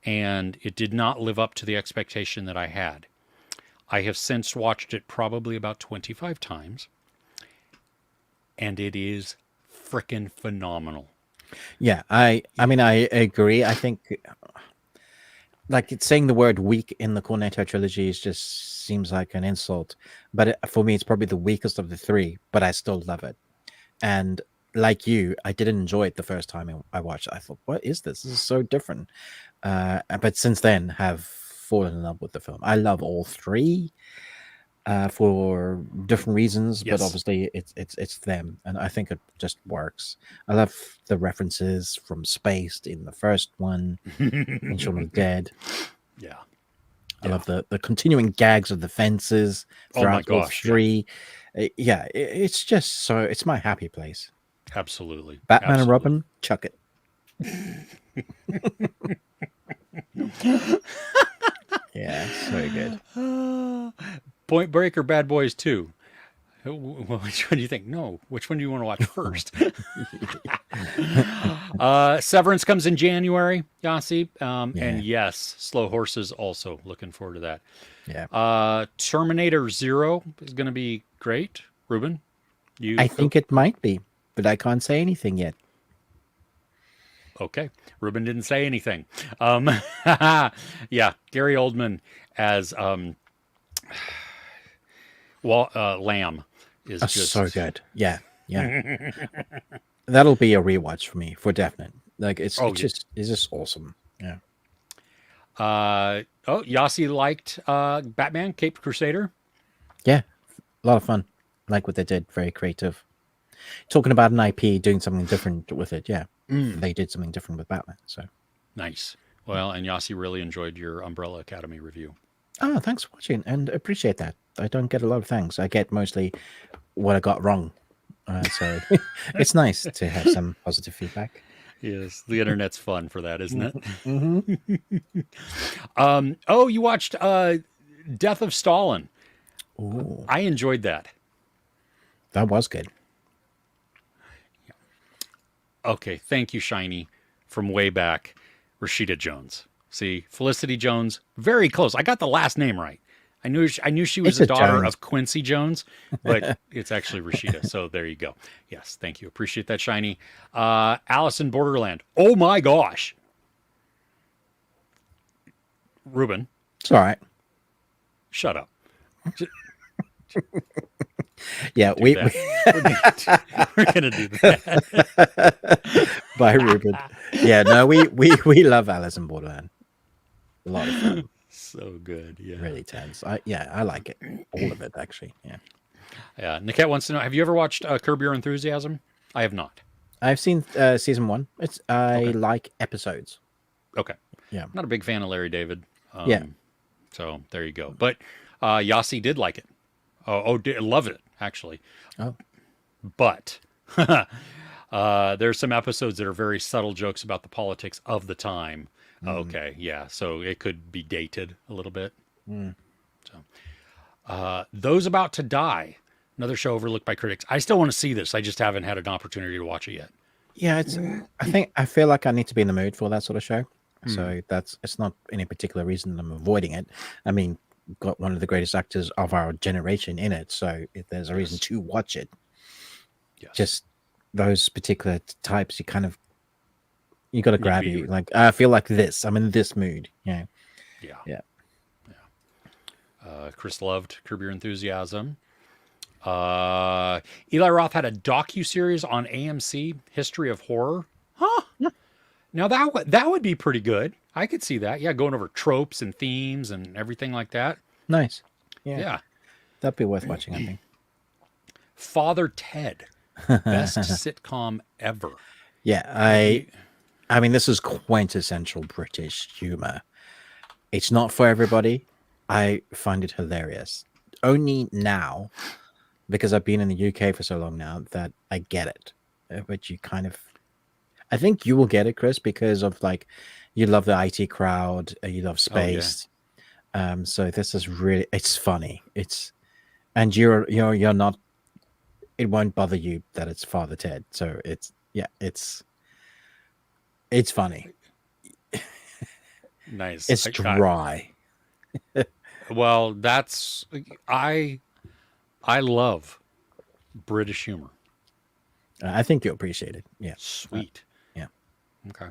and it did not live up to the expectation that I had. I have since watched it probably about 25 times, and it is freaking phenomenal. Yeah, I mean, I agree. I think it's saying the word weak in the Cornetto trilogy just seems like an insult. But for me, it's probably the weakest of the three, but I still love it. And like you, I didn't enjoy it the first time I watched it. I thought, what is this? This is so different. But since then, have fallen in love with the film. I love all three. For different reasons, but obviously it's them, and I think it just works. I love the references from Spaced in the first one, in Shaun of the Dead. I love the continuing gags of the fences throughout all three. Yeah, it's just so it's my happy place. Absolutely. Batman and Absolutely. Robin, chuck it. Yeah, so good. Point Break or Bad Boys 2? Which one do you think? No. Which one do you want to watch first? Severance comes in January, Yossi. Yeah. And yes, Slow Horses also. Looking forward to that. Yeah. Terminator Zero is going to be great. Ruben, you? I think it might be, but I can't say anything yet. Okay. Ruben didn't say anything. Yeah, Gary Oldman as Lamb is just so good. Yeah. Yeah. That'll be a rewatch for me for definite. Like it's just awesome. Yeah. Yossi liked Batman Caped Crusader. Yeah. A lot of fun. Like what they did. Very creative. Talking about an IP, doing something different with it. Yeah. They did something different with Batman. So nice. Well, and Yossi really enjoyed your Umbrella Academy review. Oh, thanks for watching and appreciate that. I don't get a lot of thanks. I get mostly what I got wrong. So it's nice to have some positive feedback. Yes, the internet's fun for that, isn't it? Mm-hmm. You watched Death of Stalin. Ooh, I enjoyed that. that was good. Okay, thank you, Shiny, from way back. Rashida Jones. See, Felicity Jones, very close. I got the last name right. I knew she was the daughter of Quincy Jones, but it's actually Rashida. So there you go. Yes, thank you. Appreciate that, Shiny. Alice in Borderland. Oh my gosh. Ruben. It's all right. Shut up. Yeah, we're gonna do that. Bye, Ruben. Yeah, no, we love Alice in Borderland. A lot of fun. So good. Yeah. Really tense. I like it. All of it, actually. Yeah. Yeah. Niket wants to know, have you ever watched Curb Your Enthusiasm? I have not. I've seen season 1. I like episodes. Okay. Yeah. I'm not a big fan of Larry David. Yeah. So there you go. But Yossi did like it. Love it, actually. Oh. But there's some episodes that are very subtle jokes about the politics of the time. Okay, yeah. So it could be dated a little bit. So, Those About to Die, another show overlooked by critics. I still want to see this. I just haven't had an opportunity to watch it yet. Yeah, I feel like I need to be in the mood for that sort of show. So it's not any particular reason I'm avoiding it. I mean, got one of the greatest actors of our generation in it, so if there's a reason to watch it. Yes. Just those particular types, you got to grab you. Like, I feel like this. I'm in this mood. Yeah. Chris loved Curb Your Enthusiasm. Eli Roth had a docu-series on AMC, History of Horror. Huh? Yeah. Now that would be pretty good. I could see that. Yeah, going over tropes and themes and everything like that. Nice. Yeah. That'd be worth watching, I think. Father Ted, best sitcom ever. Yeah, I mean, this is quintessential British humor. It's not for everybody. I find it hilarious. Only now, because I've been in the UK for so long now, that I get it. But you kind of, I think you will get it, Chris, because of like, you love the IT crowd, you love space. So this is really, it's funny. And you're not, it won't bother you that it's Father Ted. So it's funny. Nice. It's dry. Well, I love British humor. I think you'll appreciate it. Yeah. Sweet. Yeah. Okay.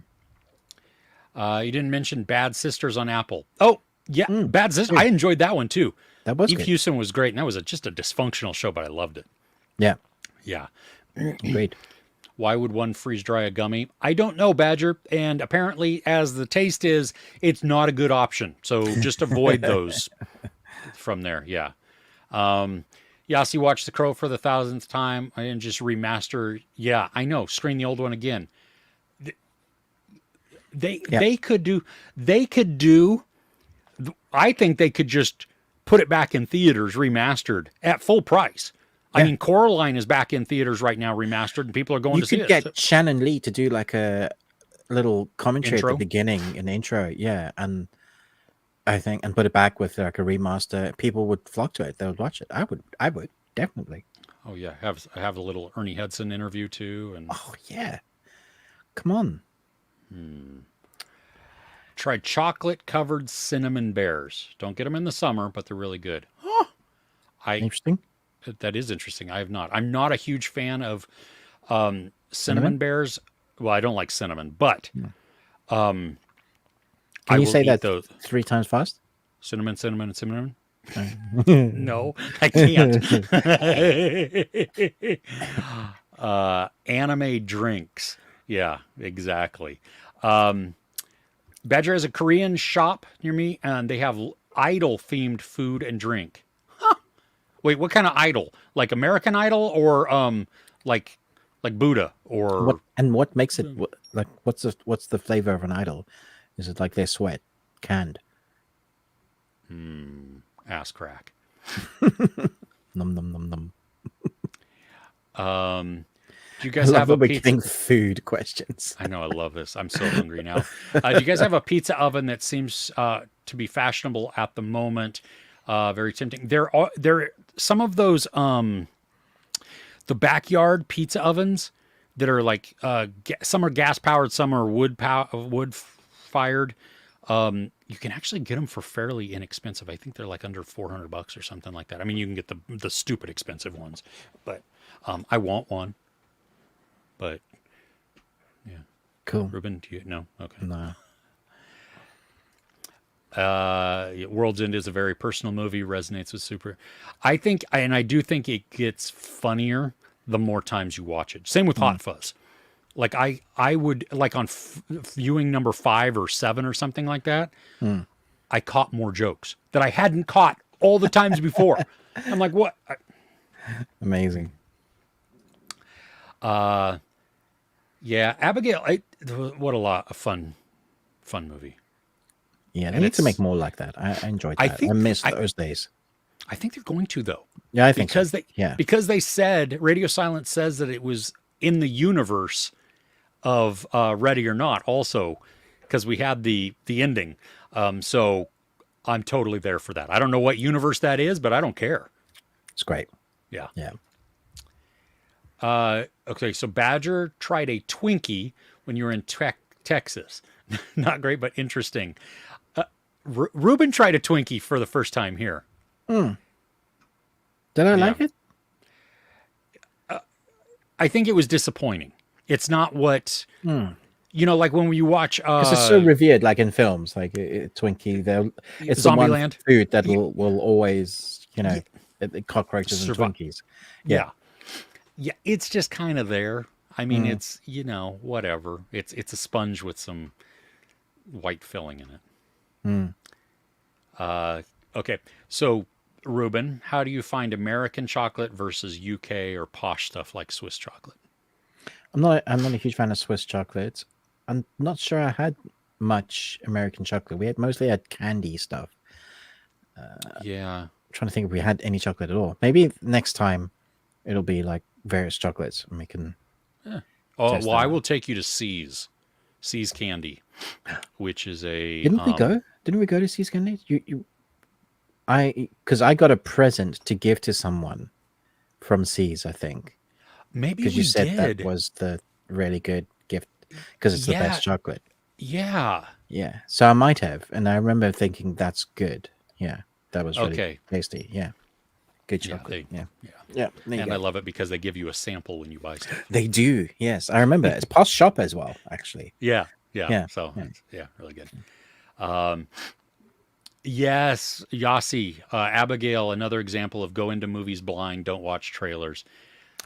You didn't mention Bad Sisters on Apple. Oh, yeah. Bad Sisters. I enjoyed that one too. That was Eve good. Hewson was great. And that was just a dysfunctional show, but I loved it. Yeah. Yeah. Great. Why would one freeze dry a gummy? I don't know, Badger. And apparently, as the taste is, it's not a good option. So just avoid those from there. Yeah. Yossi watched The Crow for the 1,000th time and just remaster. Yeah, I know. Screen the old one again. They could do. I think they could just put it back in theaters remastered at full price. I mean, Coraline is back in theaters right now, remastered, and people are going to see it. You could get Shannon Lee to do like a little commentary Intro? at the beginning, an intro, and I think, and put it back with like a remaster. People would flock to it. They would watch it. I would definitely. Oh yeah, have a little Ernie Hudson interview too, and Oh yeah, come on. Tried chocolate covered cinnamon bears. Don't get them in the summer, but they're really good. Interesting. That is interesting. I have not. I'm not a huge fan of cinnamon bears. Well, I don't like cinnamon, but Can you say that those 3 times fast? Cinnamon, cinnamon, and cinnamon. No, I can't. Anime drinks. Yeah, exactly. Badger has a Korean shop near me, and they have idol themed food and drink. Huh. Wait, what kind of idol? Like American Idol, or like Buddha, or what makes it like? What's the flavor of an idol? Is it like their sweat canned? Ass crack. Num num num num. Do you guys have a pizza? Getting food questions? I know, I love this. I'm so hungry now. Do you guys have a pizza oven that seems to be fashionable at the moment? Very tempting. There are some of those the backyard pizza ovens that are like some are gas powered, some are wood fired. You can actually get them for fairly inexpensive. I think they're like under $400 or something like that. I mean, you can get the stupid expensive ones, but I want one. But yeah, cool. Ruben, do you know? Okay. No. World's End is a very personal movie. Resonates with super. I think, and I do think it gets funnier the more times you watch it. Same with Hot Fuzz. Like I would like on viewing number 5 or 7 or something like that. I caught more jokes that I hadn't caught all the times before. I'm like, what? Amazing. Yeah, Abigail. What a fun movie. Yeah, they need to make more like that. I enjoyed that. I miss those days. I think they're going to, though. Yeah, I think because so. because they said Radio Silence says that it was in the universe of Ready or Not, also because we had the ending. So I'm totally there for that. I don't know what universe that is, but I don't care. It's great. Yeah. Yeah. Okay, so Badger tried a Twinkie when you were in Texas. Not great, but interesting. Ruben tried a Twinkie for the first time here. Did I like it? I think it was disappointing. It's not what like when you watch. Because it's so revered, like in films, like Twinkie. It's the one food that will always, cockroaches and Twinkies. Yeah. It's just kind of there. I mean, it's whatever. It's a sponge with some white filling in it. Okay, so Ruben, how do you find American chocolate versus UK or posh stuff like Swiss chocolate? I'm not a huge fan of Swiss chocolates. I'm not sure I had much American chocolate. We mostly had candy stuff. I'm trying to think if we had any chocolate at all. Maybe next time it'll be like various chocolates and we can. Yeah. Oh well, I will take you to C's Candy, which is a. Didn't we go? Didn't we go to C's Candy? Because I got a present to give to someone from C's, I think. Maybe because you said that was the really good gift because it's the best chocolate. Yeah. Yeah. So I might have, and I remember thinking that's good. Yeah, that was really tasty. Yeah, good chocolate. Yeah. And I love it because they give you a sample when you buy stuff. They do. Yes, I remember. It's Posh Shop as well, actually. Yeah. So really good. Yes, Yossi, Abigail, another example of go into movies blind, don't watch trailers.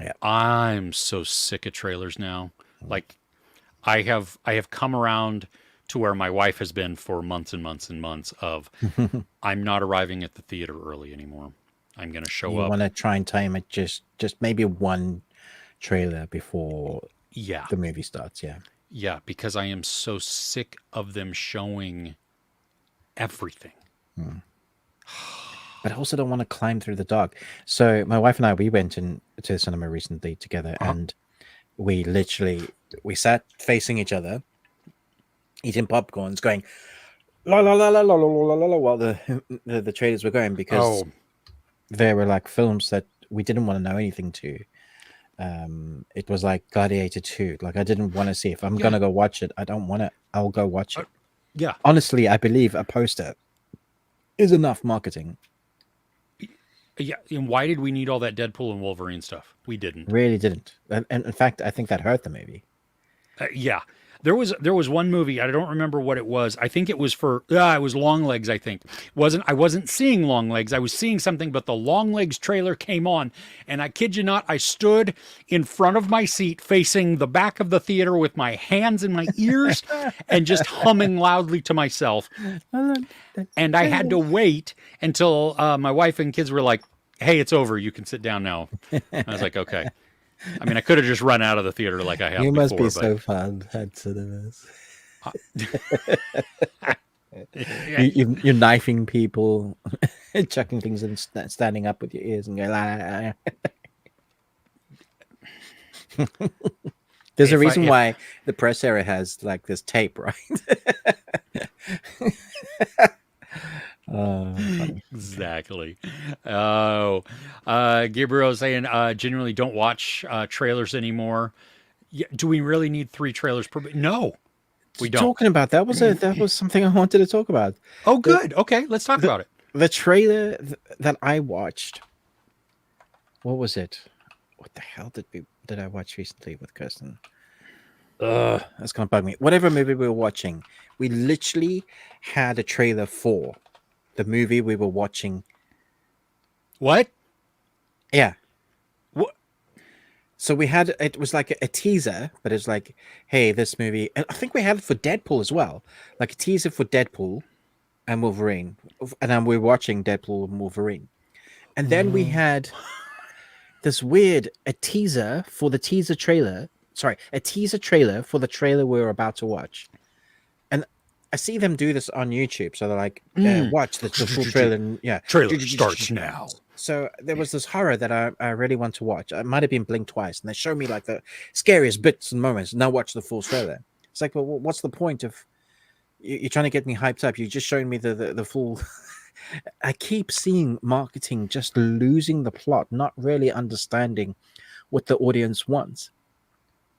Yeah. I'm so sick of trailers now. Like I have come around to where my wife has been for months and months and months of I'm not arriving at the theater early anymore. I'm going to show up. You want to try and time it just maybe one trailer before the movie starts. Yeah. Yeah, because I am so sick of them showing everything. but I also don't want to climb through the dark. So my wife and I, we went in to the cinema recently together, Uh-huh. and we literally we sat facing each other, eating popcorns, going la la la la la la la la la while the trailers were going, because Oh, there were like films that we didn't want to know anything to. It was like Gladiator 2. Like I didn't want to see. If I'm yeah. gonna go watch it, I don't want to. I'll go watch it. Yeah. Honestly, I believe a poster is enough marketing. Yeah. And why did we need all that Deadpool and Wolverine stuff? We didn't. Really didn't. And in fact, I think that hurt the movie. Yeah. There was one movie, I don't remember what it was. I think it was it was Longlegs, I think. I wasn't seeing Longlegs. I was seeing something, but the Longlegs trailer came on, and I kid you not, I stood in front of my seat facing the back of the theater with my hands in my ears and just humming loudly to myself. And I had to wait until my wife and kids were like, "Hey, it's over. You can sit down now." I was like, "Okay." I mean, I could have just run out of the theater like I have You must before, be so fun at cinemas. You're knifing people, chucking things, and standing up with your ears and going. La, la, la. There's a reason why the press area has like this tape, right? Funny. Exactly. Oh, Gabriel is saying, genuinely don't watch trailers anymore. Yeah, do we really need 3 trailers per? No, we don't. Talking about that was something I wanted to talk about. Oh, good. Okay, let's talk about it. The trailer that I watched. What was it? What the hell did I watch recently with Kirsten? That's gonna bug me. Whatever movie we were watching, we literally had a trailer for the movie we were watching. What? Yeah. What? So it was like a teaser, but it's like, hey, this movie, and I think we had it for Deadpool as well, like a teaser for Deadpool and Wolverine, and then we're watching Deadpool and Wolverine, and then we had this a teaser for the teaser trailer. Sorry, a teaser trailer for the trailer we were about to watch. And I see them do this on YouTube. So they're like, watch the full trailer. And, yeah. Trailer starts now. So there was this horror that I really want to watch. I might have been blinked twice. And they show me like the scariest bits and moments. Now watch the full trailer. It's like, well, what's the point of you're trying to get me hyped up? You're just showing me the full... I keep seeing marketing just losing the plot, not really understanding what the audience wants.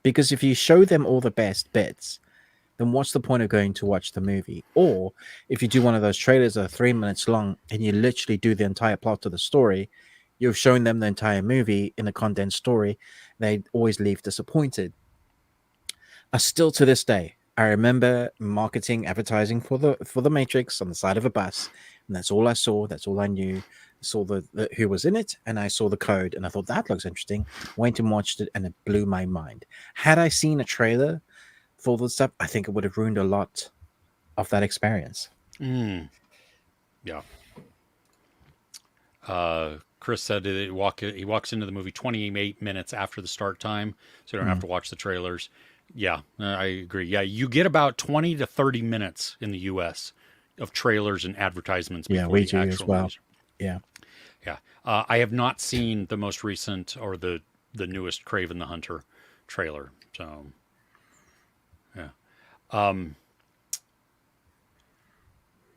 Because if you show them all the best bits, then what's the point of going to watch the movie? Or if you do one of those trailers that are 3 minutes long and you literally do the entire plot of the story, you've shown them the entire movie in a condensed story, they always leave disappointed. Still to this day, I remember marketing, advertising for the Matrix on the side of a bus, and that's all I saw. That's all I knew. I saw the who was in it, and I saw the code, and I thought that looks interesting. Went and watched it, and it blew my mind. Had I seen a trailer for the stuff, I think it would have ruined a lot of that experience. Yeah. Chris said that he walks into the movie 28 minutes after the start time, so you don't have to watch the trailers. Yeah, I agree. Yeah, you get about 20 to 30 minutes in the U.S. of trailers and advertisements before we the do actual as well. movies. Yeah. Yeah. I have not seen the most recent or the newest Kraven the Hunter trailer. So, yeah.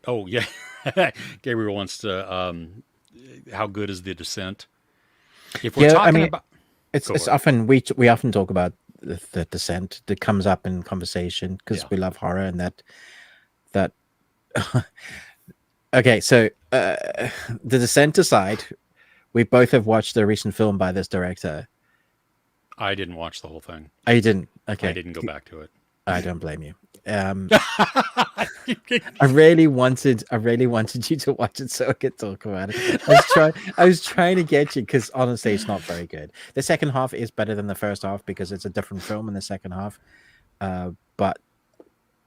Oh, yeah. Gabriel wants to, how good is The Descent? If we're talking about... It's often, we often talk about the Descent that comes up in conversation because we love horror, and that okay, so The Descent aside, we both have watched the recent film by this director. I didn't watch the whole thing. Oh, you didn't? Okay. I didn't go back to it. I don't blame you. I really wanted you to watch it so I could talk about it. I was trying to get you, because honestly, it's not very good. The second half is better than the first half because it's a different film in the second half. But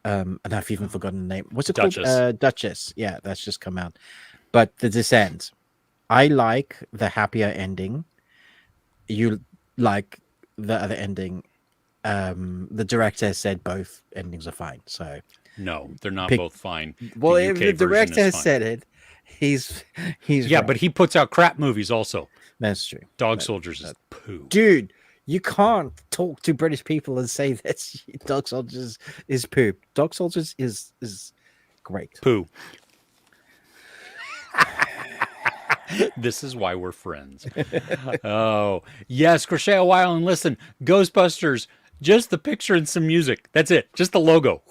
and I've even forgotten the name. What's it called? Duchess. Yeah, that's just come out. But The Descent, I like the happier ending. You like the other ending. The director said both endings are fine. So no, they're not both fine. Well, if the director has said it, he's Yeah, right. but he puts out crap movies also. That's true. Dog Soldiers is poo. Dude, you can't talk to British people and say that Dog Soldiers is poop. Dog Soldiers is great. Poo. This is why we're friends. Oh, yes, Crochet a while and listen. Ghostbusters, just the picture and some music. That's it. Just the logo.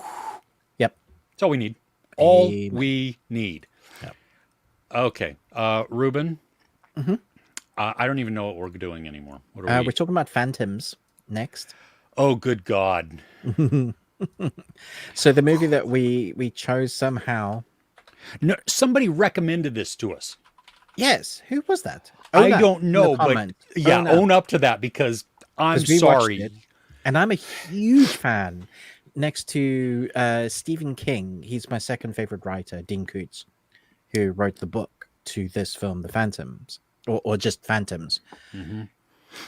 Yep. That's all we need. All Amen. we need. Yep. Okay. Ruben, Mhm. I don't even know what we're doing anymore. What We're talking about Phantoms next. Oh, good God. So the movie that we chose somehow. No, somebody recommended this to us. Yes, who was that? I up don't in know, the but comment. yeah, up. own up to that because I'm 'Cause we watched sorry. it, and I'm a huge fan. Next to Stephen King, he's my second favorite writer, Dean Koontz, who wrote the book to this film, The Phantoms, or just Phantoms. Mm-hmm.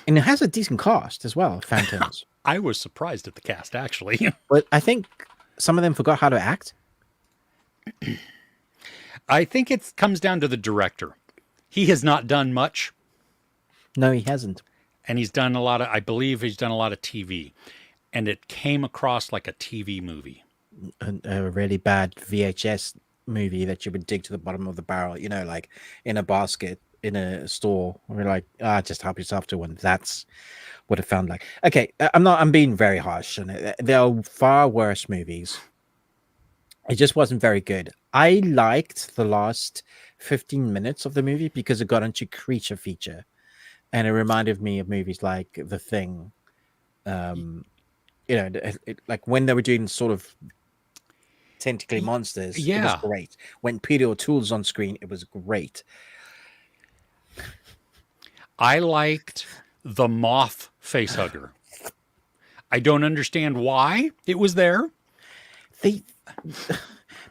And it has a decent cast as well, Phantoms. I was surprised at the cast, actually. But I think some of them forgot how to act. I think it comes down to the director. He has not done much, No, he hasn't. and he's done a lot of, I believe he's done a lot of TV, and it came across like a TV movie. A really bad VHS movie that you would dig to the bottom of the barrel, like in a basket in a store. We're like, just help yourself to one. That's what it felt like. Okay, I'm being very harsh on it. There are far worse movies. It just wasn't very good. I liked the last 15 minutes of the movie because it got into creature feature, and it reminded me of movies like The Thing. Like when they were doing sort of tentacly monsters, it was Yeah. great. When Peter O'Toole's on screen, it was great. I liked the moth facehugger. I don't understand why it was there.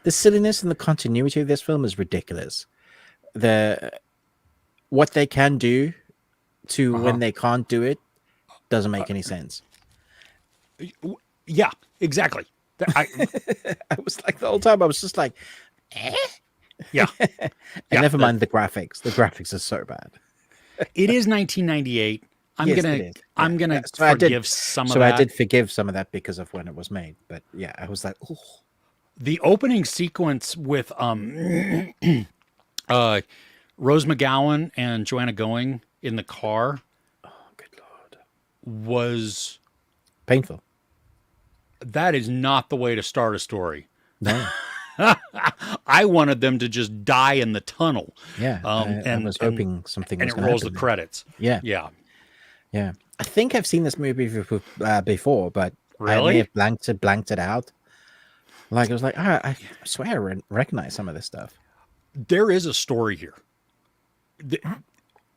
The silliness and the continuity of this film is ridiculous. What they can do to when they can't do it doesn't make any sense. Yeah, exactly. I was like, the whole time I was just like, eh? Yeah. And Yeah, never mind the graphics. The graphics are so bad. It is 1998. I'm Yes, gonna it is. I'm Yeah. gonna Yeah, so I did- forgive some of So that. I did forgive some of that because of when it was made. But yeah, I was like, oh, The opening sequence with Rose McGowan and Joanna Going in the car good Lord. was Painful. that is not the way to start a story. No. I wanted them to just die in the tunnel. Yeah. I was hoping something and was it going to rolls happen. the credits. Yeah. Yeah. Yeah. I think I've seen this movie before, but I Really? may have blanked it out. Like, I was like, I swear I recognize some of this stuff. There is a story here.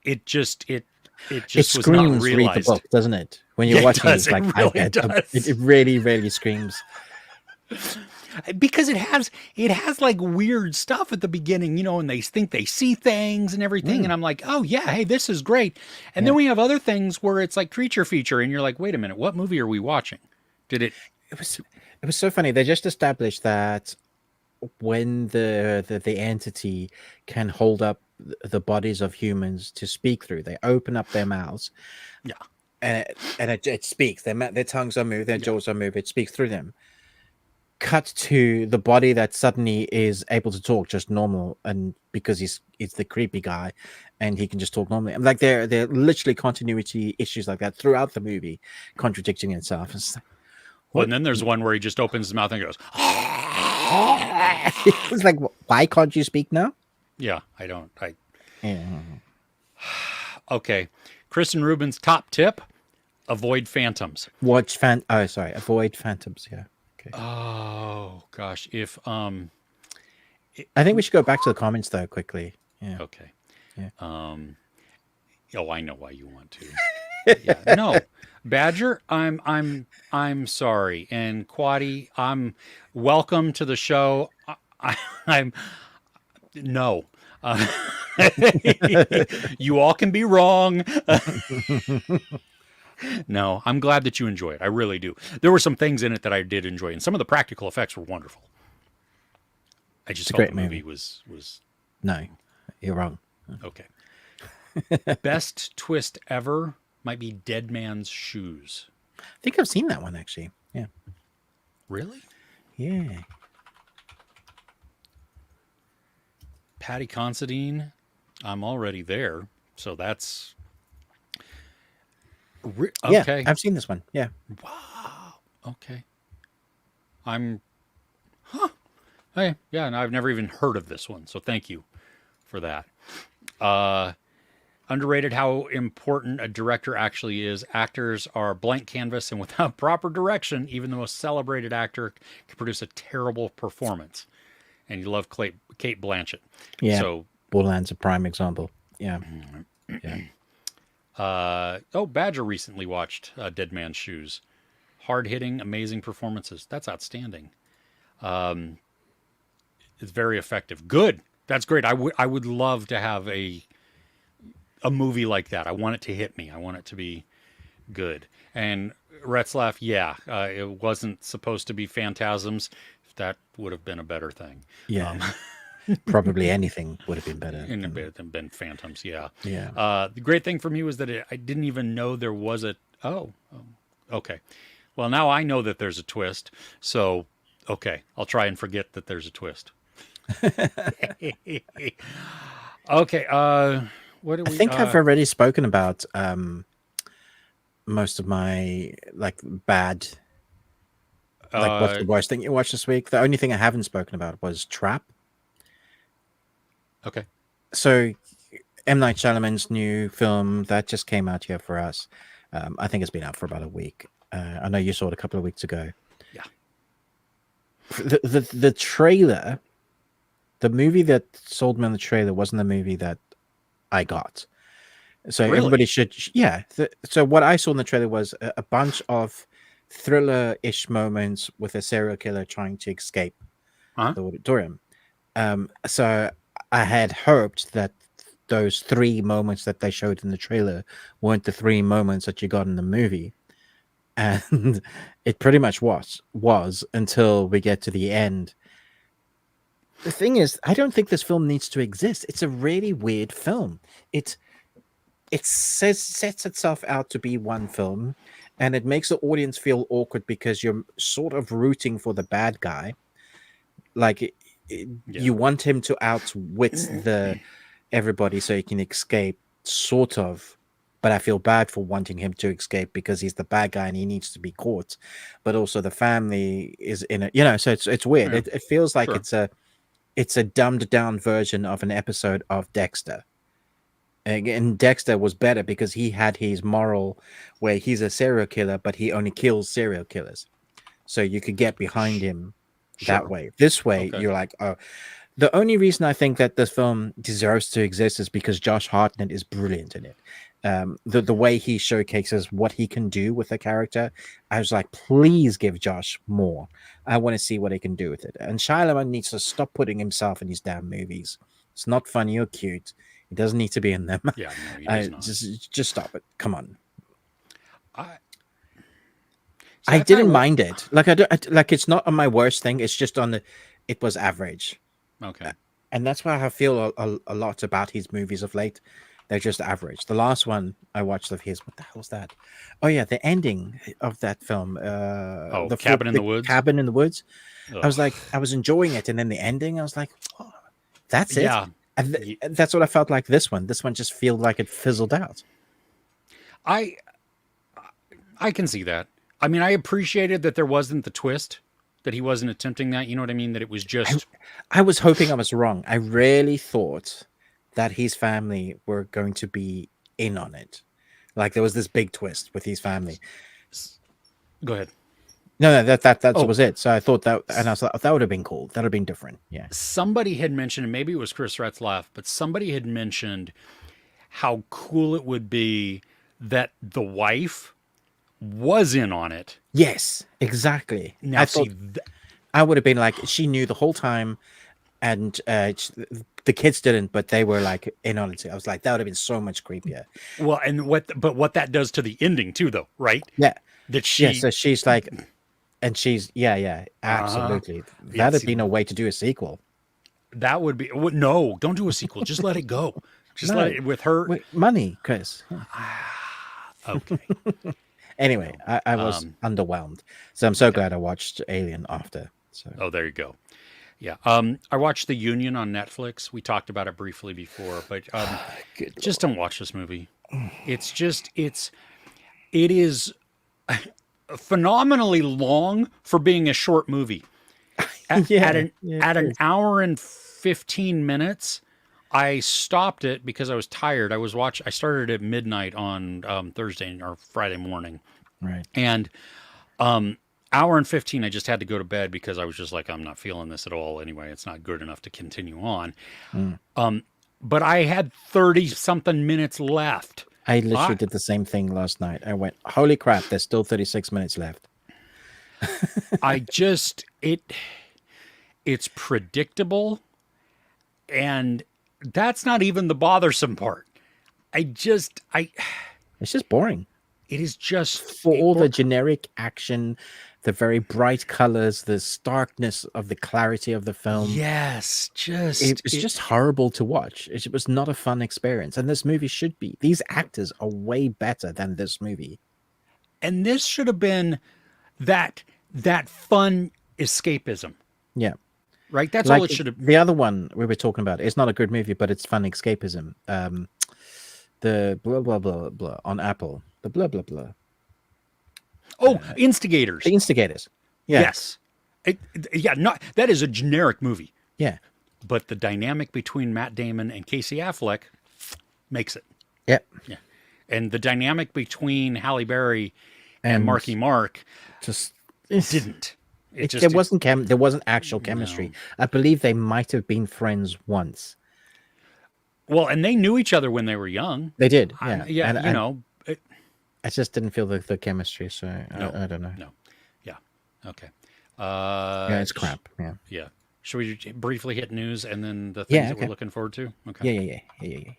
It just It was not screams read the realized. book, doesn't it? When you're Yeah, it watching does. it's like, It really I get does. it really, really screams. Because it has like weird stuff at the beginning, and they think they see things and everything, and I'm like, oh yeah, hey, this is great. And then we have other things where it's like creature feature, and you're like, wait a minute, what movie are we watching? Did it? It was so funny. They just established that when the entity can hold up the bodies of humans to speak through, they open up their mouths. Yeah. And it speaks. Their tongues are moved, their jaws are moved. It speaks through them. Cut to the body that suddenly is able to talk just normal, and because he's the creepy guy, and he can just talk normally. I'm like, they're literally continuity issues like that throughout the movie, contradicting itself. It's like, Well, and then there's one where he just opens his mouth and goes, it was like, why can't you speak now? yeah, I don't. Yeah. Okay. Chris and Ruben's top tip: avoid phantoms. Avoid phantoms. Yeah. Okay. Oh gosh, if I think we should go back to the comments though quickly. Yeah. okay, Yeah. Oh, I know why you want to. Yeah, no, Badger, I'm sorry, and Quaddy, I'm welcome to the show. I'm no. You all can be wrong. No, I'm glad that you enjoy it. I really do. There were some things in it that I did enjoy, and some of the practical effects were wonderful. I just a felt great the movie movie. was No, you're wrong. Okay. Best twist ever might be Dead Man's Shoes. I think I've seen that one actually. Yeah. Really? Yeah. Patty Considine, I'm already there. So that's okay. Yeah, I've seen this one. Yeah. Wow. Okay. I'm Hey, yeah, and I've never even heard of this one. So thank you for that. Underrated how important a director actually is. Actors are blank canvas, and without proper direction, even the most celebrated actor can produce a terrible performance. And you love Kate Blanchett. Yeah. So, Borderlands a prime example. Yeah. Yeah. Badger recently watched Dead Man's Shoes. Hard hitting, amazing performances. That's outstanding. It's very effective. Good. That's great. I would love to have a movie like that. I want it to hit me. I want it to be good. And Retzlaff, yeah, it wasn't supposed to be phantasms. That would have been a better thing. Yeah. Probably anything would have been better than been phantoms. Yeah. Yeah. The great thing for me was that I didn't even know there was a. Okay. Well, now I know that there's a twist. So, okay, I'll try and forget that there's a twist. Okay. What do we? I think I've already spoken about most of my bad. What's the worst thing you watched this week? The only thing I haven't spoken about was Trap. Okay. So, M. Night Shyamalan's new film that just came out here for us. I think it's been out for about a week. I know you saw it a couple of weeks ago. Yeah. The trailer, the movie that sold me on the trailer wasn't the movie that I got. So Really? everybody should, yeah. So what I saw in the trailer was a bunch of thriller-ish moments with a serial killer trying to escape the auditorium. So I had hoped that those 3 moments that they showed in the trailer weren't the 3 moments that you got in the movie. And it pretty much was until we get to the end. The thing is, I don't think this film needs to exist. It's a really weird film. It sets itself out to be one film, and it makes the audience feel awkward because you're sort of rooting for the bad guy. Like you want him to outwit everybody so he can escape, sort of. But I feel bad for wanting him to escape because he's the bad guy and he needs to be caught. But also the family is in it, so it's weird. Yeah. It feels like it's a dumbed down version of an episode of Dexter. And Dexter was better because he had his moral where he's a serial killer, but he only kills serial killers. So you could get behind him that way. This way, you're like, oh. The only reason I think that this film deserves to exist is because Josh Hartnett is brilliant in it. The way he showcases what he can do with a character, I was like, please give Josh more. I want to see what he can do with it. And Shia needs to stop putting himself in these damn movies. It's not funny or cute. He doesn't need to be in them. Yeah, no, he does not. Just stop it. Come on. So I didn't mind it. It's not on my worst thing. It's just on it was average. Okay. And that's why I feel a lot about his movies of late. They're just average. The last one I watched of his, what the hell was that? Oh yeah, the ending of that film. The Cabin in the Woods. Cabin in the Woods. Ugh. I was like, I was enjoying it, and then the ending, I was like, oh, that's it. Yeah. And that's what I felt like this one. This one just felt like it fizzled out. I can see that. I mean, I appreciated that there wasn't the twist, that he wasn't attempting that. You know what I mean? That it was just. I was hoping I was wrong. I really thought that his family were going to be in on it. Like there was this big twist with his family. Go ahead. No, that was it. So I thought that, and I was like, that would have been cool. That would have been different. Yeah. Somebody had mentioned, and maybe it was Chris Retzlaff, but somebody had mentioned how cool it would be that the wife was in on it. Yes, exactly. Now, I thought I would have been like, she knew the whole time, and the kids didn't, but they were like in on it. I was like, that would have been so much creepier. Well, and what that does to the ending too, though, right? Yeah. That she. Yeah, so she's like, and she's absolutely. That'd have been a way to do a sequel. That would be no. Don't do a sequel. Just let it go. Just let No. it with her. Wait, money, Chris. Okay. Anyway, I was underwhelmed. So I'm so glad I watched Alien after. So Oh, there you go. Yeah. I watched The Union on Netflix. We talked about it briefly before, but good. just don't watch this movie. It is phenomenally long for being a short movie. At an hour and 15 minutes, I stopped it because I was tired. I started at midnight on Thursday or Friday morning. Right. And hour and 15, I just had to go to bed because I was just like, I'm not feeling this at all anyway. It's not good enough to continue on. But I had 30 something minutes left. I literally did the same thing last night. I went, holy crap, there's still 36 minutes left. It's predictable, and that's not even the bothersome part. It's just boring. It is just For all the generic action, the very bright colors, the starkness of the clarity of the film. Yes, It's just horrible to watch. It was not a fun experience. And this movie should be. These actors are way better than this movie. And this should have been that fun escapism. Yeah. Right? That's Like all it should have been. The other one we were talking about, it's not a good movie, but it's fun escapism. The blah, blah, blah, blah on Apple. The blah, blah, blah. Oh, Instigators. The Instigators. Yeah. Yes. That is a generic movie. Yeah. But the dynamic between Matt Damon and Casey Affleck makes it. Yeah. Yeah. And the dynamic between Halle Berry and Marky Mark just didn't. There wasn't actual chemistry. No. I believe they might have been friends once. Well, and they knew each other when they were young. They did. Yeah. And, I just didn't feel the chemistry, so No. I don't know. No. Yeah. Okay. Yeah, it's crap. Yeah. Yeah. Should we briefly hit news and then the things that we're looking forward to? Okay. Yeah.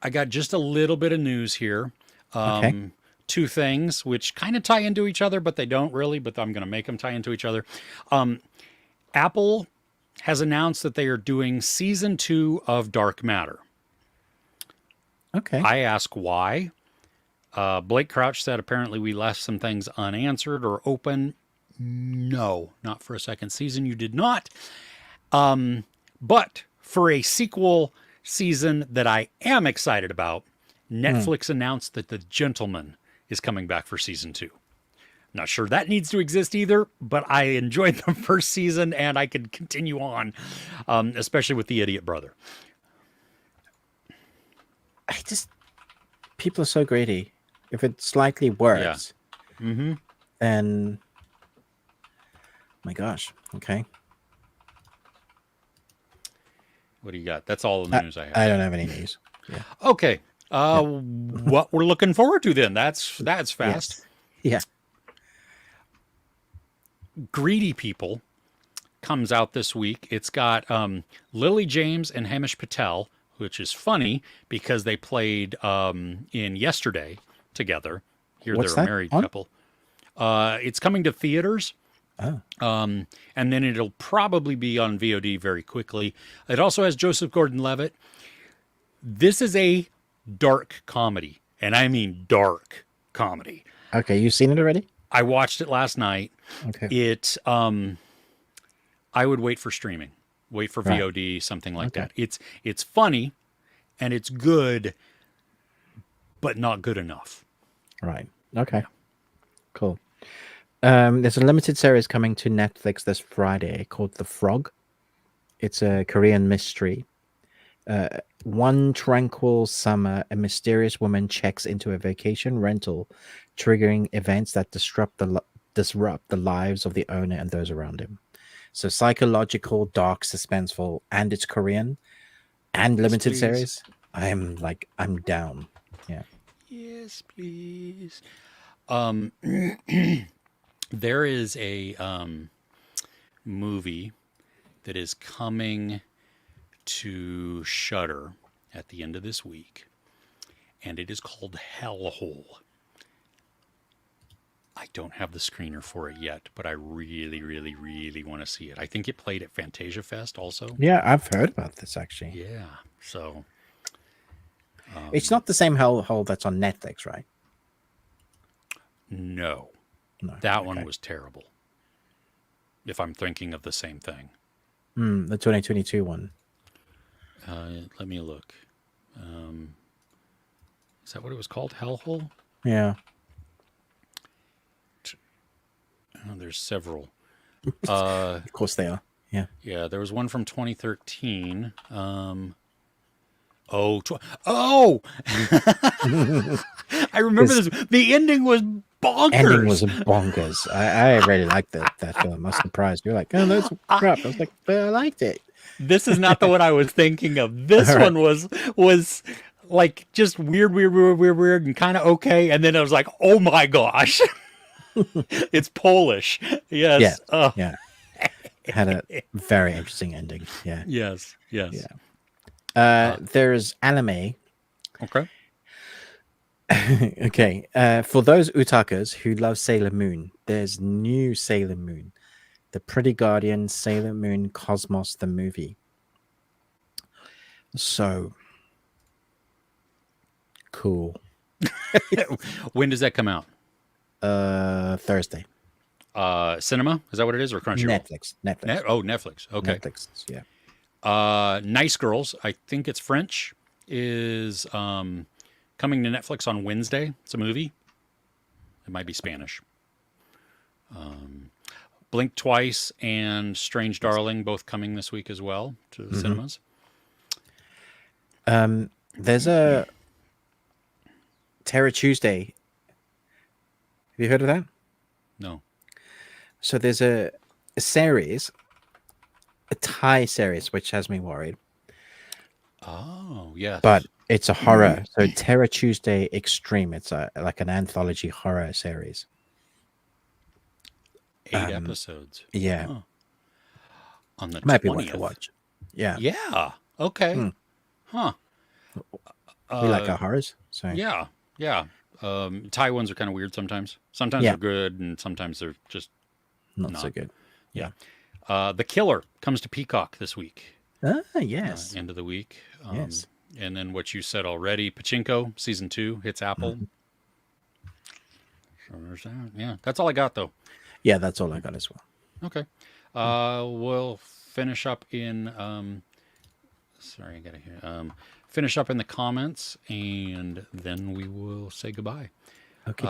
I got just a little bit of news here. Okay. Two things which kind of tie into each other, but they don't really, but I'm going to make them tie into each other. Apple has announced that they are doing season 2 of Dark Matter. Okay. I ask why. Blake Crouch said apparently we left some things unanswered or open. No, not for a second season. You did not. But for a sequel season that I am excited about, Netflix announced that The Gentleman is coming back for season 2. Not sure that needs to exist either, but I enjoyed the first season and I could continue on, especially with the idiot brother. People are so greedy. If it slightly works, then, my gosh, okay. What do you got? That's all the news I have. I don't have any news. Yeah. Okay. What we're looking forward to then? That's fast. Yes. Yeah. Greedy People comes out this week. It's got Lily James and Hamish Patel, which is funny because they played in Yesterday together. Here What's they're a that married on? couple. It's coming to theaters. Oh. And then it'll probably be on VOD very quickly. It also has Joseph Gordon-Levitt. This is a dark comedy, and I mean dark comedy. Okay, you've seen it already? I watched it last night. Okay. I would wait for streaming, wait for Right. VOD, something like that. It's funny, and it's good, but not good enough. Right. Okay. Cool. There's a limited series coming to Netflix this Friday called The Frog. It's a Korean mystery. One tranquil summer, a mysterious woman checks into a vacation rental, triggering events that disrupt the lives of the owner and those around him. So psychological, dark, suspenseful, and it's Korean and limited please. series. I'm down. Yeah. Yes, please. There is a movie that is coming to Shudder at the end of this week, and it is called Hellhole. I don't have the screener for it yet, but I really, really, really want to see it. I think it played at Fantasia Fest also. Yeah, I've heard about this actually. Yeah. So It's not the same hole that's on Netflix, right? no, No. that one was terrible. If I'm thinking of the same thing. The 2022 one. Let me look. Is that what it was called? Hellhole? Yeah. Oh, there's several. Of course they are. Yeah. Yeah, there was one from 2013. Oh! I remember this. The ending was bonkers. Ending was bonkers. I really liked that film. I was surprised. You're like, oh, that's crap. I was like, but I liked it. This is not the one I was thinking of. This one was like just weird, and kind of okay. And then I was like, oh my gosh, it's Polish. Yes. Yeah. Oh. Yeah. Had a very interesting ending. Yeah. Yes. Yes. Yeah. There's anime. Okay. Okay. For those otakus who love Sailor Moon, there's new Sailor Moon, The Pretty Guardian Sailor Moon Cosmos the movie. So cool. When does that come out? Thursday. Cinema? Is that what it is, or Crunchyroll? Netflix. Netflix. Okay. Netflix. Yeah. Nice Girls, I think it's French, is coming to Netflix on Wednesday. It's a movie. It might be Spanish. Blink Twice and Strange Darling both coming this week as well to the cinemas. There's a Terror Tuesday. Have you heard of that? No. So there's a series, a Thai series, which has me worried. Oh, yes. But it's a horror. So Terror Tuesday Extreme. It's like an anthology horror series. 8 episodes. Yeah. Huh. On the Might 20th. be worth a watch. Yeah. Yeah. Okay. Huh. We like our horrors. So Yeah. Yeah. Thai ones are kind of weird sometimes. Sometimes they're good, and sometimes they're just not so good. Yeah. The Killer comes to Peacock this week. Yes. End of the week. Yes. And then what you said already, Pachinko season 2 hits Apple. So there's that. Yeah, that's all I got though. Yeah, that's all I got as well. Okay. We'll finish up in. Sorry, I gotta hear. Finish up in the comments, and then we will say goodbye. Okay.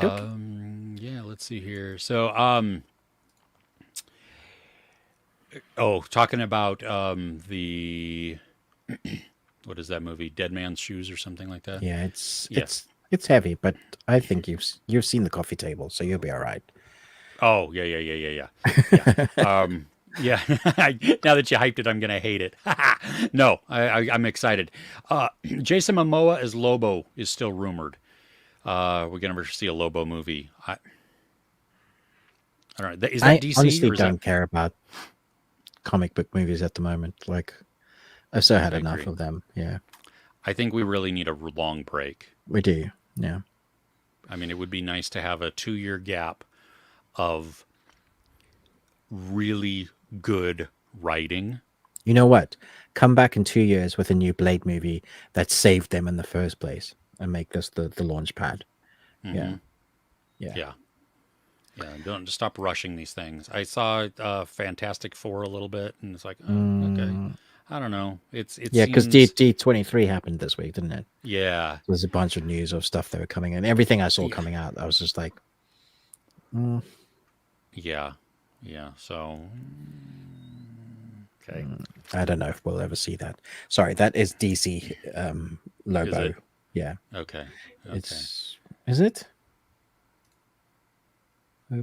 Yeah, let's see here. So, talking about the what is that movie? Dead Man's Shoes or something like that? Yeah, it's heavy, but I think you've seen the coffee table, so you'll be all right. Oh, yeah. Yeah. Yeah. Now that you hyped it, I'm going to hate it. No, I'm excited. Jason Momoa as Lobo is still rumored. We're going to see a Lobo movie. I don't know. Is that DC? I honestly or is don't care about comic book movies at the moment. Like, I've so had enough of them. Yeah. I think we really need a long break. We do. Yeah. I mean, it would be nice to have a 2-year gap of really good writing. You know what? Come back in 2 years with a new Blade movie that saved them in the first place and make this the launch pad. Mm-hmm. Yeah. Don't just stop rushing these things. I saw Fantastic Four a little bit, and it's like, okay. I don't know. It because seems... D23 happened this week, didn't it? Yeah. There's a bunch of news of stuff that were coming in. Everything I saw coming out, I was just like, Yeah. So, okay. I don't know if we'll ever see that. Sorry, that is DC logo. Is it? Yeah. Okay. Is it?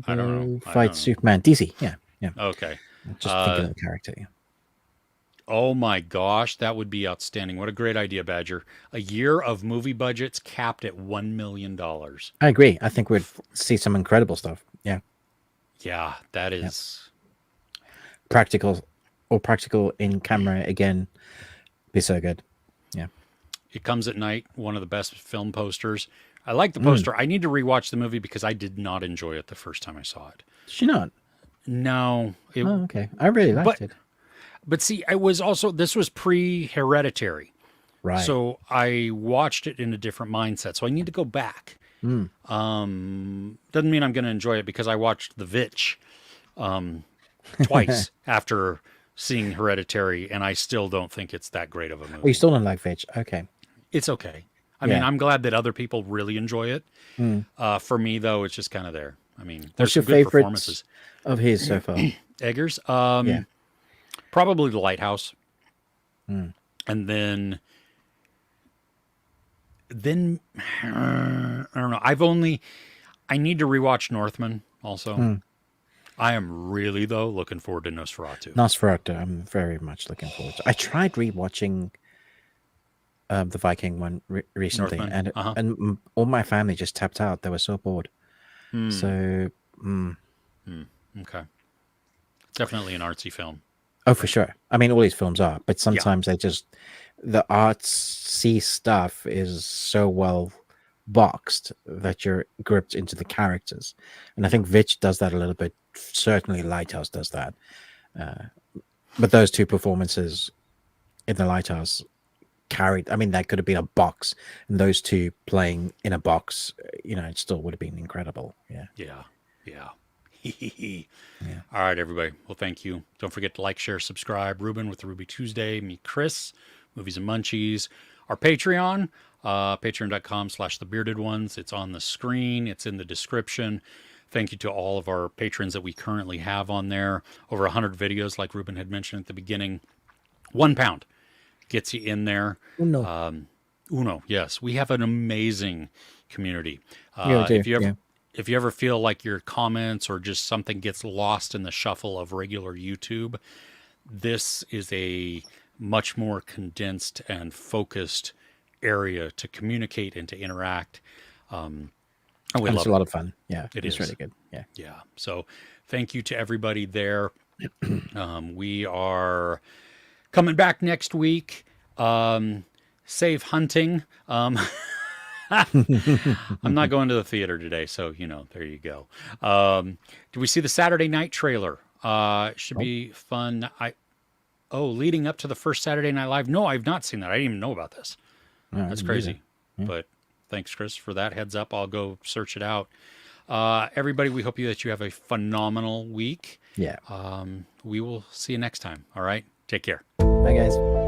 I don't know. Fight Superman. DC. Yeah. Okay. Just thinking of the character. Yeah. Oh my gosh, that would be outstanding. What a great idea, Badger. A year of movie budgets capped at $1 million. I agree. I think we'd see some incredible stuff. Yeah. Yeah, that is practical in camera again. Be so good. Yeah. It Comes at Night, one of the best film posters. I like the poster. I need to rewatch the movie because I did not enjoy it the first time I saw it. Did she not? No. Oh, okay. I really liked it. But see, this was pre-Hereditary. Right. So I watched it in a different mindset. So I need to go back. Mm. Doesn't mean I'm going to enjoy it because I watched The Vitch twice after seeing Hereditary, and I still don't think it's that great of a movie. Oh, you still don't like Vitch? Okay. It's okay. I mean, I'm glad that other people really enjoy it. For me, though, it's just kind of there. I mean, there's some good performances of his so far. Eggers, probably The Lighthouse, and then I don't know. I need to rewatch Northman also. I am really though looking forward to Nosferatu. I'm very much looking forward to. I tried rewatching the Viking one recently, Northman. and all my family just tapped out. They were so bored. So, Okay, definitely an artsy film. Oh, for sure. I mean, all these films are, but sometimes the artsy stuff is so well boxed that you're gripped into the characters. And I think Vitch does that a little bit. Certainly Lighthouse does that. But those two performances in the Lighthouse carried, I mean, that could have been a box, and those two playing in a box, it still would have been incredible. Yeah. All right, everybody. Well, thank you. Don't forget to like, share, subscribe. Ruben with the Ruby Tuesday. Me, Chris, Movies and Munchies. Our Patreon, patreon.com/thebeardedones. It's on the screen. It's in the description. Thank you to all of our patrons that we currently have on there. Over 100 videos, like Ruben had mentioned at the beginning. £1 gets you in there. Uno, yes. We have an amazing community. If you ever feel like your comments or just something gets lost in the shuffle of regular YouTube, this is a much more condensed and focused area to communicate and to interact. And it's a lot of fun. Yeah, it's really good. Yeah. So thank you to everybody there. We are coming back next week. Safe hunting. I'm not going to the theater today, so there you go. Do we see the Saturday night trailer? Should be fun. Leading up to the first Saturday Night Live. No, I've not seen that. I didn't even know about this. That's crazy. But thanks, Chris, for that heads up. I'll go search it out. Everybody, we hope that you have a phenomenal week. Yeah. We will see you next time. All right. Take care. Bye, guys.